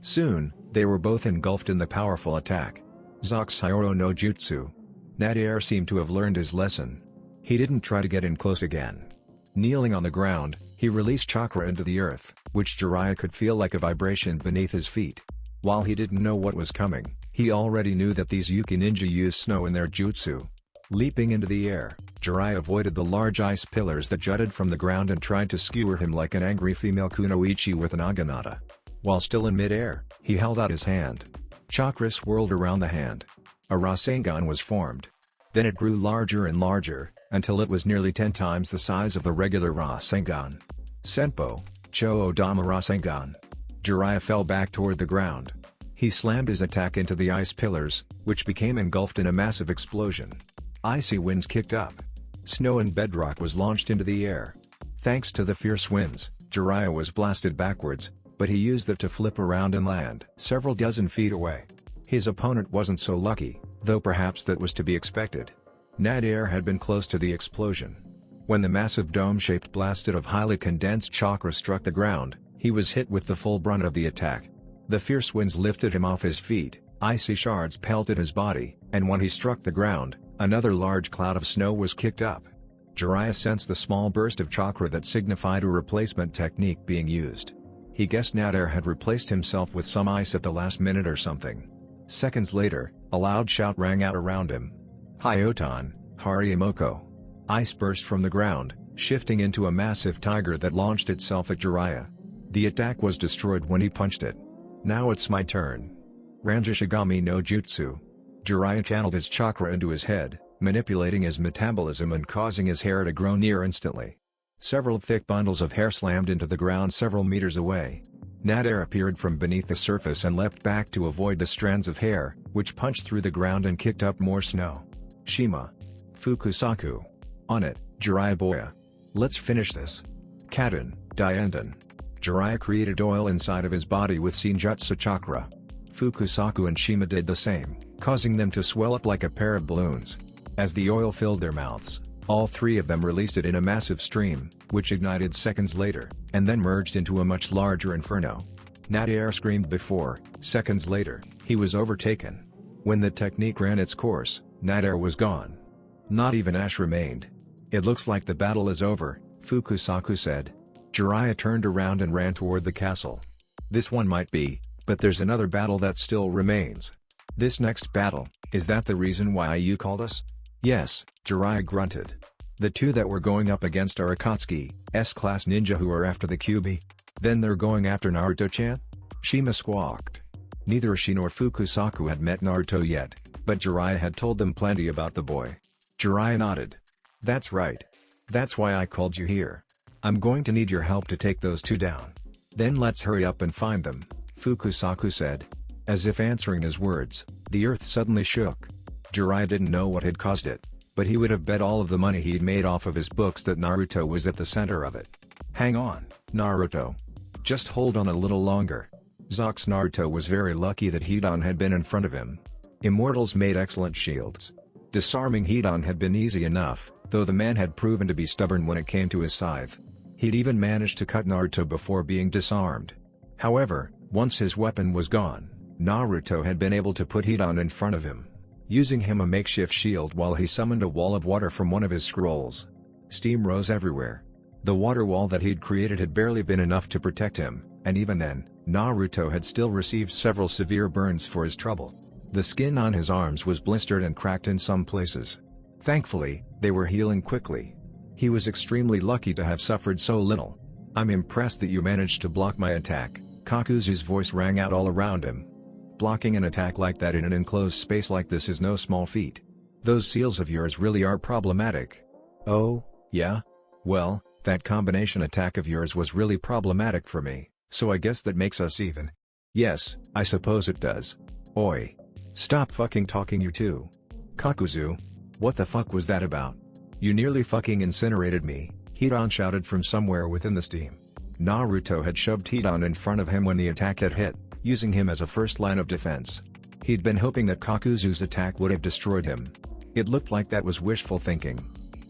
Soon, they were both engulfed in the powerful attack. Zakusairo no Jutsu. Nadir seemed to have learned his lesson. He didn't try to get in close again. Kneeling on the ground, he released chakra into the earth, which Jiraiya could feel like a vibration beneath his feet. While he didn't know what was coming, he already knew that these Yuki ninja used snow in their jutsu. Leaping into the air, Jiraiya avoided the large ice pillars that jutted from the ground and tried to skewer him like an angry female kunoichi with an naginata. While still in mid-air, he held out his hand. Chakra swirled around the hand. A Rasengan was formed. Then it grew larger and larger, until it was nearly 10 times the size of a regular Rasengan. Senpo, Cho-Odama Rasengan. Jiraiya fell back toward the ground. He slammed his attack into the ice pillars, which became engulfed in a massive explosion. Icy winds kicked up. Snow and bedrock was launched into the air. Thanks to the fierce winds, Jiraiya was blasted backwards, but he used that to flip around and land several dozen feet away. His opponent wasn't so lucky, though perhaps that was to be expected. Nadir had been close to the explosion. When the massive dome-shaped blast of highly condensed chakra struck the ground, he was hit with the full brunt of the attack. The fierce winds lifted him off his feet, icy shards pelted his body, and when he struck the ground, another large cloud of snow was kicked up. Jiraiya sensed the small burst of chakra that signified a replacement technique being used. He guessed Nadir had replaced himself with some ice at the last minute or something. Seconds later, a loud shout rang out around him. "Hyotan, Harimoko!" Ice burst from the ground, shifting into a massive tiger that launched itself at Jiraiya. The attack was destroyed when he punched it. "Now it's my turn." Ranjishigami no Jutsu. Jiraiya channeled his chakra into his head, manipulating his metabolism and causing his hair to grow near instantly. Several thick bundles of hair slammed into the ground several meters away. Nadir appeared from beneath the surface and leapt back to avoid the strands of hair, which punched through the ground and kicked up more snow. Shima. Fukusaku. On it, Jiraiya boya. Let's finish this. Katen, Dienden. Jiraiya created oil inside of his body with Shinjutsu chakra. Fukusaku and Shima did the same, causing them to swell up like a pair of balloons. As the oil filled their mouths, all three of them released it in a massive stream, which ignited seconds later, and then merged into a much larger inferno. Nadir screamed before, seconds later, he was overtaken. When the technique ran its course, Nadir was gone. Not even ash remained. "It looks like the battle is over," Fukusaku said. Jiraiya turned around and ran toward the castle. This one might be, but there's another battle that still remains. This next battle, is that the reason why you called us? Yes, Jiraiya grunted. The two that we're going up against are Akatsuki, S-class ninja who are after the Kyuubi. Then they're going after Naruto-chan? Shima squawked. Neither Ishi nor Fukusaku had met Naruto yet, but Jiraiya had told them plenty about the boy. Jiraiya nodded. That's right. That's why I called you here. I'm going to need your help to take those two down. Then let's hurry up and find them, Fukusaku said. As if answering his words, the earth suddenly shook. Jiraiya didn't know what had caused it, but he would have bet all of the money he'd made off of his books that Naruto was at the center of it. Hang on, Naruto. Just hold on a little longer. Zox Naruto was very lucky that Hidan had been in front of him. Immortals made excellent shields. Disarming Hidan had been easy enough, though the man had proven to be stubborn when it came to his scythe. He'd even managed to cut Naruto before being disarmed. However, once his weapon was gone, Naruto had been able to put Hidan in front of him, using him a makeshift shield while he summoned a wall of water from one of his scrolls. Steam rose everywhere. The water wall that he'd created had barely been enough to protect him, and even then, Naruto had still received several severe burns for his trouble. The skin on his arms was blistered and cracked in some places. Thankfully, they were healing quickly. He was extremely lucky to have suffered so little. I'm impressed that you managed to block my attack, Kakuzu's voice rang out all around him. Blocking an attack like that in an enclosed space like this is no small feat. Those seals of yours really are problematic. Oh, yeah? Well, that combination attack of yours was really problematic for me, so I guess that makes us even. Yes, I suppose it does. Oi. Stop fucking talking you two. Kakuzu. What the fuck was that about? You nearly fucking incinerated me, Hidan shouted from somewhere within the steam. Naruto had shoved Hidan in front of him when the attack had hit, using him as a first line of defense. He'd been hoping that Kakuzu's attack would have destroyed him. It looked like that was wishful thinking.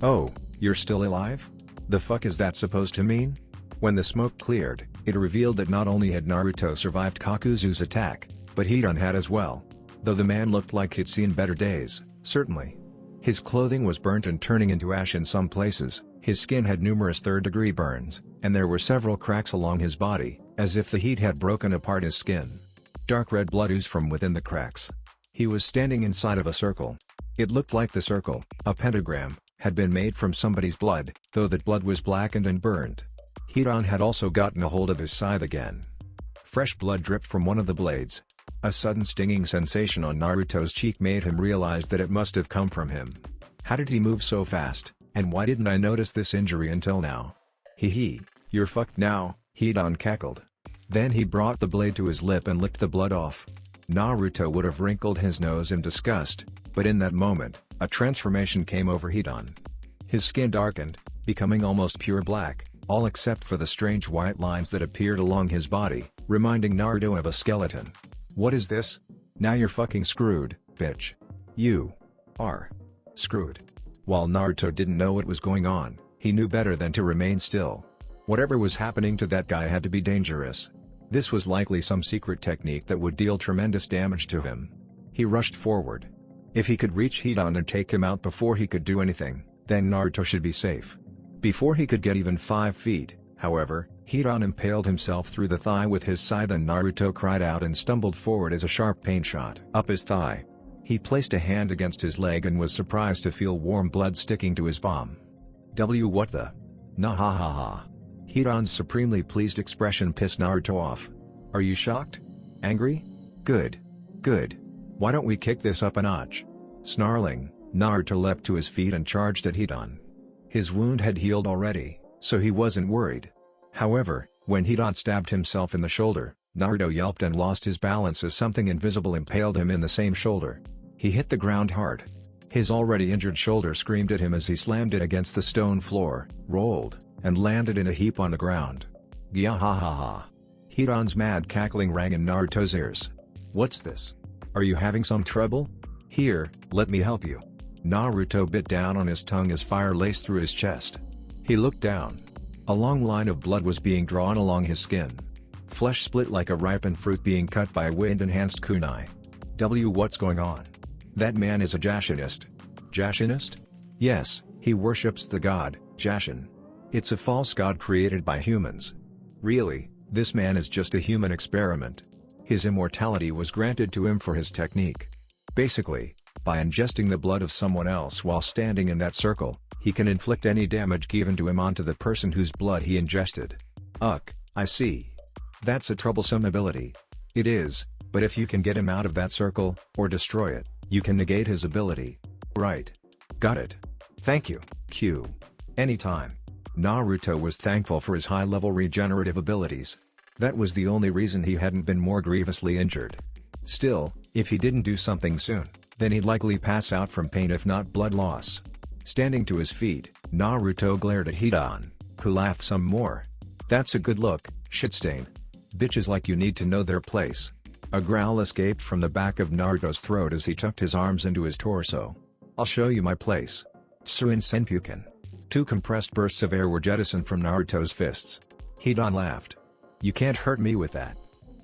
Oh, you're still alive? The fuck is that supposed to mean? When the smoke cleared, it revealed that not only had Naruto survived Kakuzu's attack, but Hidan had as well. Though the man looked like he'd seen better days, certainly. His clothing was burnt and turning into ash in some places, his skin had numerous third-degree burns, and there were several cracks along his body, as if the heat had broken apart his skin. Dark red blood oozed from within the cracks. He was standing inside of a circle. It looked like the circle, a pentagram, had been made from somebody's blood, though that blood was blackened and burned. Hidan had also gotten a hold of his scythe again. Fresh blood dripped from one of the blades. A sudden stinging sensation on Naruto's cheek made him realize that it must have come from him. How did he move so fast, and why didn't I notice this injury until now? Hee, you're fucked now, Hidan cackled. Then he brought the blade to his lip and licked the blood off. Naruto would have wrinkled his nose in disgust, but in that moment, a transformation came over Hidan. His skin darkened, becoming almost pure black, all except for the strange white lines that appeared along his body, reminding Naruto of a skeleton. What is this? Now you're fucking screwed, bitch. You are screwed. While Naruto didn't know what was going on, he knew better than to remain still. Whatever was happening to that guy had to be dangerous. This was likely some secret technique that would deal tremendous damage to him. He rushed forward. If he could reach Hidan and take him out before he could do anything, then Naruto should be safe. Before he could get even 5 feet, however, Hidan impaled himself through the thigh with his scythe and Naruto cried out and stumbled forward as a sharp pain shot up his thigh. He placed a hand against his leg and was surprised to feel warm blood sticking to his palm. What the? Nah ha ha ha. Hidan's supremely pleased expression pissed Naruto off. Are you shocked? Angry? Good. Good. Why don't we kick this up a notch? Snarling, Naruto leapt to his feet and charged at Hidan. His wound had healed already, so he wasn't worried. However, when Hidan stabbed himself in the shoulder, Naruto yelped and lost his balance as something invisible impaled him in the same shoulder. He hit the ground hard. His already injured shoulder screamed at him as he slammed it against the stone floor, rolled, and landed in a heap on the ground. Gya ha ha ha. Hidan's mad cackling rang in Naruto's ears. What's this? Are you having some trouble? Here, let me help you. Naruto bit down on his tongue as fire laced through his chest. He looked down. A long line of blood was being drawn along his skin. Flesh split like a ripened fruit being cut by a wind-enhanced kunai. What's going on? That man is a Jashinist. Jashinist? Yes, he worships the god, Jashin. It's a false god created by humans. Really, this man is just a human experiment. His immortality was granted to him for his technique. Basically, by ingesting the blood of someone else while standing in that circle, he can inflict any damage given to him onto the person whose blood he ingested. I see. That's a troublesome ability. It is, but if you can get him out of that circle, or destroy it, you can negate his ability. Right. Got it. Thank you, Q. Anytime. Naruto was thankful for his high-level regenerative abilities. That was the only reason he hadn't been more grievously injured. Still, if he didn't do something soon, then he'd likely pass out from pain if not blood loss. Standing to his feet, Naruto glared at Hidan, who laughed some more. That's a good look, shitstain. Bitches like you need to know their place. A growl escaped from the back of Naruto's throat as he tucked his arms into his torso. I'll show you my place. Tsuin Senpuken. 2 compressed bursts of air were jettisoned from Naruto's fists. Hidan laughed. You can't hurt me with that.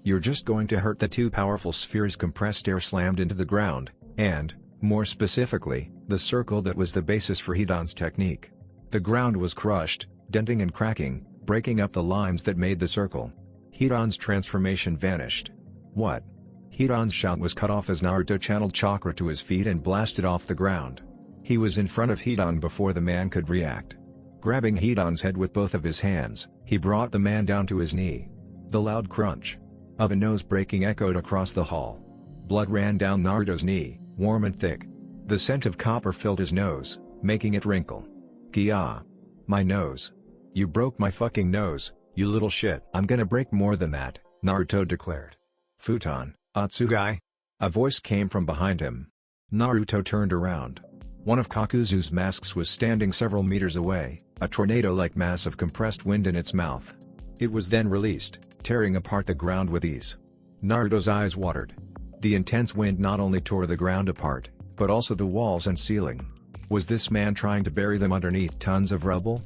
You're just going to hurt the 2 powerful spheres compressed air slammed into the ground, and, more specifically, the circle that was the basis for Hidan's technique. The ground was crushed, denting and cracking, breaking up the lines that made the circle. Hidan's transformation vanished. What? Hidan's shout was cut off as Naruto channeled chakra to his feet and blasted off the ground. He was in front of Hidan before the man could react. Grabbing Hidan's head with both of his hands, he brought the man down to his knee. The loud crunch of a nose breaking echoed across the hall. Blood ran down Naruto's knee, warm and thick. The scent of copper filled his nose, making it wrinkle. Kia. My nose. You broke my fucking nose, you little shit. I'm gonna break more than that, Naruto declared. Futon, Atsugai? A voice came from behind him. Naruto turned around. One of Kakuzu's masks was standing several meters away, a tornado-like mass of compressed wind in its mouth. It was then released, tearing apart the ground with ease. Naruto's eyes watered. The intense wind not only tore the ground apart, but also the walls and ceiling. Was this man trying to bury them underneath tons of rubble?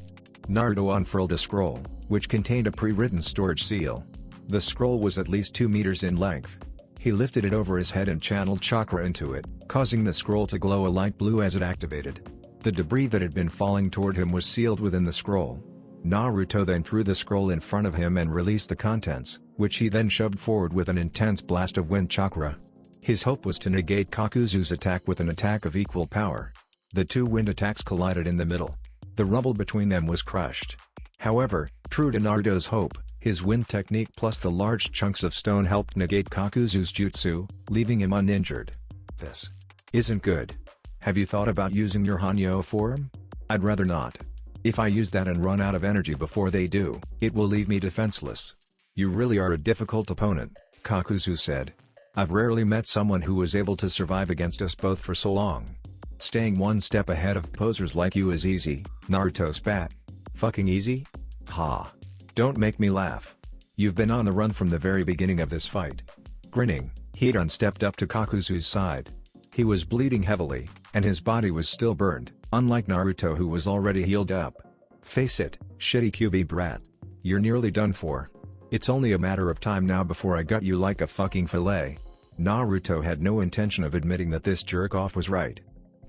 Naruto unfurled a scroll, which contained a pre-written storage seal. The scroll was at least 2 meters in length. He lifted it over his head and channeled chakra into it, causing the scroll to glow a light blue as it activated. The debris that had been falling toward him was sealed within the scroll. Naruto then threw the scroll in front of him and released the contents, which he then shoved forward with an intense blast of wind chakra. His hope was to negate Kakuzu's attack with an attack of equal power. The 2 wind attacks collided in the middle. The rubble between them was crushed. However, true to Naruto's hope, his wind technique plus the large chunks of stone helped negate Kakuzu's jutsu, leaving him uninjured. This isn't good. Have you thought about using your Hanyo form? I'd rather not. If I use that and run out of energy before they do, it will leave me defenseless. You really are a difficult opponent, Kakuzu said. I've rarely met someone who was able to survive against us both for so long. Staying one step ahead of posers like you is easy, Naruto spat. Fucking easy? Ha. Don't make me laugh. You've been on the run from the very beginning of this fight. Grinning, Hidan stepped up to Kakuzu's side. He was bleeding heavily, and his body was still burned, unlike Naruto who was already healed up. Face it, shitty QB brat. You're nearly done for. It's only a matter of time now before I gut you like a fucking fillet. Naruto had no intention of admitting that this jerk-off was right.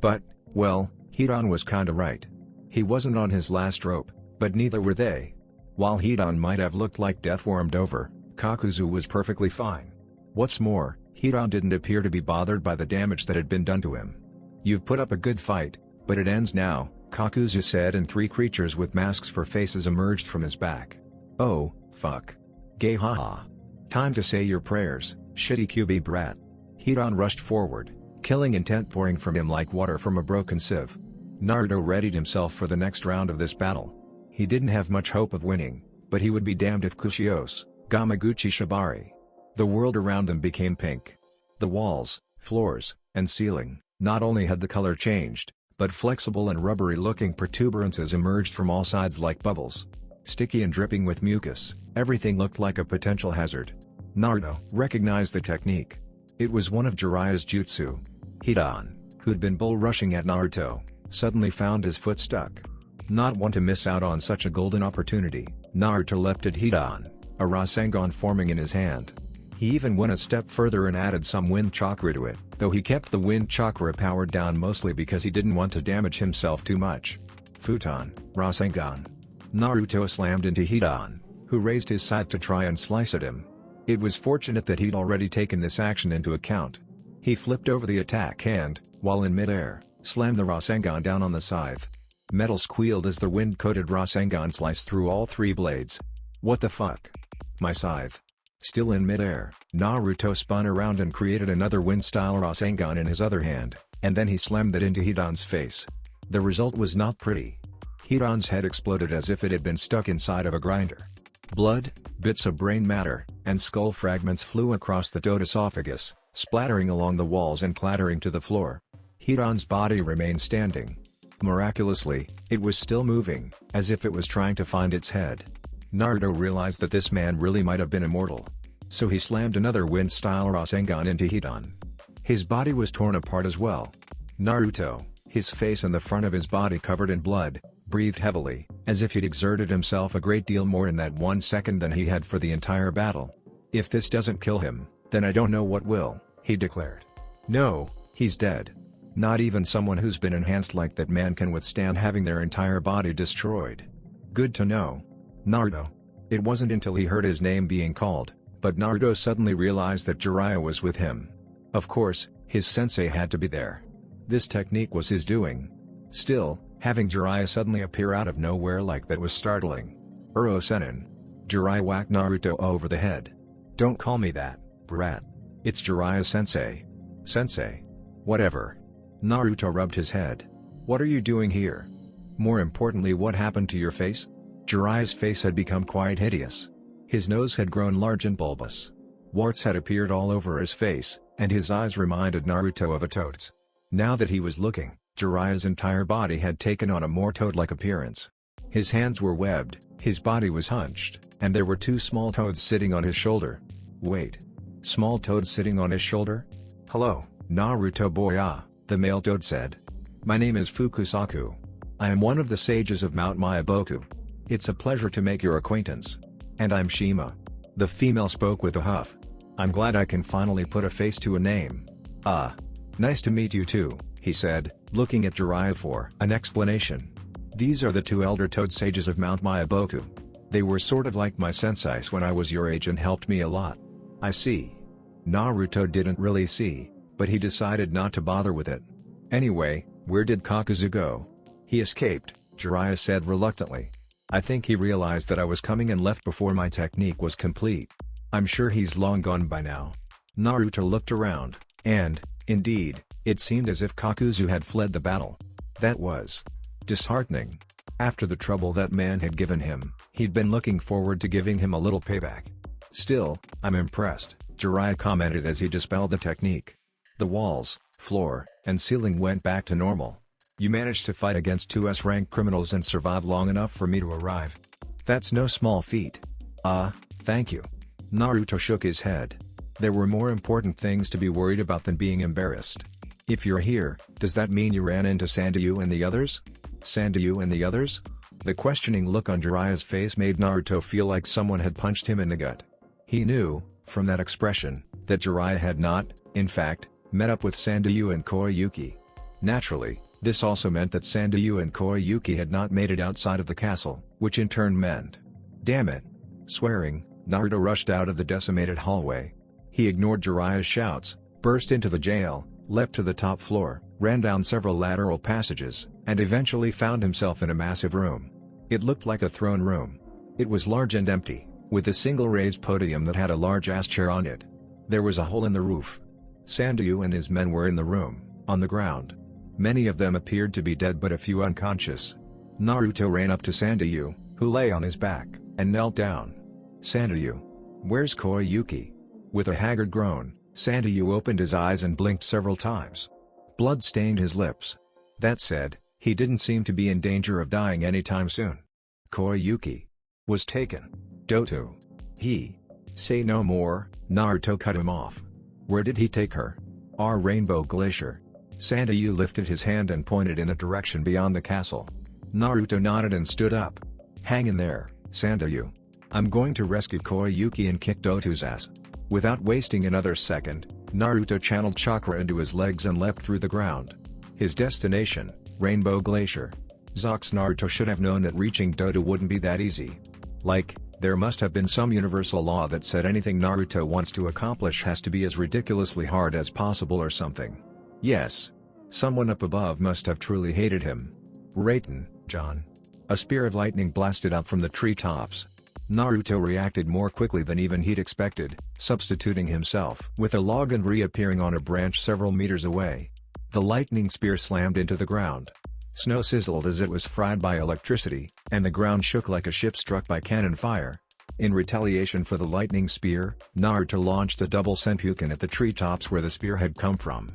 But, well, Hidan was kinda right. He wasn't on his last rope, but neither were they. While Hidan might have looked like death warmed over, Kakuzu was perfectly fine. What's more, Hidan didn't appear to be bothered by the damage that had been done to him. You've put up a good fight, but it ends now, Kakuzu said, and 3 creatures with masks for faces emerged from his back. Oh, fuck. Gay haha. Time to say your prayers, shitty QB brat. Hidan rushed forward, killing intent pouring from him like water from a broken sieve. Naruto readied himself for the next round of this battle. He didn't have much hope of winning, but he would be damned if Kushios, Gamaguchi Shibari. The world around them became pink. The walls, floors, and ceiling, not only had the color changed, but flexible and rubbery-looking protuberances emerged from all sides like bubbles. Sticky and dripping with mucus, everything looked like a potential hazard. Naruto recognized the technique. It was one of Jiraiya's jutsu. Hidan, who'd been bull rushing at Naruto, suddenly found his foot stuck. Not one to miss out on such a golden opportunity, Naruto leapt at Hidan, a Rasengan forming in his hand. He even went a step further and added some wind chakra to it, though he kept the wind chakra powered down mostly because he didn't want to damage himself too much. Futon, Rasengan. Naruto slammed into Hidan, who raised his scythe to try and slice at him. It was fortunate that he'd already taken this action into account. He flipped over the attack and, while in midair, slammed the Rasengan down on the scythe. Metal squealed as the wind-coated Rasengan sliced through all three blades. What the fuck? My scythe. Still in midair, Naruto spun around and created another wind-style Rasengan in his other hand, and then he slammed it into Hidan's face. The result was not pretty. Hidan's head exploded as if it had been stuck inside of a grinder. Blood, bits of brain matter, and skull fragments flew across the dodesophagus, splattering along the walls and clattering to the floor. Hidan's body remained standing. Miraculously, it was still moving, as if it was trying to find its head. Naruto realized that this man really might have been immortal. So he slammed another wind-style Rasengan into Hidan. His body was torn apart as well. Naruto, his face and the front of his body covered in blood, breathed heavily, as if he'd exerted himself a great deal more in that 1 second than he had for the entire battle. If this doesn't kill him, then I don't know what will, he declared. No, he's dead. Not even someone who's been enhanced like that man can withstand having their entire body destroyed. Good to know. Naruto. It wasn't until he heard his name being called, but Naruto suddenly realized that Jiraiya was with him. Of course, his sensei had to be there. This technique was his doing. Still, having Jiraiya suddenly appear out of nowhere like that was startling. Uro-senin. Jiraiya whacked Naruto over the head. Don't call me that, brat. It's Jiraiya-sensei. Sensei. Whatever. Naruto rubbed his head. What are you doing here? More importantly, what happened to your face? Jiraiya's face had become quite hideous. His nose had grown large and bulbous. Warts had appeared all over his face, and his eyes reminded Naruto of a toad's. Now that he was looking, Jiraiya's entire body had taken on a more toad-like appearance. His hands were webbed, his body was hunched, and there were two small toads sitting on his shoulder. Wait. Small toads sitting on his shoulder? Hello, Naruto boy, the male toad said. My name is Fukusaku. I am one of the sages of Mount Myaboku. It's a pleasure to make your acquaintance. And I'm Shima. The female spoke with a huff. I'm glad I can finally put a face to a name. Nice to meet you too, he said, looking at Jiraiya for an explanation. These are the two elder toad sages of Mount Myaboku. They were sort of like my senseis when I was your age and helped me a lot. I see. Naruto didn't really see, but he decided not to bother with it. Anyway, where did Kakuzu go? He escaped, Jiraiya said reluctantly. I think he realized that I was coming and left before my technique was complete. I'm sure he's long gone by now. Naruto looked around, and, indeed, it seemed as if Kakuzu had fled the battle. That was disheartening. After the trouble that man had given him, he'd been looking forward to giving him a little payback. Still, I'm impressed, Jiraiya commented as he dispelled the technique. The walls, floor, and ceiling went back to normal. You managed to fight against two S-rank criminals and survive long enough for me to arrive. That's no small feat. Thank you. Naruto shook his head. There were more important things to be worried about than being embarrassed. If you're here, does that mean you ran into Sandayu and the others? Sandayu and the others? The questioning look on Jiraiya's face made Naruto feel like someone had punched him in the gut. He knew, from that expression, that Jiraiya had not, in fact, met up with Sandayu and Koyuki. Naturally, this also meant that Sandayu and Koyuki had not made it outside of the castle, which in turn meant. Damn it. Swearing, Naruto rushed out of the decimated hallway. He ignored Jiraiya's shouts, burst into the jail, leapt to the top floor, ran down several lateral passages, and eventually found himself in a massive room. It looked like a throne room. It was large and empty, with a single raised podium that had a large-ass chair on it. There was a hole in the roof. Sandayu and his men were in the room, on the ground. Many of them appeared to be dead but a few unconscious. Naruto ran up to Sandayu, who lay on his back, and knelt down. Sandayu. Where's Koyuki? With a haggard groan, Sandayu opened his eyes and blinked several times. Blood stained his lips. That said, he didn't seem to be in danger of dying anytime soon. Koyuki was taken. Doto. He. Say no more, Naruto cut him off. Where did he take her? Our Rainbow Glacier. Sandayu lifted his hand and pointed in a direction beyond the castle. Naruto nodded and stood up. Hang in there, Sandayu. I'm going to rescue Koyuki and kick Doto's ass. Without wasting another second, Naruto channeled chakra into his legs and leapt through the ground. His destination, Rainbow Glacier. Zox Naruto should have known that reaching Doto wouldn't be that easy. Like, there must have been some universal law that said anything Naruto wants to accomplish has to be as ridiculously hard as possible or something. Yes. Someone up above must have truly hated him. Raiten, John. A spear of lightning blasted out from the treetops. Naruto reacted more quickly than even he'd expected, substituting himself with a log and reappearing on a branch several meters away. The lightning spear slammed into the ground. Snow sizzled as it was fried by electricity, and the ground shook like a ship struck by cannon fire. In retaliation for the lightning spear, Naruto launched a double senpuken at the treetops where the spear had come from.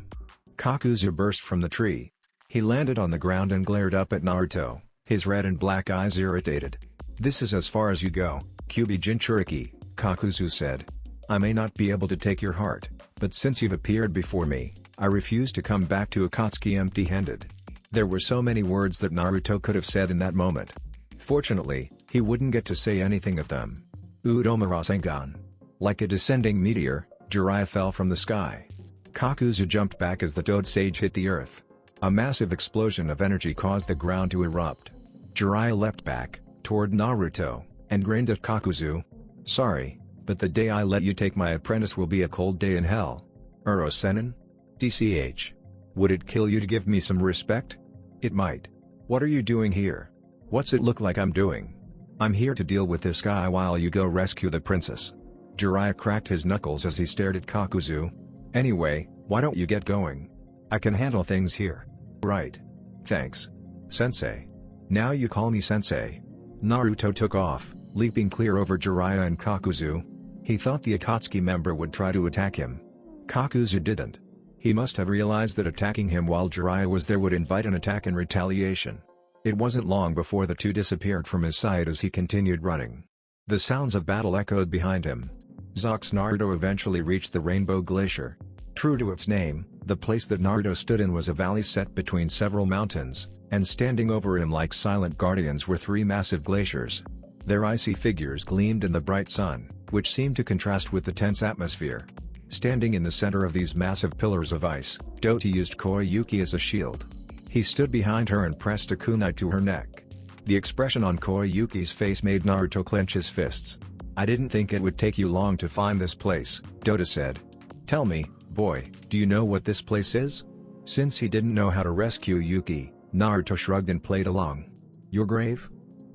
Kakuzu burst from the tree. He landed on the ground and glared up at Naruto, his red and black eyes irritated. "This is as far as you go, Kyuubi Jinchuriki," Kakuzu said. "I may not be able to take your heart, but since you've appeared before me, I refuse to come back to Akatsuki empty-handed." There were so many words that Naruto could have said in that moment. Fortunately, he wouldn't get to say anything of them. Udomura Sengan. Like a descending meteor, Jiraiya fell from the sky. Kakuzu jumped back as the Toad Sage hit the earth. A massive explosion of energy caused the ground to erupt. Jiraiya leapt back, toward Naruto, and grinned at Kakuzu. "Sorry, but the day I let you take my apprentice will be a cold day in hell. Uro-senin? DCH. Would it kill you to give me some respect?" "It might. What are you doing here?" "What's it look like I'm doing?" "I'm here to deal with this guy while you go rescue the princess." Jiraiya cracked his knuckles as he stared at Kakuzu. "Anyway, why don't you get going? I can handle things here." "Right. Thanks. Sensei." "Now you call me Sensei." Naruto took off, leaping clear over Jiraiya and Kakuzu. He thought the Akatsuki member would try to attack him. Kakuzu didn't. He must have realized that attacking him while Jiraiya was there would invite an attack in retaliation. It wasn't long before the two disappeared from his sight as he continued running. The sounds of battle echoed behind him. Zox Naruto eventually reached the Rainbow Glacier. True to its name, the place that Naruto stood in was a valley set between several mountains, and standing over him like silent guardians were three massive glaciers. Their icy figures gleamed in the bright sun, which seemed to contrast with the tense atmosphere. Standing in the center of these massive pillars of ice, Doto used Koyuki as a shield. He stood behind her and pressed a kunai to her neck. The expression on Koyuki's face made Naruto clench his fists. "I didn't think it would take you long to find this place," Doto said. "Tell me, boy, do you know what this place is?" Since he didn't know how to rescue Yuki, Naruto shrugged and played along. "Your grave?"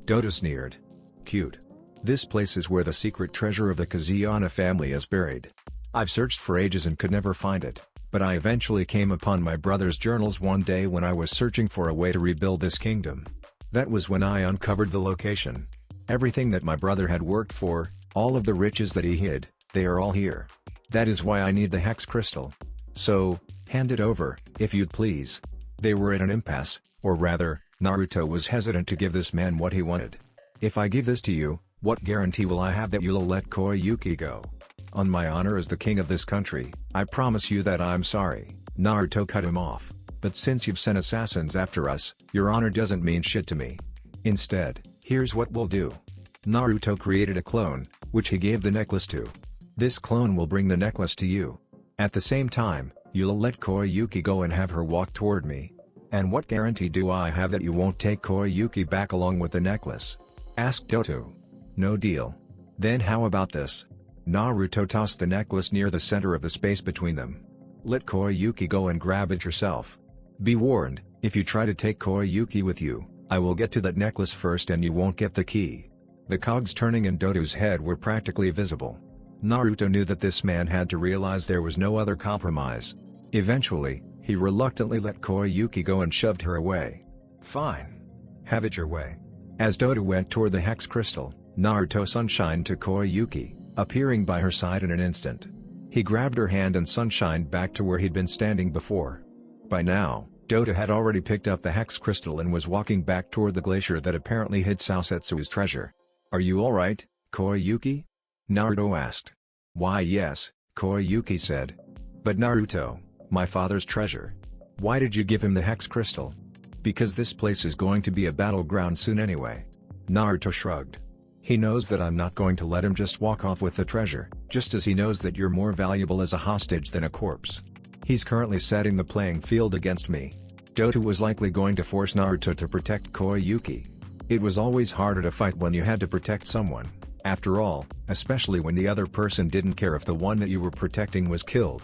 Doto sneered. "Cute. This place is where the secret treasure of the Kazuyana family is buried. I've searched for ages and could never find it, but I eventually came upon my brother's journals one day when I was searching for a way to rebuild this kingdom. That was when I uncovered the location. Everything that my brother had worked for, all of the riches that he hid, they are all here. That is why I need the hex crystal. So, hand it over, if you'd please." They were at an impasse, or rather, Naruto was hesitant to give this man what he wanted. "If I give this to you, what guarantee will I have that you'll let Koyuki go?" "On my honor as the king of this country, I promise you that I'm sorry," Naruto cut him off. "But since you've sent assassins after us, your honor doesn't mean shit to me. Instead, here's what we'll do." Naruto created a clone, which he gave the necklace to. "This clone will bring the necklace to you. At the same time, you'll let Koyuki go and have her walk toward me." "And what guarantee do I have that you won't take Koyuki back along with the necklace?" asked Doto. "No deal. Then how about this?" Naruto tossed the necklace near the center of the space between them. "Let Koyuki go and grab it yourself. Be warned, if you try to take Koyuki with you, I will get to that necklace first and you won't get the key." The cogs turning in Doto's head were practically visible. Naruto knew that this man had to realize there was no other compromise. Eventually, he reluctantly let Koyuki go and shoved her away. "Fine. Have it your way." As Doto went toward the hex crystal, Naruto sunshined to Koyuki, appearing by her side in an instant. He grabbed her hand and sunshined back to where he'd been standing before. By now, Doto had already picked up the hex crystal and was walking back toward the glacier that apparently hid Saosetsu's treasure. "Are you alright, Koyuki?" Naruto asked. "Why yes," Koyuki said. "But Naruto, my father's treasure. Why did you give him the hex crystal?" "Because this place is going to be a battleground soon anyway." Naruto shrugged. "He knows that I'm not going to let him just walk off with the treasure, just as he knows that you're more valuable as a hostage than a corpse. He's currently setting the playing field against me." Doto was likely going to force Naruto to protect Koyuki. It was always harder to fight when you had to protect someone, after all, especially when the other person didn't care if the one that you were protecting was killed.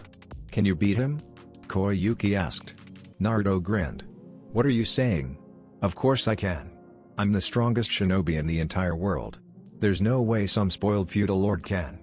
"Can you beat him?" Koyuki asked. Naruto grinned. "What are you saying? Of course I can. I'm the strongest shinobi in the entire world. There's no way some spoiled feudal lord can."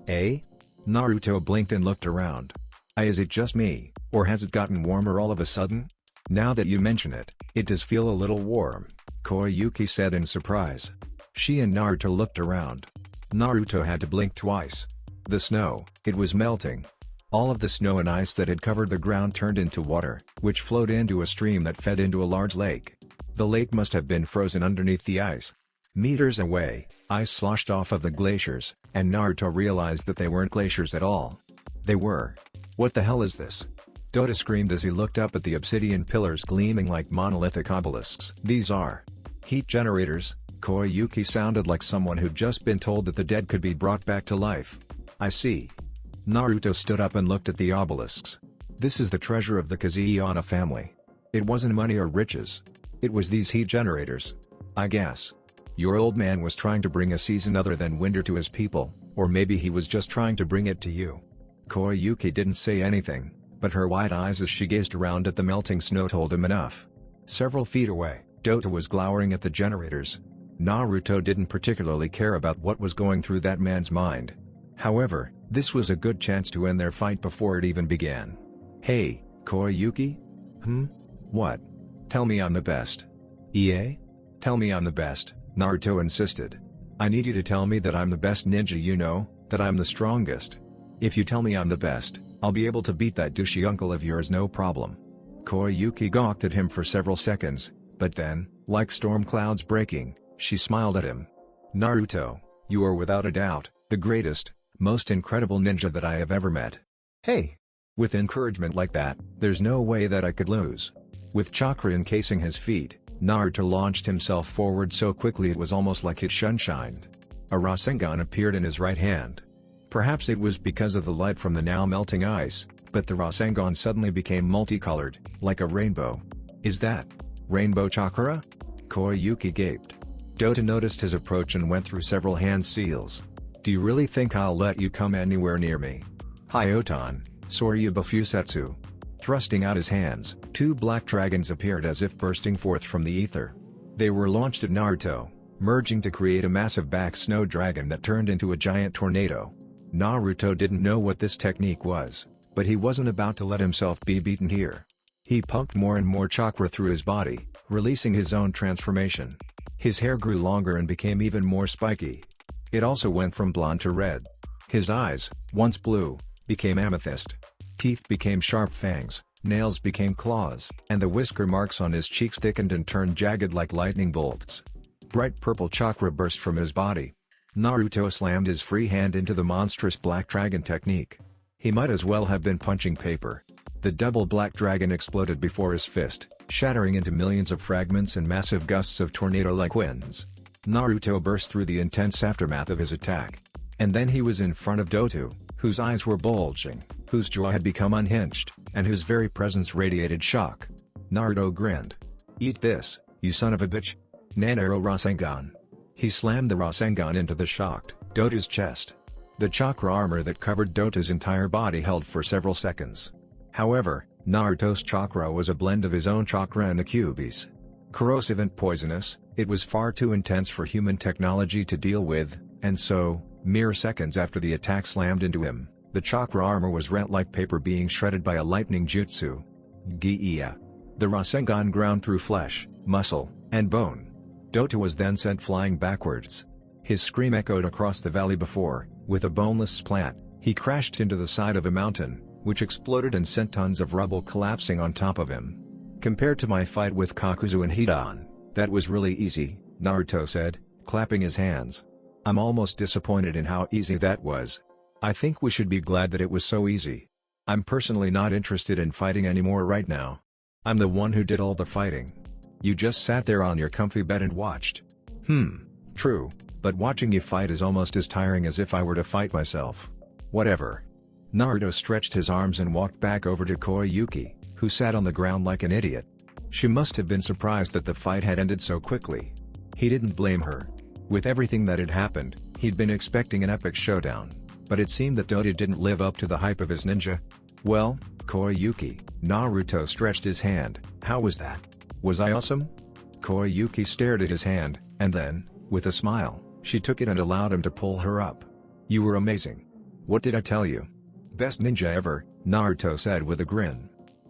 "Eh?" Naruto blinked and looked around. Is it just me, or has it gotten warmer all of a sudden?" "Now that you mention it, it does feel a little warm," Koyuki said in surprise. She and Naruto looked around. Naruto had to blink twice. The snow, it was melting. All of the snow and ice that had covered the ground turned into water, which flowed into a stream that fed into a large lake. The lake must have been frozen underneath the ice. Meters away, ice sloshed off of the glaciers, and Naruto realized that they weren't glaciers at all. They were. "What the hell is this?" Doto screamed as he looked up at the obsidian pillars gleaming like monolithic obelisks. "These are heat generators." Koyuki sounded like someone who'd just been told that the dead could be brought back to life. "I see." Naruto stood up and looked at the obelisks. "This is the treasure of the Kazuyama family. It wasn't money or riches. It was these heat generators. I guess your old man was trying to bring a season other than winter to his people, or maybe he was just trying to bring it to you." Koyuki didn't say anything, but her wide eyes as she gazed around at the melting snow told him enough. Several feet away, Doto was glowering at the generators. Naruto didn't particularly care about what was going through that man's mind. However, this was a good chance to end their fight before it even began. "Hey, Koyuki?" What? Tell me I'm the best." "Yeah? Tell me I'm the best," Naruto insisted. "I need you to tell me that I'm the best ninja you know, that I'm the strongest. If you tell me I'm the best, I'll be able to beat that douchey uncle of yours no problem." Koyuki gawked at him for several seconds, but then, like storm clouds breaking, she smiled at him. "Naruto, you are without a doubt, the greatest, most incredible ninja that I have ever met. Hey! With encouragement like that, there's no way that I could lose." With chakra encasing his feet, Naruto launched himself forward so quickly it was almost like it sunshined. A Rasengan appeared in his right hand. Perhaps it was because of the light from the now melting ice, but the Rasengan suddenly became multicolored, like a rainbow. "Is that rainbow chakra?" Koyuki gaped. Doto noticed his approach and went through several hand seals. "Do you really think I'll let you come anywhere near me? Hyoton, Soryu Bufusetsu." Thrusting out his hands, two black dragons appeared as if bursting forth from the ether. They were launched at Naruto, merging to create a massive back snow dragon that turned into a giant tornado. Naruto didn't know what this technique was, but he wasn't about to let himself be beaten here. He pumped more and more chakra through his body, releasing his own transformation. His hair grew longer and became even more spiky. It also went from blonde to red. His eyes, once blue, became amethyst. Teeth became sharp fangs, nails became claws, and the whisker marks on his cheeks thickened and turned jagged like lightning bolts. Bright purple chakra burst from his body. Naruto slammed his free hand into the monstrous black dragon technique. He might as well have been punching paper. The double black dragon exploded before his fist, shattering into millions of fragments and massive gusts of tornado-like winds. Naruto burst through the intense aftermath of his attack. And then he was in front of Doto, whose eyes were bulging, whose jaw had become unhinged, and whose very presence radiated shock. Naruto grinned. "Eat this, you son of a bitch." Nanaro Rasengan. He slammed the Rasengan into the shocked Doto's chest. The chakra armor that covered Doto's entire body held for several seconds. However, Naruto's chakra was a blend of his own chakra and the Kyuubi's. Corrosive and poisonous, it was far too intense for human technology to deal with, and so, mere seconds after the attack slammed into him, the chakra armor was rent like paper being shredded by a lightning jutsu. Giya. The Rasengan ground through flesh, muscle, and bone. Doto was then sent flying backwards. His scream echoed across the valley before, with a boneless splat, he crashed into the side of a mountain, which exploded and sent tons of rubble collapsing on top of him. "Compared to my fight with Kakuzu and Hidan, that was really easy," Naruto said, clapping his hands. "I'm almost disappointed in how easy that was. I think we should be glad that it was so easy. I'm personally not interested in fighting anymore right now. I'm the one who did all the fighting. You just sat there on your comfy bed and watched." True, but watching you fight is almost as tiring as if I were to fight myself. Whatever." Naruto stretched his arms and walked back over to Koyuki, who sat on the ground like an idiot. She must have been surprised that the fight had ended so quickly. He didn't blame her. With everything that had happened, he'd been expecting an epic showdown, but it seemed that Doto didn't live up to the hype of his ninja. "Well, Koyuki," Naruto stretched his hand, "how was that? Was I awesome?" Koyuki stared at his hand, and then, with a smile, she took it and allowed him to pull her up. "You were amazing. What did I tell you? Best ninja ever," Naruto said with a grin.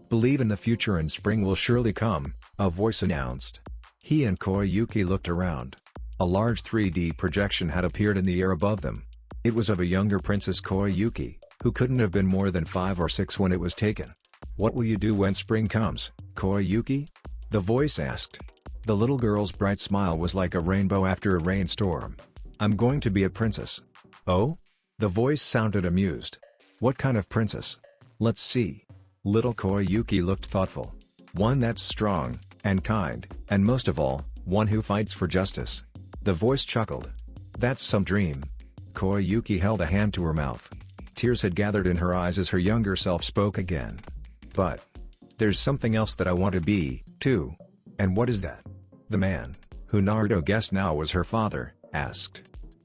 "Believe in the future and spring will surely come," a voice announced. He and Koyuki looked around. A large 3D projection had appeared in the air above them. It was of a younger Princess Koyuki, who couldn't have been more than 5 or 6 when it was taken. "What will you do when spring comes, Koyuki?" the voice asked. The little girl's bright smile was like a rainbow after a rainstorm. "I'm going to be a princess." "Oh?" The voice sounded amused. "What kind of princess? Let's see." Little Koyuki looked thoughtful. "One that's strong, and kind, and most of all, one who fights for justice." The voice chuckled. "That's some dream." Koyuki held a hand to her mouth. Tears had gathered in her eyes as her younger self spoke again. "But there's something else that I want to be, too." "And what is that?" The man, who Naruto guessed now was her father, asked.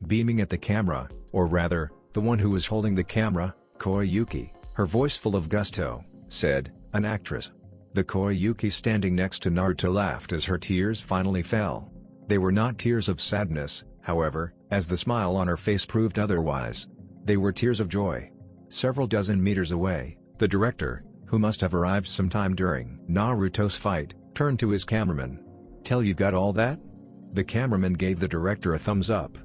Beaming at the camera, or rather, the one who was holding the camera, Koyuki, her voice full of gusto, said, "An actress." The Koyuki standing next to Naruto laughed as her tears finally fell. They were not tears of sadness, however, as the smile on her face proved otherwise. They were tears of joy. Several dozen meters away, the director, who must have arrived sometime during Naruto's fight, turned to his cameraman. "Tell you got all that?" The cameraman gave the director a thumbs up.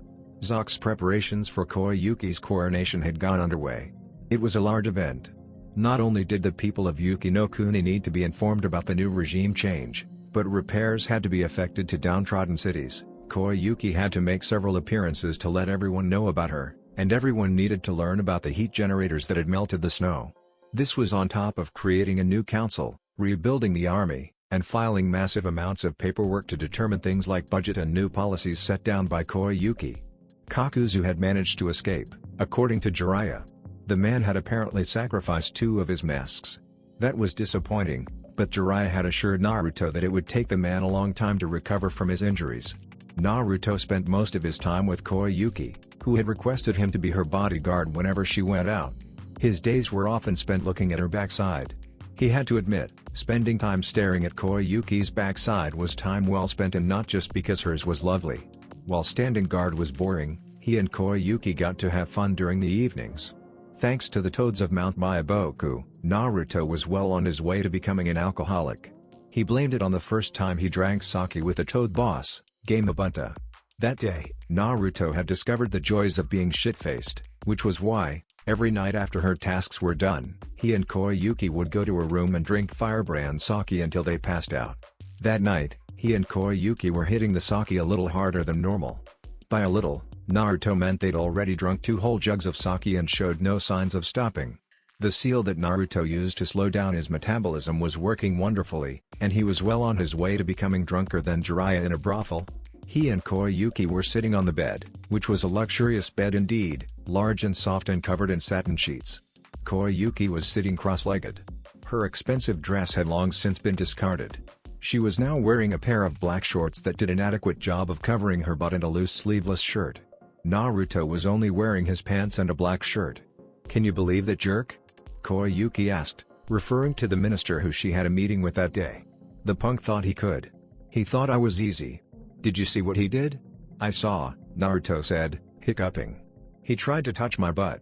Zock's preparations for Koyuki's coronation had gone underway. It was a large event. Not only did the people of Yuki no Kuni need to be informed about the new regime change, but repairs had to be effected to downtrodden cities. Koyuki had to make several appearances to let everyone know about her, and everyone needed to learn about the heat generators that had melted the snow. This was on top of creating a new council, rebuilding the army, and filing massive amounts of paperwork to determine things like budget and new policies set down by Koyuki. Kakuzu had managed to escape, according to Jiraiya. The man had apparently sacrificed 2 of his masks. That was disappointing, but Jiraiya had assured Naruto that it would take the man a long time to recover from his injuries. Naruto spent most of his time with Koyuki, who had requested him to be her bodyguard whenever she went out. His days were often spent looking at her backside. He had to admit, spending time staring at Koyuki's backside was time well spent, and not just because hers was lovely. While standing guard was boring, he and Koyuki got to have fun during the evenings. Thanks to the toads of Mount Myaboku, Naruto was well on his way to becoming an alcoholic. He blamed it on the first time he drank sake with the toad boss, Gamabunta. That day, Naruto had discovered the joys of being shit-faced, which was why, every night after her tasks were done, he and Koyuki would go to her room and drink firebrand sake until they passed out. That night, he and Koyuki were hitting the sake a little harder than normal. By a little, Naruto meant they'd already drunk 2 whole jugs of sake and showed no signs of stopping. The seal that Naruto used to slow down his metabolism was working wonderfully, and he was well on his way to becoming drunker than Jiraiya in a brothel. He and Koyuki were sitting on the bed, which was a luxurious bed indeed, large and soft and covered in satin sheets. Koyuki was sitting cross-legged. Her expensive dress had long since been discarded. She was now wearing a pair of black shorts that did an adequate job of covering her butt and a loose sleeveless shirt. Naruto was only wearing his pants and a black shirt. "Can you believe that jerk?" Koyuki asked, referring to the minister who she had a meeting with that day. "The punk thought he could. He thought I was easy. Did you see what he did?" "I saw," Naruto said, hiccuping. "He tried to touch my butt."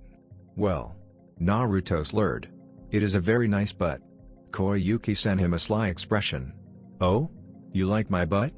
"Well." Naruto slurred. "It is a very nice butt." Koyuki sent him a sly expression. "Oh? You like my butt?"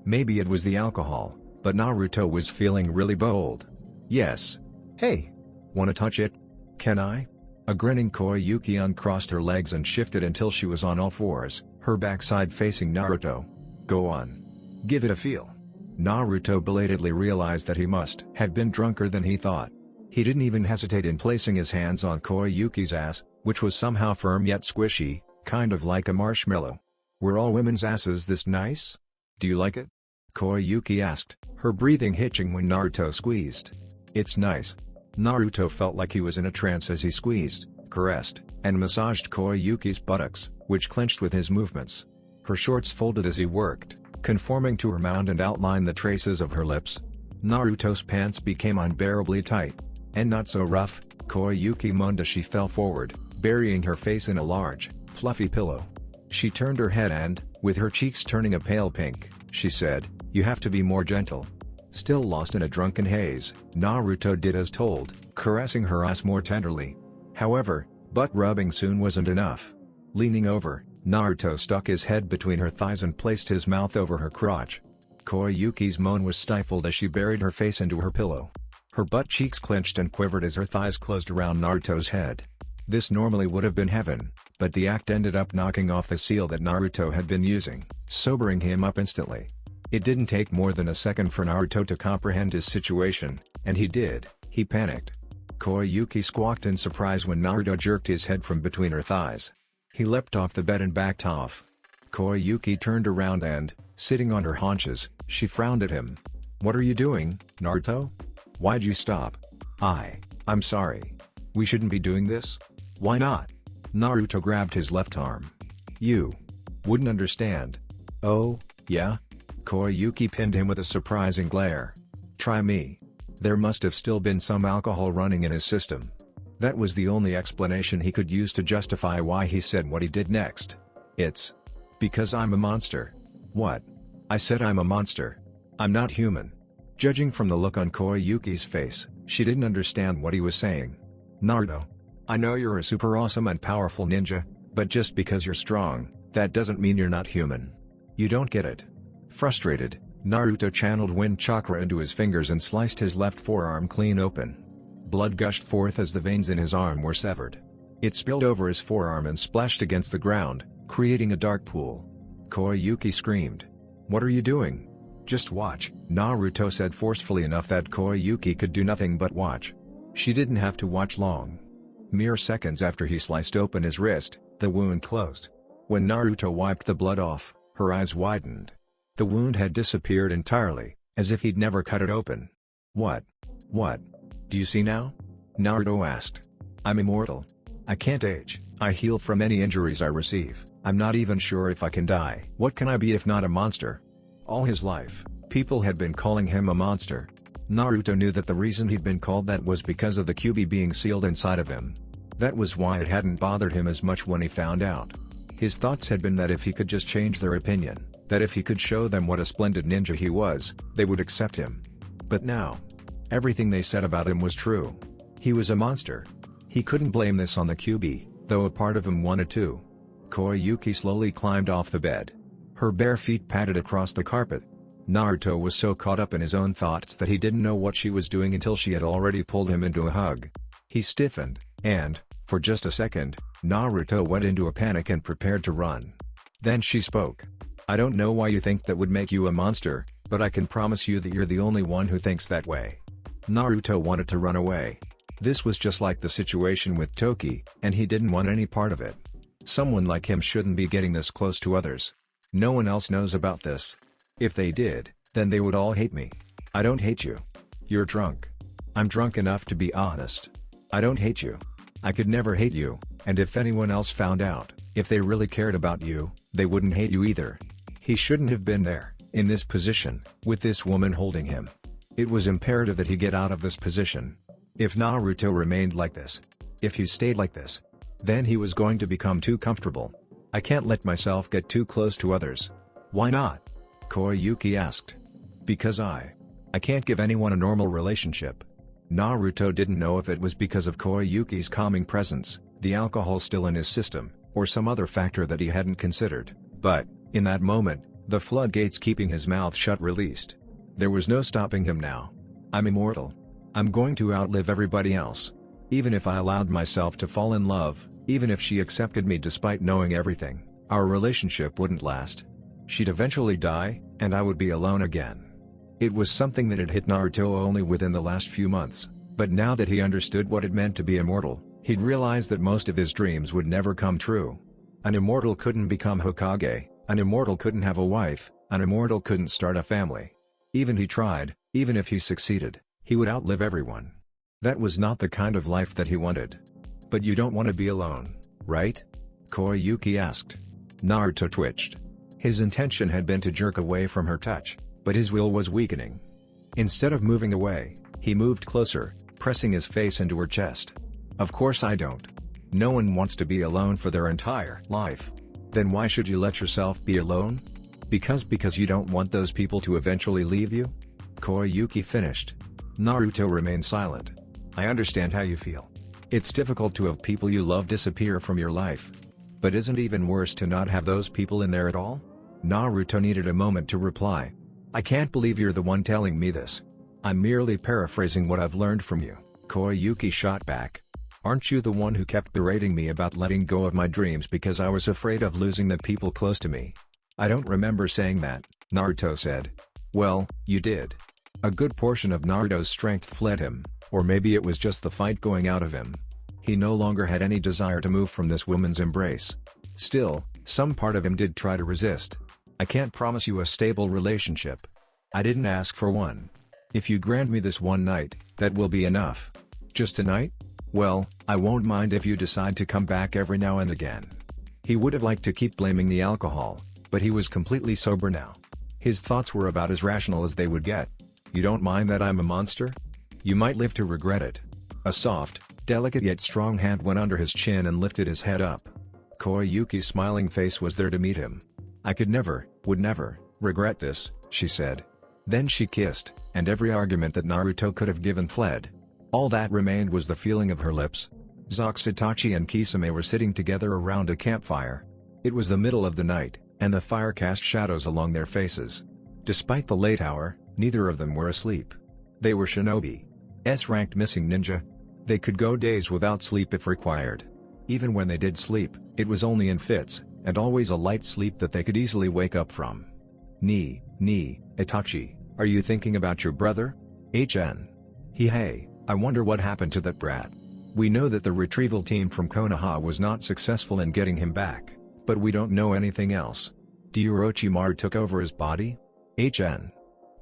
Maybe it was the alcohol, but Naruto was feeling really bold. "Yes." "Hey! Wanna touch it?" "Can I?" A grinning Koyuki uncrossed her legs and shifted until she was on all fours, her backside facing Naruto. "Go on. Give it a feel." Naruto belatedly realized that he must have been drunker than he thought. He didn't even hesitate in placing his hands on Koyuki's ass, which was somehow firm yet squishy, kind of like a marshmallow. "Were all women's asses this nice? Do you like it?" Koyuki asked, her breathing hitching when Naruto squeezed. "It's nice." Naruto felt like he was in a trance as he squeezed, caressed, and massaged Koyuki's buttocks, which clenched with his movements. Her shorts folded as he worked, conforming to her mound and outlined the traces of her lips. Naruto's pants became unbearably tight. And not so rough, Koyuki moaned as she fell forward, burying her face in a large, fluffy pillow. She turned her head and, with her cheeks turning a pale pink, she said, "You have to be more gentle." Still lost in a drunken haze, Naruto did as told, caressing her ass more tenderly. However, butt rubbing soon wasn't enough. Leaning over, Naruto stuck his head between her thighs and placed his mouth over her crotch. Koyuki's moan was stifled as she buried her face into her pillow. Her butt cheeks clenched and quivered as her thighs closed around Naruto's head. This normally would have been heaven, but the act ended up knocking off the seal that Naruto had been using, sobering him up instantly. It didn't take more than a second for Naruto to comprehend his situation, and he did. He panicked. Koyuki squawked in surprise when Naruto jerked his head from between her thighs. He leapt off the bed and backed off. Koyuki turned around and, sitting on her haunches, she frowned at him. "What are you doing, Naruto? Why'd you stop?" I'm sorry. We shouldn't be doing this." "Why not?" Naruto grabbed his left arm. "You wouldn't understand." "Oh, yeah?" Koyuki pinned him with a surprising glare. "Try me." There must have still been some alcohol running in his system. That was the only explanation he could use to justify why he said what he did next. "It's because I'm a monster." "What?" "I said I'm a monster. I'm not human." Judging from the look on Koyuki's face, she didn't understand what he was saying. "Naruto, I know you're a super awesome and powerful ninja, but just because you're strong, that doesn't mean you're not human. You don't get it." Frustrated, Naruto channeled wind chakra into his fingers and sliced his left forearm clean open. Blood gushed forth as the veins in his arm were severed. It spilled over his forearm and splashed against the ground, creating a dark pool. Koyuki screamed. "What are you doing?" "Just watch," Naruto said forcefully enough that Koyuki could do nothing but watch. She didn't have to watch long. Mere seconds after he sliced open his wrist, the wound closed. When Naruto wiped the blood off, her eyes widened. The wound had disappeared entirely, as if he'd never cut it open. What? Do you see now?" Naruto asked. "I'm immortal. I can't age, I heal from any injuries I receive, I'm not even sure if I can die. What can I be if not a monster?" All his life, people had been calling him a monster. Naruto knew that the reason he'd been called that was because of the Kyuubi being sealed inside of him. That was why it hadn't bothered him as much when he found out. His thoughts had been that if he could just change their opinion, that if he could show them what a splendid ninja he was, they would accept him. But now, everything they said about him was true. He was a monster. He couldn't blame this on the Kyuubi, though a part of him wanted to. Koyuki slowly climbed off the bed. Her bare feet patted across the carpet. Naruto was so caught up in his own thoughts that he didn't know what she was doing until she had already pulled him into a hug. He stiffened, and, for just a second, Naruto went into a panic and prepared to run. Then she spoke. "I don't know why you think that would make you a monster, but I can promise you that you're the only one who thinks that way." Naruto wanted to run away. This was just like the situation with Toki, and he didn't want any part of it. Someone like him shouldn't be getting this close to others. No one else knows about this. If they did, then they would all hate me. "I don't hate you. You're drunk." "I'm drunk enough to be honest. I don't hate you. I could never hate you, and if anyone else found out, if they really cared about you, they wouldn't hate you either." He shouldn't have been there, in this position, with this woman holding him. It was imperative that he get out of this position. If Naruto remained like this, if he stayed like this, then he was going to become too comfortable. "I can't let myself get too close to others." "Why not?" Koyuki asked. "Because I can't give anyone a normal relationship." Naruto didn't know if it was because of Koyuki's calming presence, the alcohol still in his system, or some other factor that he hadn't considered, but, in that moment, the floodgates keeping his mouth shut released. There was no stopping him now. "I'm immortal. I'm going to outlive everybody else. Even if I allowed myself to fall in love, even if she accepted me despite knowing everything, our relationship wouldn't last. She'd eventually die, and I would be alone again." It was something that had hit Naruto only within the last few months, but now that he understood what it meant to be immortal, he'd realized that most of his dreams would never come true. An immortal couldn't become Hokage, an immortal couldn't have a wife, an immortal couldn't start a family. Even he tried, even if he succeeded, he would outlive everyone. That was not the kind of life that he wanted. "But you don't want to be alone, right?" Koyuki asked. Naruto twitched. His intention had been to jerk away from her touch, but his will was weakening. Instead of moving away, he moved closer, pressing his face into her chest. "Of course I don't. No one wants to be alone for their entire life. Then why should you let yourself be alone? Because you don't want those people to eventually leave you?" Koyuki finished. Naruto remained silent. "I understand how you feel. It's difficult to have people you love disappear from your life. But isn't it even worse to not have those people in there at all?" Naruto needed a moment to reply. "I can't believe you're the one telling me this. I'm merely paraphrasing what I've learned from you," Koyuki shot back. "Aren't you the one who kept berating me about letting go of my dreams because I was afraid of losing the people close to me?" "I don't remember saying that," Naruto said. "Well, you did." A good portion of Naruto's strength fled him, or maybe it was just the fight going out of him. He no longer had any desire to move from this woman's embrace. Still, some part of him did try to resist. "I can't promise you a stable relationship. I didn't ask for one. If you grant me this one night, that will be enough." "Just a night? Well, I won't mind if you decide to come back every now and again." He would have liked to keep blaming the alcohol, but he was completely sober now. His thoughts were about as rational as they would get. "You don't mind that I'm a monster? You might live to regret it." A soft, delicate yet strong hand went under his chin and lifted his head up. Koyuki's smiling face was there to meet him. "I could never, would never, regret this," she said. Then she kissed, and every argument that Naruto could have given fled. All that remained was the feeling of her lips. Zox, Itachi and Kisame were sitting together around a campfire. It was the middle of the night, and the fire cast shadows along their faces. Despite the late hour, neither of them were asleep. They were Shinobi. S-ranked missing ninja. They could go days without sleep if required. Even when they did sleep, it was only in fits, and always a light sleep that they could easily wake up from. Itachi, are you thinking about your brother? Hey, I wonder what happened to that brat. We know that the retrieval team from Konoha was not successful in getting him back, but we don't know anything else. Do you Orochimaru took over his body?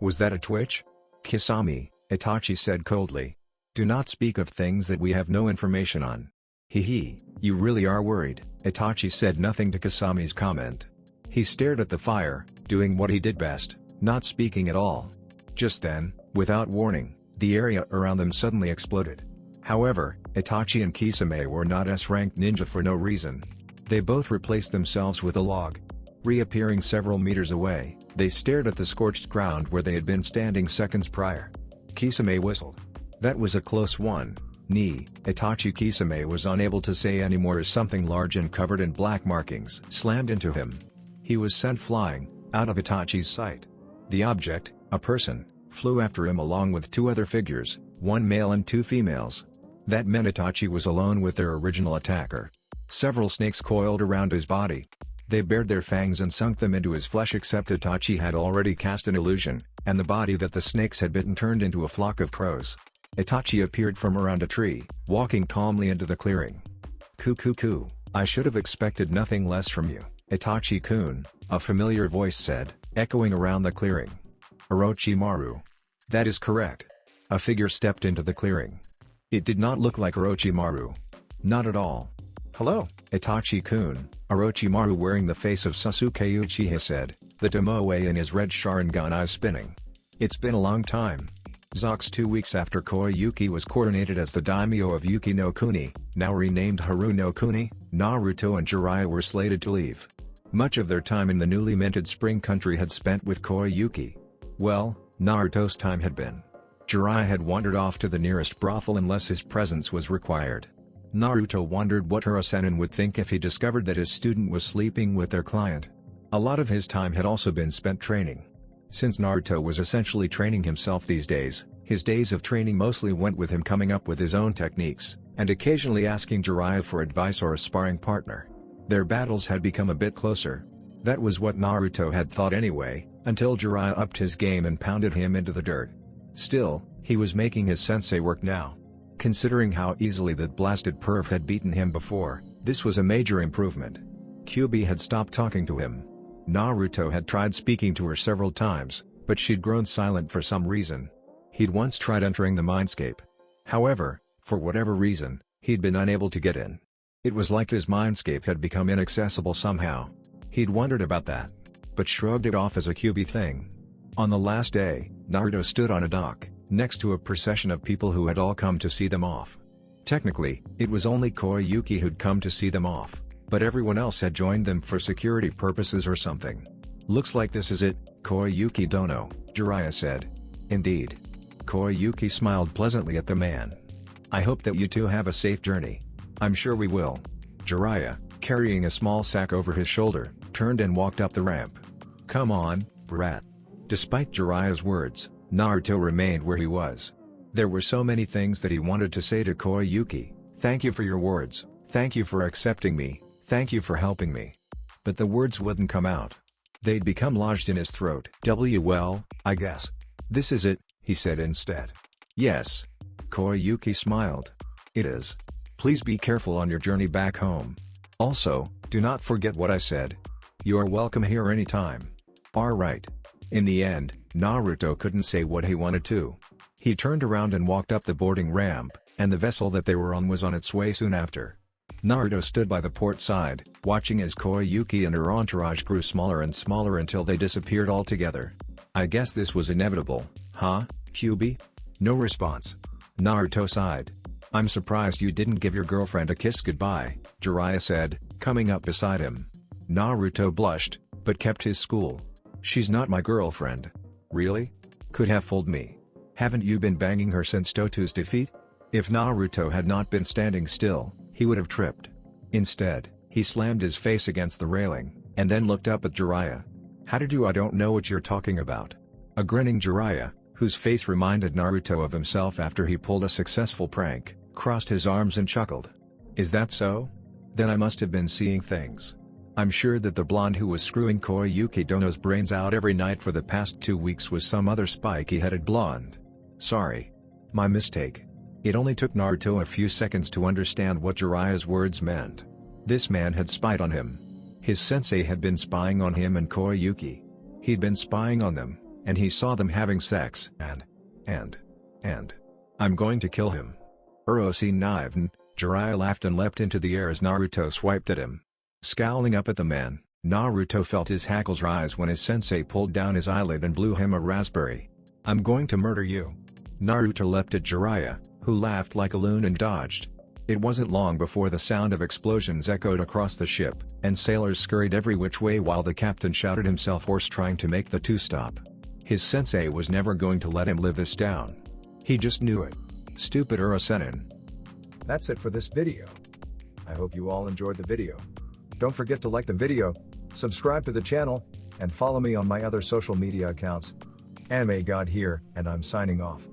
Was that a twitch? Kisame, Itachi said coldly. Do not speak of things that we have no information on. You really are worried, Itachi said nothing to Kisame's comment. He stared at the fire, doing what he did best, not speaking at all. Just then, without warning, the area around them suddenly exploded. However, Itachi and Kisame were not S-ranked ninja for no reason. They both replaced themselves with a log. Reappearing several meters away, they stared at the scorched ground where they had been standing seconds prior. Kisame whistled. That was a close one. Itachi. Kisame was unable to say anymore as something large and covered in black markings slammed into him. He was sent flying, out of Itachi's sight. The object, a person, flew after him along with two other figures, one male and two females. That meant Itachi was alone with their original attacker. Several snakes coiled around his body. They bared their fangs and sunk them into his flesh, except Itachi had already cast an illusion, and the body that the snakes had bitten turned into a flock of crows. Itachi appeared from around a tree, walking calmly into the clearing. Ku, I should have expected nothing less from you, Itachi-kun, a familiar voice said, echoing around the clearing. Orochimaru. That is correct. A figure stepped into the clearing. It did not look like Orochimaru. Not at all. Hello, Itachi-kun, Orochimaru wearing the face of Sasuke Uchiha said, the tomoe in his red Sharingan eyes spinning. It's been a long time. Zox. 2 weeks after Koyuki was coronated as the daimyo of Yuki no Kuni, now renamed Haru no Kuni, Naruto and Jiraiya were slated to leave. Much of their time in the newly minted spring country had spent with Koyuki. Well, Naruto's time had been. Jiraiya had wandered off to the nearest brothel unless his presence was required. Naruto wondered what Hirasenin would think if he discovered that his student was sleeping with their client. A lot of his time had also been spent training. Since Naruto was essentially training himself these days, his days of training mostly went with him coming up with his own techniques, and occasionally asking Jiraiya for advice or a sparring partner. Their battles had become a bit closer. That was what Naruto had thought anyway, until Jiraiya upped his game and pounded him into the dirt. Still, he was making his sensei work now. Considering how easily that blasted perv had beaten him before, this was a major improvement. Kyuubi had stopped talking to him. Naruto had tried speaking to her several times, but she'd grown silent for some reason. He'd once tried entering the mindscape. However, for whatever reason, he'd been unable to get in. It was like his mindscape had become inaccessible somehow. He'd wondered about that. but shrugged it off as a Kyuubi thing. On the last day, Naruto stood on a dock, next to a procession of people who had all come to see them off. Technically, it was only Koyuki who'd come to see them off, but everyone else had joined them for security purposes or something. "Looks like this is it, Koyuki Dono," Jiraiya said. "Indeed." Koyuki smiled pleasantly at the man. "I hope that you two have a safe journey." "I'm sure we will." Jiraiya, carrying a small sack over his shoulder, turned and walked up the ramp. "Come on, brat." Despite Jiraiya's words, Naruto remained where he was. There were so many things that he wanted to say to Koyuki. "Thank you for your words, thank you for accepting me, thank you for helping me." But the words wouldn't come out. They'd become lodged in his throat. "Well, I guess. This is it," he said instead. "Yes." Koyuki smiled. "It is. Please be careful on your journey back home. Also, do not forget what I said. You are welcome here anytime." Alright. In the end, Naruto couldn't say what he wanted to. He turned around and walked up the boarding ramp, and the vessel that they were on was on its way soon after. Naruto stood by the port side, watching as Koyuki and her entourage grew smaller and smaller until they disappeared altogether. "I guess this was inevitable, huh, Kyuubi?" No response. Naruto sighed. "I'm surprised you didn't give your girlfriend a kiss goodbye," Jiraiya said, coming up beside him. Naruto blushed, but kept his cool. "She's not my girlfriend." "Really? Could have fooled me. Haven't you been banging her since Doto's defeat?" If Naruto had not been standing still, he would have tripped. Instead, he slammed his face against the railing, and then looked up at Jiraiya. "How did you? I don't know what you're talking about." A grinning Jiraiya, whose face reminded Naruto of himself after he pulled a successful prank, crossed his arms and chuckled. "Is that so? Then I must have been seeing things. I'm sure that the blonde who was screwing Koyuki Dono's brains out every night for the past 2 weeks was some other spiky-headed blonde. Sorry. My mistake." It only took Naruto a few seconds to understand what Jiraiya's words meant. This man had spied on him. His sensei had been spying on him and Koyuki. He'd been spying on them, and he saw them having sex, and I'm going to kill him. Uroshi Niven, Jiraiya laughed and leapt into the air as Naruto swiped at him. Scowling up at the man, Naruto felt his hackles rise when his sensei pulled down his eyelid and blew him a raspberry. "I'm going to murder you." Naruto leapt at Jiraiya, who laughed like a loon and dodged. It wasn't long before the sound of explosions echoed across the ship, and sailors scurried every which way while the captain shouted himself hoarse trying to make the two stop. His sensei was never going to let him live this down. He just knew it. Stupid Urosenin. That's it for this video. I hope you all enjoyed the video. Don't forget to like the video, subscribe to the channel, and follow me on my other social media accounts. Anime God here, and I'm signing off.